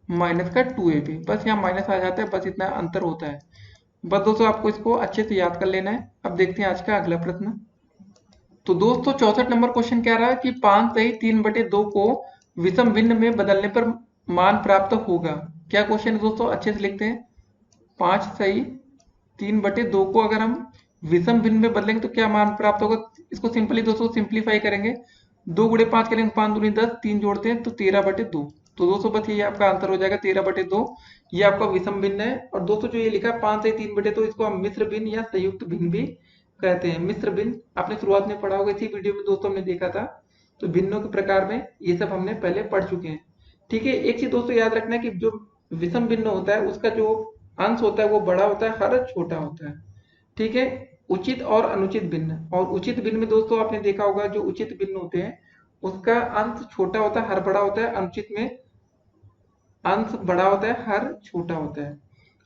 माइनस का 2ab। बस यहाँ माइनस आ जाता है, बस इतना अंतर होता है। बस दोस्तों आपको इसको अच्छे से याद कर लेना है। अब देखते हैं आज का अगला प्रश्न। तो दोस्तों 64 नंबर क्वेश्चन क्या रहा कि 5 सही 3/2 को विषम भिन्न में बदलने पर मान प्राप्त होगा। क्या क्वेश्चन है दोस्तों, अच्छे से लिखते हैं। 5 सही 3/2 को अगर हम विषम भिन्न में बदलेंगे तो क्या मान प्राप्त होगा। इसको सिंपली दोस्तों सिंप्लीफाई करेंगे, 2 गुणे 5 करेंगे, 5 दूनी 10, 3 जोड़ते हैं तो 13/2। तो दोस्तों बस ये आपका आंसर हो जाएगा 13/2। ये आपका विषम भिन्न है। और दोस्तों जो ये लिखा है 5 सही 3/2, इसको हम मिश्र भिन्न या संयुक्त भिन्न भी कहते हैं। मिश्र भिन्न आपने शुरुआत में पढ़ा होगा, इसी वीडियो में दोस्तों हमने देखा था। तो भिन्नों के प्रकार में ये सब हमने पहले पढ़ चुके हैं। ठीक है, एक चीज दोस्तों याद रखना है कि जो विषम भिन्न होता है उसका जो अंश होता है वो बड़ा होता है, हर छोटा होता है। ठीक है, उचित और अनुचित भिन्न। और उचित भिन्न में दोस्तों आपने देखा होगा जो उचित भिन्न होते हैं उसका अंश छोटा होता है, हर बड़ा होता है। अनुचित में अंश बड़ा होता है, हर छोटा होता है।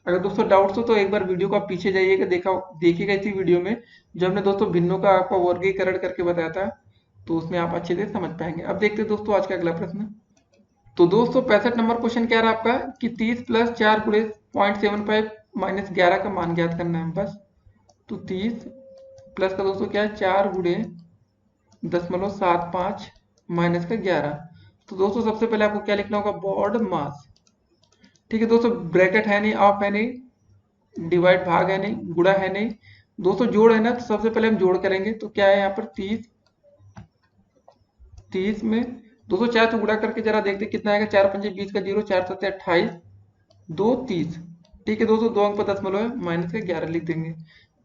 अगर दोस्तों डाउट्स हो तो एक बार वीडियो को आप पीछे जाइएगा, देखिएगा इसी वीडियो में जब हमने दोस्तों भिन्नों का आपका वर्गीकरण करके बताया था, तो उसमें आप अच्छे से समझ पाएंगे। अब देखते हैं दोस्तों आज का अगला प्रश्न। तो दोस्तों 65 नंबर क्वेश्चन क्या रहा आपका कि 30 + 4 × 0.75 - 11 का मान ज्ञात करना है। बस तो 30 प्लस का दोस्तों क्या है 4 गुणे 0.75 माइनस का 11। तो दोस्तों सबसे पहले आपको क्या लिखना होगा, बॉड मास। ठीक है दोस्तों, ब्रैकेट है नहीं, ऑफ है नहीं, डिवाइड भाग है नहीं, गुणा है नहीं दोस्तों, जोड़ है ना। तो सबसे पहले हम जोड़ करेंगे, तो क्या है यहाँ पर 30 में दोस्तों 4 से गुणा करके जरा देखते कितना आएगा। 4 पंजे 20 का 0, 4 7 28, 2 30। ठीक है दोस्तों, 2 अंक पर दशमलव है, माइनस का 11 लिख देंगे।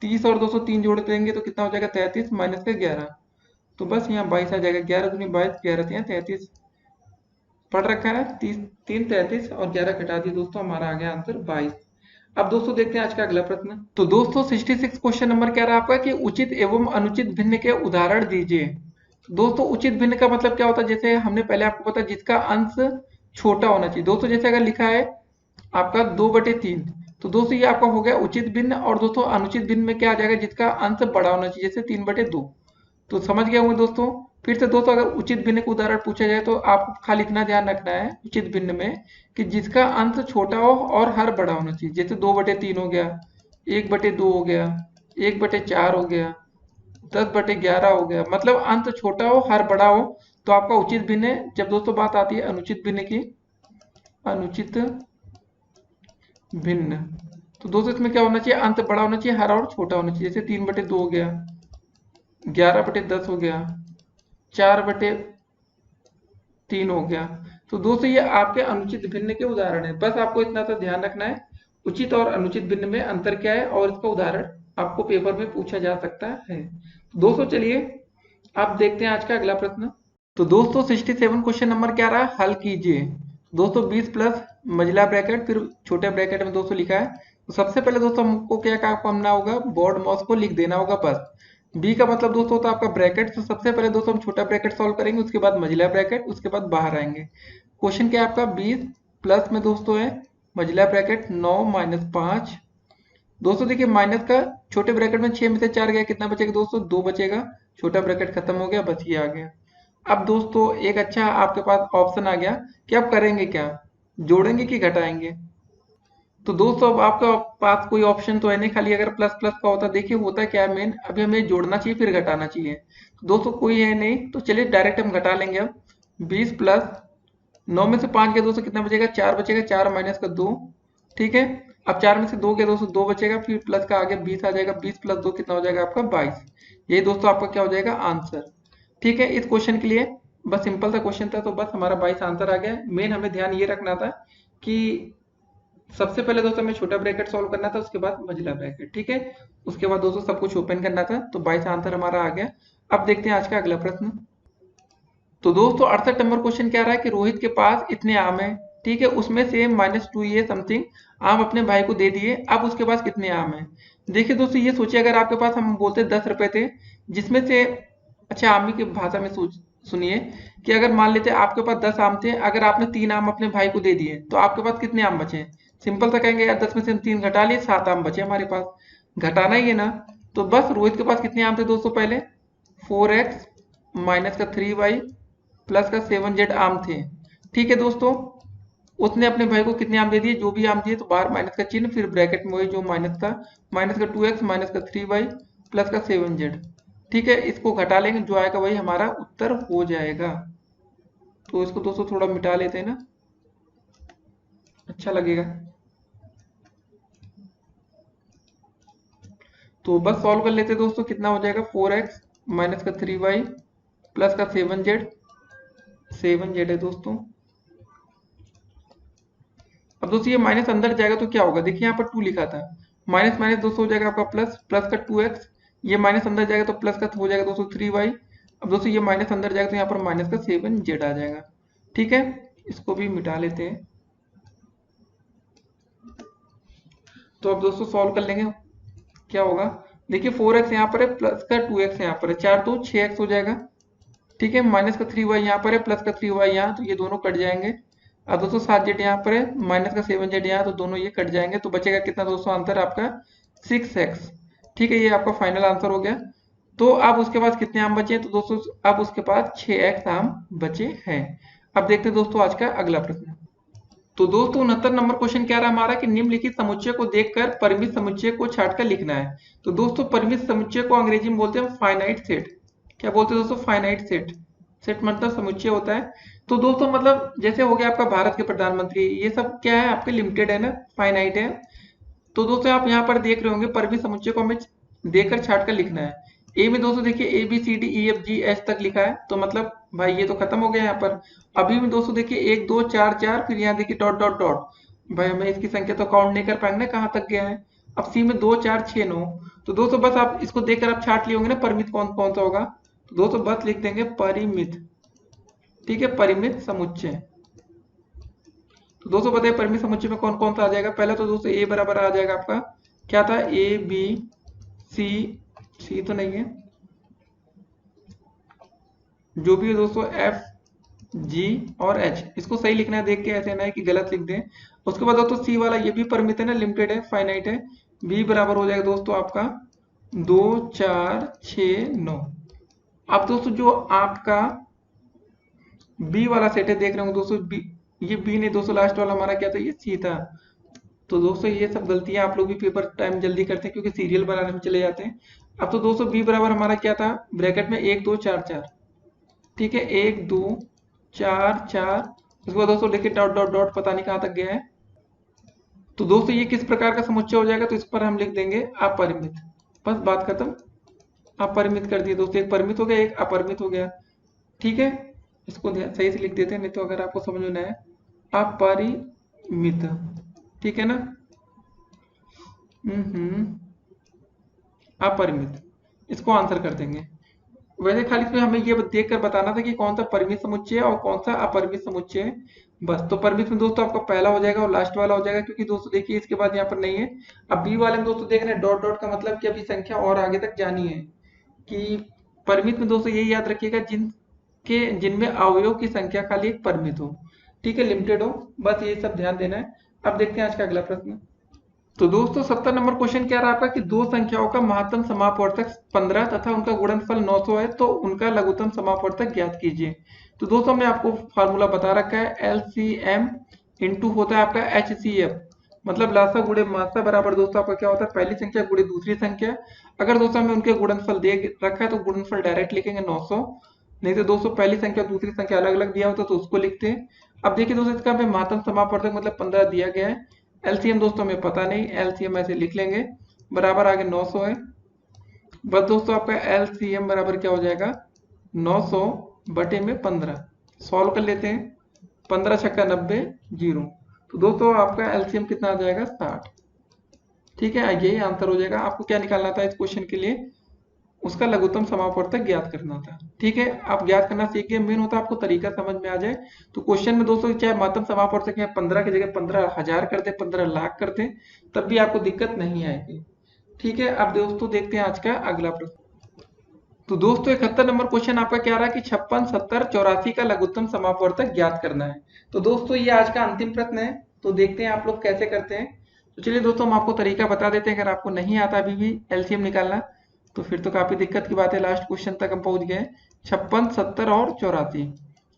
30 और 203 जोड़ देंगे तो कितना हो जाएगा 33 माइनस का 11। तो बस यहाँ 22 आ जाएगा। 11 दूनी 22, 11 33 पढ़ रखा है। 30 3 33 और 11 घटा दिए दोस्तों, हमारा आ गया आंसर 22। अब दोस्तों देखते हैं आज का अगला प्रश्न। तो दोस्तों 66 क्वेश्चन नंबर क्या रहा आपका कि उचित एवं अनुचित भिन्न के उदाहरण दीजिए। दोस्तों उचित भिन्न का मतलब क्या होता है, जैसे हमने पहले आपको पता जिसका अंश छोटा होना चाहिए। दोस्तों जैसे अगर लिखा है आपका 2/3, तो दोस्तों ये आपका हो गया उचित भिन्न। और दोस्तों अनुचित भिन्न में क्या आ जाएगा, जिसका अंश बड़ा होना चाहिए, जैसे 3/2। तो समझ गए होंगे दोस्तों। फिर से दोस्तों अगर उचित भिन्न का उदाहरण पूछा जाए तो आपको खाली इतना ध्यान रखना है उचित भिन्न में कि जिसका अंश छोटा हो और हर बड़ा होना चाहिए। जैसे 2/3 हो गया, 1/2 हो गया, 1/4 हो गया, 10/11 हो गया, मतलब अंश छोटा हो हर बड़ा हो तो आपका उचित भिन्न है। जब दोस्तों बात आती है अनुचित भिन्न की, अनुचित भिन्न, तो दोस्तों इसमें क्या होना चाहिए, अंत बड़ा होना चाहिए, हर और छोटा होना चाहिए। जैसे 3/2 हो गया, 11/10 हो गया, 4/3 हो गया। तो दोस्तों ये आपके अनुचित भिन्न के उदाहरण है। बस आपको इतना सा ध्यान रखना है उचित और अनुचित भिन्न में अंतर क्या है, और इसका उदाहरण आपको पेपर में पूछा जा सकता है। दोस्तों चलिए आप देखते हैं आज का अगला प्रश्न। तो दोस्तों 67 क्वेश्चन नंबर क्या रहा, हल कीजिए। दोस्तों 20 प्लस मझला ब्रैकेट फिर छोटे ब्रैकेट में दोस्तों लिखा है। तो सबसे पहले दोस्तों हमको क्या काम करना होगा, बोर्ड माउस को लिख देना होगा बस। बी का मतलब दोस्तों होता है आपका ब्रैकेट। तो सबसे पहले दोस्तों हम छोटा ब्रैकेट सॉल्व करेंगे, उसके बाद मझला ब्रैकेट, उसके बाद बाहर आएंगे। क्वेश्चन क्या है आपका 20 प्लस में दोस्तों है मझला ब्रैकेट 9 माइनस 5। दोस्तों देखिए माइनस का छोटे ब्रैकेट में 6 में से 4 गया, कितना बचेगा दोस्तों 2 बचेगा। छोटा ब्रैकेट खत्म हो गया, बस ये आ गया। अब दोस्तों एक अच्छा आपके पास ऑप्शन आ गया कि आप करेंगे क्या, जोड़ेंगे कि घटाएंगे। तो दोस्तों अब आपके पास कोई ऑप्शन तो है नहीं, खाली अगर प्लस प्लस का होता, देखिए होता क्या है मेन, अभी हमें जोड़ना चाहिए फिर घटाना चाहिए। तो दोस्तों कोई है नहीं, तो चलिए डायरेक्ट हम घटा लेंगे। अब 20 प्लस 9 में से 5 गया दोस्तों, कितना बचेगा 4 बचेगा, 4 माइनस का 2। ठीक है, अब 4 में से 2 गया दोस्तों 2 बचेगा, फिर प्लस का आगे 20 आ जाएगा, 20 प्लस 2 कितना हो जाएगा आपका 22। यही दोस्तों आपका क्या हो जाएगा आंसर। ठीक है, इस क्वेश्चन के लिए बस सिंपल सा क्वेश्चन था, तो बस हमारा 22 आंसर आ गया। मेन हमें ध्यान ये रखना था कि सबसे पहले दोस्तों हमें छोटा ब्रैकेट सॉल्व करना था, उसके बाद मझला ब्रैकेट। ठीक है, उसके बाद दोस्तों सब कुछ ओपन करना था। तो 22 आंसर हमारा आ गया। अब देखते हैं आज का अगला प्रश्न। तो दोस्तों 68 नंबर क्वेश्चन क्या रहा है कि रोहित के पास इतने आम है, ठीक है, उसमें से -2 ये समथिंग आम अपने भाई को दे दिए, अब उसके पास कितने आम है। देखिए दोस्तों ये सोचिए, अगर आपके पास हम बोलते 10 रुपए थे, जिसमें से अच्छा आमी की भाषा में सुनिए कि अगर मान लेते आपके पास 10 आम थे, अगर आपने 3 आम अपने भाई को दे दिए तो आपके पास कितने आम बचे। सिंपल सा कहेंगे यार 10 में से हम 3 घटा लिए, 7 आम बचे हमारे पास, घटाना ही है ना। तो बस रोहित के पास कितने आम थे दोस्तों, पहले 4x माइनस का 3y प्लस का 7z आम थे। ठीक है दोस्तों, उसने अपने भाई को कितने आम दे दिए, जो भी आम दिए, तो बाहर माइनस का चिन्ह, फिर ब्रैकेट में वही जो माइनस था, माइनस का 2x माइनस का 3y प्लस का 7z। ठीक है, इसको घटा लेंगे, जो आएगा वही हमारा उत्तर हो जाएगा। तो इसको दोस्तों थोड़ा मिटा लेते हैं ना, अच्छा लगेगा। तो बस सॉल्व कर लेते हैं दोस्तों, कितना हो जाएगा 4x माइनस का 3y प्लस का 7z है दोस्तों। अब दोस्तों ये माइनस अंदर जाएगा तो क्या होगा, देखिए यहाँ पर 2 लिखा था, माइनस माइनस दोस्तों हो जाएगा आपका प्लस, प्लस का 2x, ये माइनस अंदर जाएगा तो प्लस का हो जाएगा दोस्तों 3y। अब दोस्तों ये माइनस अंदर जाएगा तो यहाँ पर माइनस का 7z आ जाएगा। ठीक है, इसको भी मिटा लेते हैं। तो अब दोस्तों सॉल्व कर लेंगे, क्या होगा, देखिए 4x यहाँ पर है, प्लस का 2x यहाँ पर है, 4 2 6x हो जाएगा। ठीक है, माइनस का 3y यहाँ पर है, प्लस का 3y यहाँ, तो ये दोनों कट जाएंगे। अब दोस्तों 7z यहाँ पर है, माइनस का 7z यहाँ, तो दोनों ये कट जाएंगे, तो बचेगा कितना दोस्तों आंसर आपका 6x। ठीक है, ये आपका फाइनल आंसर हो गया। तो अब उसके पास कितने आम बचे हैं, तो दोस्तों अब उसके पास 6x आम बचे हैं। अब देखते हैं दोस्तों आज का अगला प्रश्न। तो दोस्तों 69 नंबर क्वेश्चन क्या रहा हमारा कि निम्नलिखित समुच्चय को देखकर परिमित समुच्चय को छांटकर लिखना है। तो दोस्तों परिमित समुच्चय को अंग्रेजी में बोलते हैं फाइनाइट सेट। क्या बोलते हैं दोस्तों? Finite set. सेट मतलब समुच्चय होता है। तो दोस्तों मतलब जैसे हो गया आपका भारत के प्रधानमंत्री, ये सब क्या है आपके लिमिटेड है ना, फाइनाइट है। तो दोस्तों आप यहाँ पर देख रहे होंगे परिमित समुच्चय को हमें देकर छाट कर लिखना है। ए में दोस्तों देखिए A B C D E F G H तक लिखा है, तो मतलब भाई ये तो खत्म हो गया यहाँ पर। अभी में दोस्तों देखिए 1 2 4 4, फिर यहाँ देखिए डॉट डॉट डॉट। भाई हमें इसकी संख्या तो काउंट नहीं कर पाएंगे ना कहाँ तक गया है। अब सी में 2 4 6 9। तो दोस्तों बस आप इसको देखकर आप छाट लिए होंगे ना परिमित कौन कौन सा होगा। तो दोस्तों बस लिख देंगे परिमित। ठीक है, परिमित समुच्चय। तो दोस्तों बताइए परिमित समुच्चय में कौन कौन सा आ जाएगा। पहले तो दोस्तों ए बराबर आ जाएगा आपका, क्या था, ए बी सी, सी तो नहीं है, जो भी है दोस्तों एफ जी और एच, इसको सही लिखना है, देख के ऐसे ना है कि गलत लिख दें। उसके बाद दोस्तों सी वाला ये भी परिमित है ना, लिमिटेड है, फाइनाइट है। बी बराबर हो जाएगा दोस्तों आपका 2 4 6 9। अब दोस्तों जो आपका बी वाला सेट है देख रहे हो दोस्तों, बी, ये बी नहीं दोस्तों, लास्ट वाला हमारा क्या था, ये सी था। तो दोस्तों ये सब गलतियां आप लोग भी पेपर टाइम जल्दी करते हैं क्योंकि सीरियल बनाने में चले जाते हैं। अब तो दोस्तों बी बराबर हमारा क्या था, ब्रैकेट में 1 2 4 4। ठीक है, 1 2 4 4। उसके बाद दोस्तों देखिए डॉट डॉट डॉट पता नहीं कहाँ तक गया है। तो दोस्तों ये किस प्रकार का समुच्चय हो जाएगा, तो इस पर हम लिख देंगे अपरिमित। बस बात खत्म। अपरिमित कर दिए दोस्तों, एक परिमित हो गया एक अपरिमित हो गया। ठीक है, इसको सही से लिख देते हैं, नहीं तो अगर आपको समझ में ना आए, अपरिमित। ठीक है ना, अपरिमित, इसको आंसर कर देंगे। वैसे खाली इसमें हमें ये देख कर बताना था कि कौन सा परिमित समुच्चय है और कौन सा अपरिमित समुच्चय है। बस, तो परिमित में दोस्तों आपका पहला हो जाएगा और लास्ट वाला हो जाएगा, क्योंकि दोस्तों देखिए इसके बाद यहाँ पर नहीं है। अब बी वाले में दोस्तों देख रहे हैं डॉट डॉट का मतलब कि अभी संख्या और आगे तक जानी है। कि परिमित में दोस्तों यही याद रखिएगा जिनमें अवयव की संख्या खाली एक परिमित हो, ठीक है, लिमिटेड हो, बस ये सब ध्यान देना है। अब देखते हैं आज का अगला प्रश्न। तो दोस्तों 70 नंबर क्वेश्चन क्या रहा आपका कि दो संख्याओं का महत्तम समापवर्तक 15 तथा उनका गुणनफल 900 है, तो उनका लघुत्तम समापवर्तक ज्ञात कीजिए। तो दोस्तों हमने आपको फार्मूला बता रखा है, एलसीएम इंटू होता है आपका एचसीएफ, मतलब लासा गुणे मासा बराबर दोस्तों आपका क्या होता है, पहली संख्या गुणे दूसरी संख्या। अगर दोस्तों हमें उनके गुणनफल दे रखा है तो गुणनफल डायरेक्ट लिखेंगे 900, नहीं तो दोस्तों पहली संख्या दूसरी संख्या अलग अलग दिया होता तो उसको लिखते हैं। अब देखिए दोस्तों इसका हमें महत्तम समापवर्तक मतलब 15 दिया गया है। एलसीएम दोस्तों हमें पता नहीं, एलसीएम ऐसे लिख लेंगे, बराबर आगे 900 है। बस दोस्तों आपका एलसीएम बराबर क्या हो जाएगा, 900 बटे में 15। सॉल्व कर लेते हैं, 15 छक्का 90 जीरो। तो दोस्तों आपका एलसीएम कितना आ जाएगा, 60। ठीक है, यही आंसर हो जाएगा। आपको क्या निकालना था इस क्वेश्चन के लिए, उसका लघुत्तम समापवर्तक ज्ञात करना था। ठीक है, आप ज्ञात करना सीख गए, मेन होता है आपको तरीका समझ में आ जाए। तो क्वेश्चन में दोस्तों चाहे महत्तम समापवर्तक है 15 की जगह 15,000 कर दे, 15 लाख कर दे, तब भी आपको दिक्कत नहीं आएगी। ठीक है, अब दोस्तों देखते हैं आज का अगला प्रश्न। तो दोस्तों 71 नंबर क्वेश्चन आपका क्या रहा कि 56 70 84 का लघुत्तम समापवर्तक ज्ञात करना है। तो दोस्तों ये आज का अंतिम प्रश्न है, तो देखते हैं आप लोग कैसे करते हैं। तो चलिए दोस्तों हम आपको तरीका बता देते हैं, अगर आपको नहीं आता अभी भी एलसीएम निकालना तो फिर तो काफी दिक्कत की बात है। लास्ट क्वेश्चन तक हम पहुंच गए, 56 70 और 84।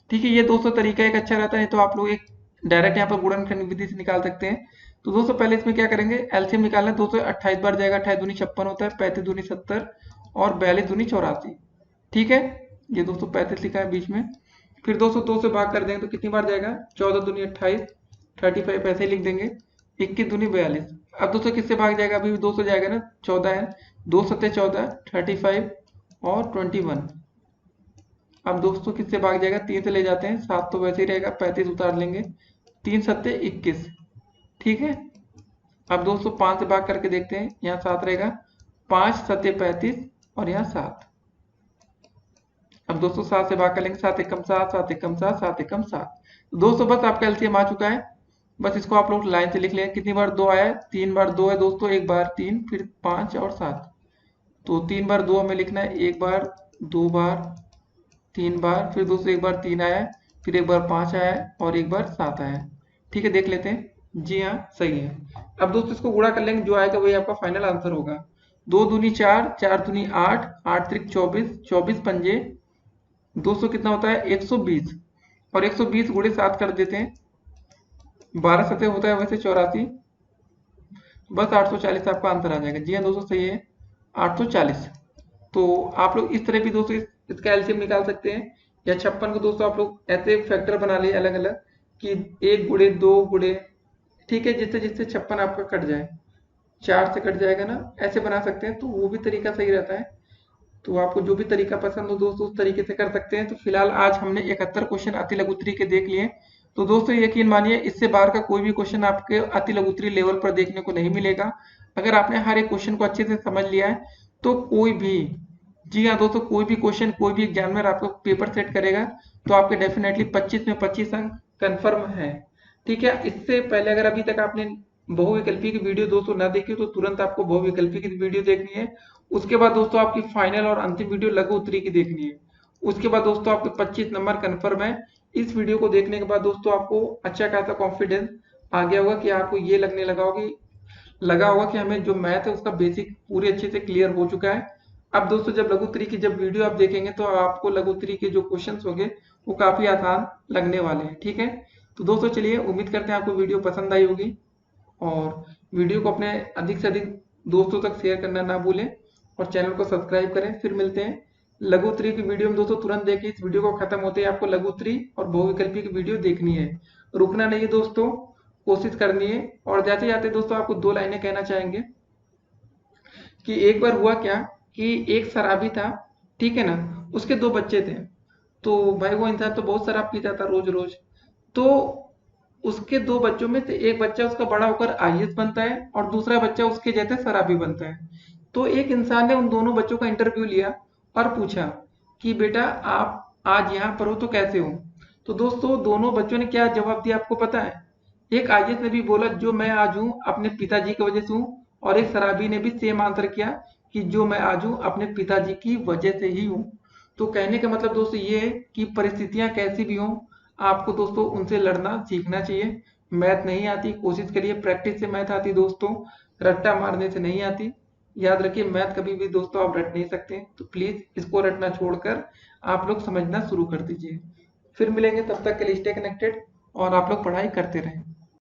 ठीक है, ये दोस्तों तरीका एक अच्छा रहता है, तो आप लोग एक डायरेक्ट यहाँ पर गुणनखंड विधि से निकाल सकते हैं। तो दोस्तों पहले इसमें क्या करेंगे, एलसीएम निकालना है। दोस्तों 28 बार जाएगा, 28 दूनी 56 होता है, 35 दूनी 70 और 42 दूनी 84। ठीक है, ये दोस्तों 35 लिखा है बीच में। फिर दोस्तों 2 से भाग कर देंगे तो कितनी बार जाएगा, 14 दूनी 28, 35 ऐसे ही लिख देंगे, 21 दूनी 42। अब दोस्तों किससे भाग जाएगा, अभी 2 से जाएगा ना, 14 है, 2 सत्ते 14, 35 और 21। अब दोस्तों किससे भाग जाएगा, 3 से ले जाते हैं, 7 तो वैसे ही रहेगा, 35 उतार लेंगे, 3 सत्ते 21। ठीक है, अब दोस्तों 5 से भाग करके देखते हैं, यहाँ 7 रहेगा, 5 सत्ते 35 और यहाँ 7। अब दोस्तों 7 से भाग कर लेंगे, 7 एकम 7, 7 एकम 7, 7 एकम 7। तो दोस्तों बस आपका एलसीएम आ चुका है। बस इसको आप लोग लाइन से लिख लें, कितनी बार 2 आया है, 3 बार 2 है दोस्तों, एक बार 3, फिर 5 और 7। तो 3 बार 2 हमें लिखना है, एक बार 2 बार 3 बार, फिर दोस्तों एक बार 3 आया है, फिर एक बार 5 आया है और एक बार 7 आया है। ठीक है, देख लेते हैं, जी हाँ सही है। अब दोस्तों इसको गुणा कर लेंगे, जो आएगा वही आपका फाइनल आंसर होगा। 2 दूनी 4, 4 दूनी 8, 8 त्रिक 24, 24 पंजे 200 कितना होता है, 120। और 120 गुणे 7 कर देते हैं, 12 सतह होता है वैसे 84, बस 840 आपका आंसर आ जाएगा। जी हाँ दोस्तों सही है 840। तो आप लोग इस तरह भी दोस्तों इसका एलसीएम निकाल सकते हैं, या 56 को दोस्तों आप लोग ऐसे फैक्टर बना लिए अलग अलग कि 1 गुणे 2 गुणे, ठीक है, जिससे जिससे 56 आपका कट जाए, 4 से कट जाएगा ना, ऐसे बना सकते हैं, तो वो भी तरीका सही रहता है। तो आपको जो भी तरीका पसंद हो दोस्तों उस तरीके से कर सकते हैं। तो फिलहाल आज हमने 71 क्वेश्चन अति लघुत्री के देख लिए। तो दोस्तों यकीन मानिए इससे बाहर का कोई भी क्वेश्चन आपके अति लघुत्री लेवल पर देखने को नहीं मिलेगा। अगर आपने हर एक क्वेश्चन को अच्छे से समझ लिया है तो कोई भी, जी हाँ दोस्तों, कोई भी क्वेश्चन कोई भी एग्जामिनर आपको पेपर सेट करेगा तो आपके डेफिनेटली 25 में 25 अंक कन्फर्म है। ठीक है, इससे पहले अगर अभी तक आपने बहुविकल्पी की वीडियो दोस्तों ना देखी तो तुरंत आपको बहुविकल्पी की वीडियो देखनी है। उसके बाद दोस्तों आपकी फाइनल और अंतिम वीडियो लघु उत्तरी की देखनी है। उसके बाद दोस्तों आपके 25 नंबर कन्फर्म है। इस वीडियो को देखने के बाद दोस्तों आपको अच्छा खासा कॉन्फिडेंस आ गया होगा कि आपको ये लगा होगा कि हमें जो मैथ है उसका बेसिक पूरी अच्छे से क्लियर हो चुका है। अब दोस्तों जब लघु उत्तरी की जब वीडियो आप देखेंगे तो आपको लघु उत्तरी के जो क्वेश्चंस होंगे वो काफी आसान लगने वाले हैं। ठीक है, तो दोस्तों चलिए, उम्मीद करते हैं आपको वीडियो पसंद आई होगी, और वीडियो को अपने अधिक से अधिक दोस्तों तक शेयर करना ना भूलें, और चैनल को सब्सक्राइब करें। फिर मिलते हैं लघु उत्तरी की वीडियो में दोस्तों। तुरंत देखिए, इस वीडियो को खत्म होते ही आपको लघु उत्तरी और बहुविकल्पी की वीडियो देखनी है, रुकना नहीं है दोस्तों, कोशिश करनी है। और जाते जाते दोस्तों आपको 2 लाइनें कहना चाहेंगे कि एक बार हुआ क्या कि एक शराबी था, ठीक है ना, उसके 2 बच्चे थे। तो भाई वो इंसान तो बहुत शराब पीता था रोज रोज। तो उसके 2 बच्चों में से एक बच्चा उसका बड़ा होकर आईएएस बनता है और दूसरा बच्चा उसके जैसे शराबी बनता है। तो एक इंसान ने उन दोनों बच्चों का इंटरव्यू लिया और पूछा कि बेटा आप आज यहाँ पर हो तो कैसे हो। तो दोस्तों दोनों बच्चों ने क्या जवाब दिया आपको पता है? एक आईएएस ने भी बोला जो मैं आज हूँ अपने पिताजी की वजह से हूँ, और एक शराबी ने भी सेम आंसर किया कि जो मैं आज हूँ अपने पिताजी की वजह से ही हूँ। तो कहने का मतलब दोस्तों ये है कि परिस्थितियां कैसी भी हों, आपको दोस्तों उनसे लड़ना सीखना चाहिए। मैथ नहीं आती, कोशिश करिए, प्रैक्टिस से मैथ आती दोस्तों, रट्टा मारने से नहीं आती। याद रखिए मैथ कभी भी दोस्तों आप रट नहीं सकते, तो प्लीज इसको रटना छोड़कर आप लोग समझना शुरू कर दीजिए। फिर मिलेंगे, तब तक के लिए स्टे कनेक्टेड और आप लोग पढ़ाई करते रहें।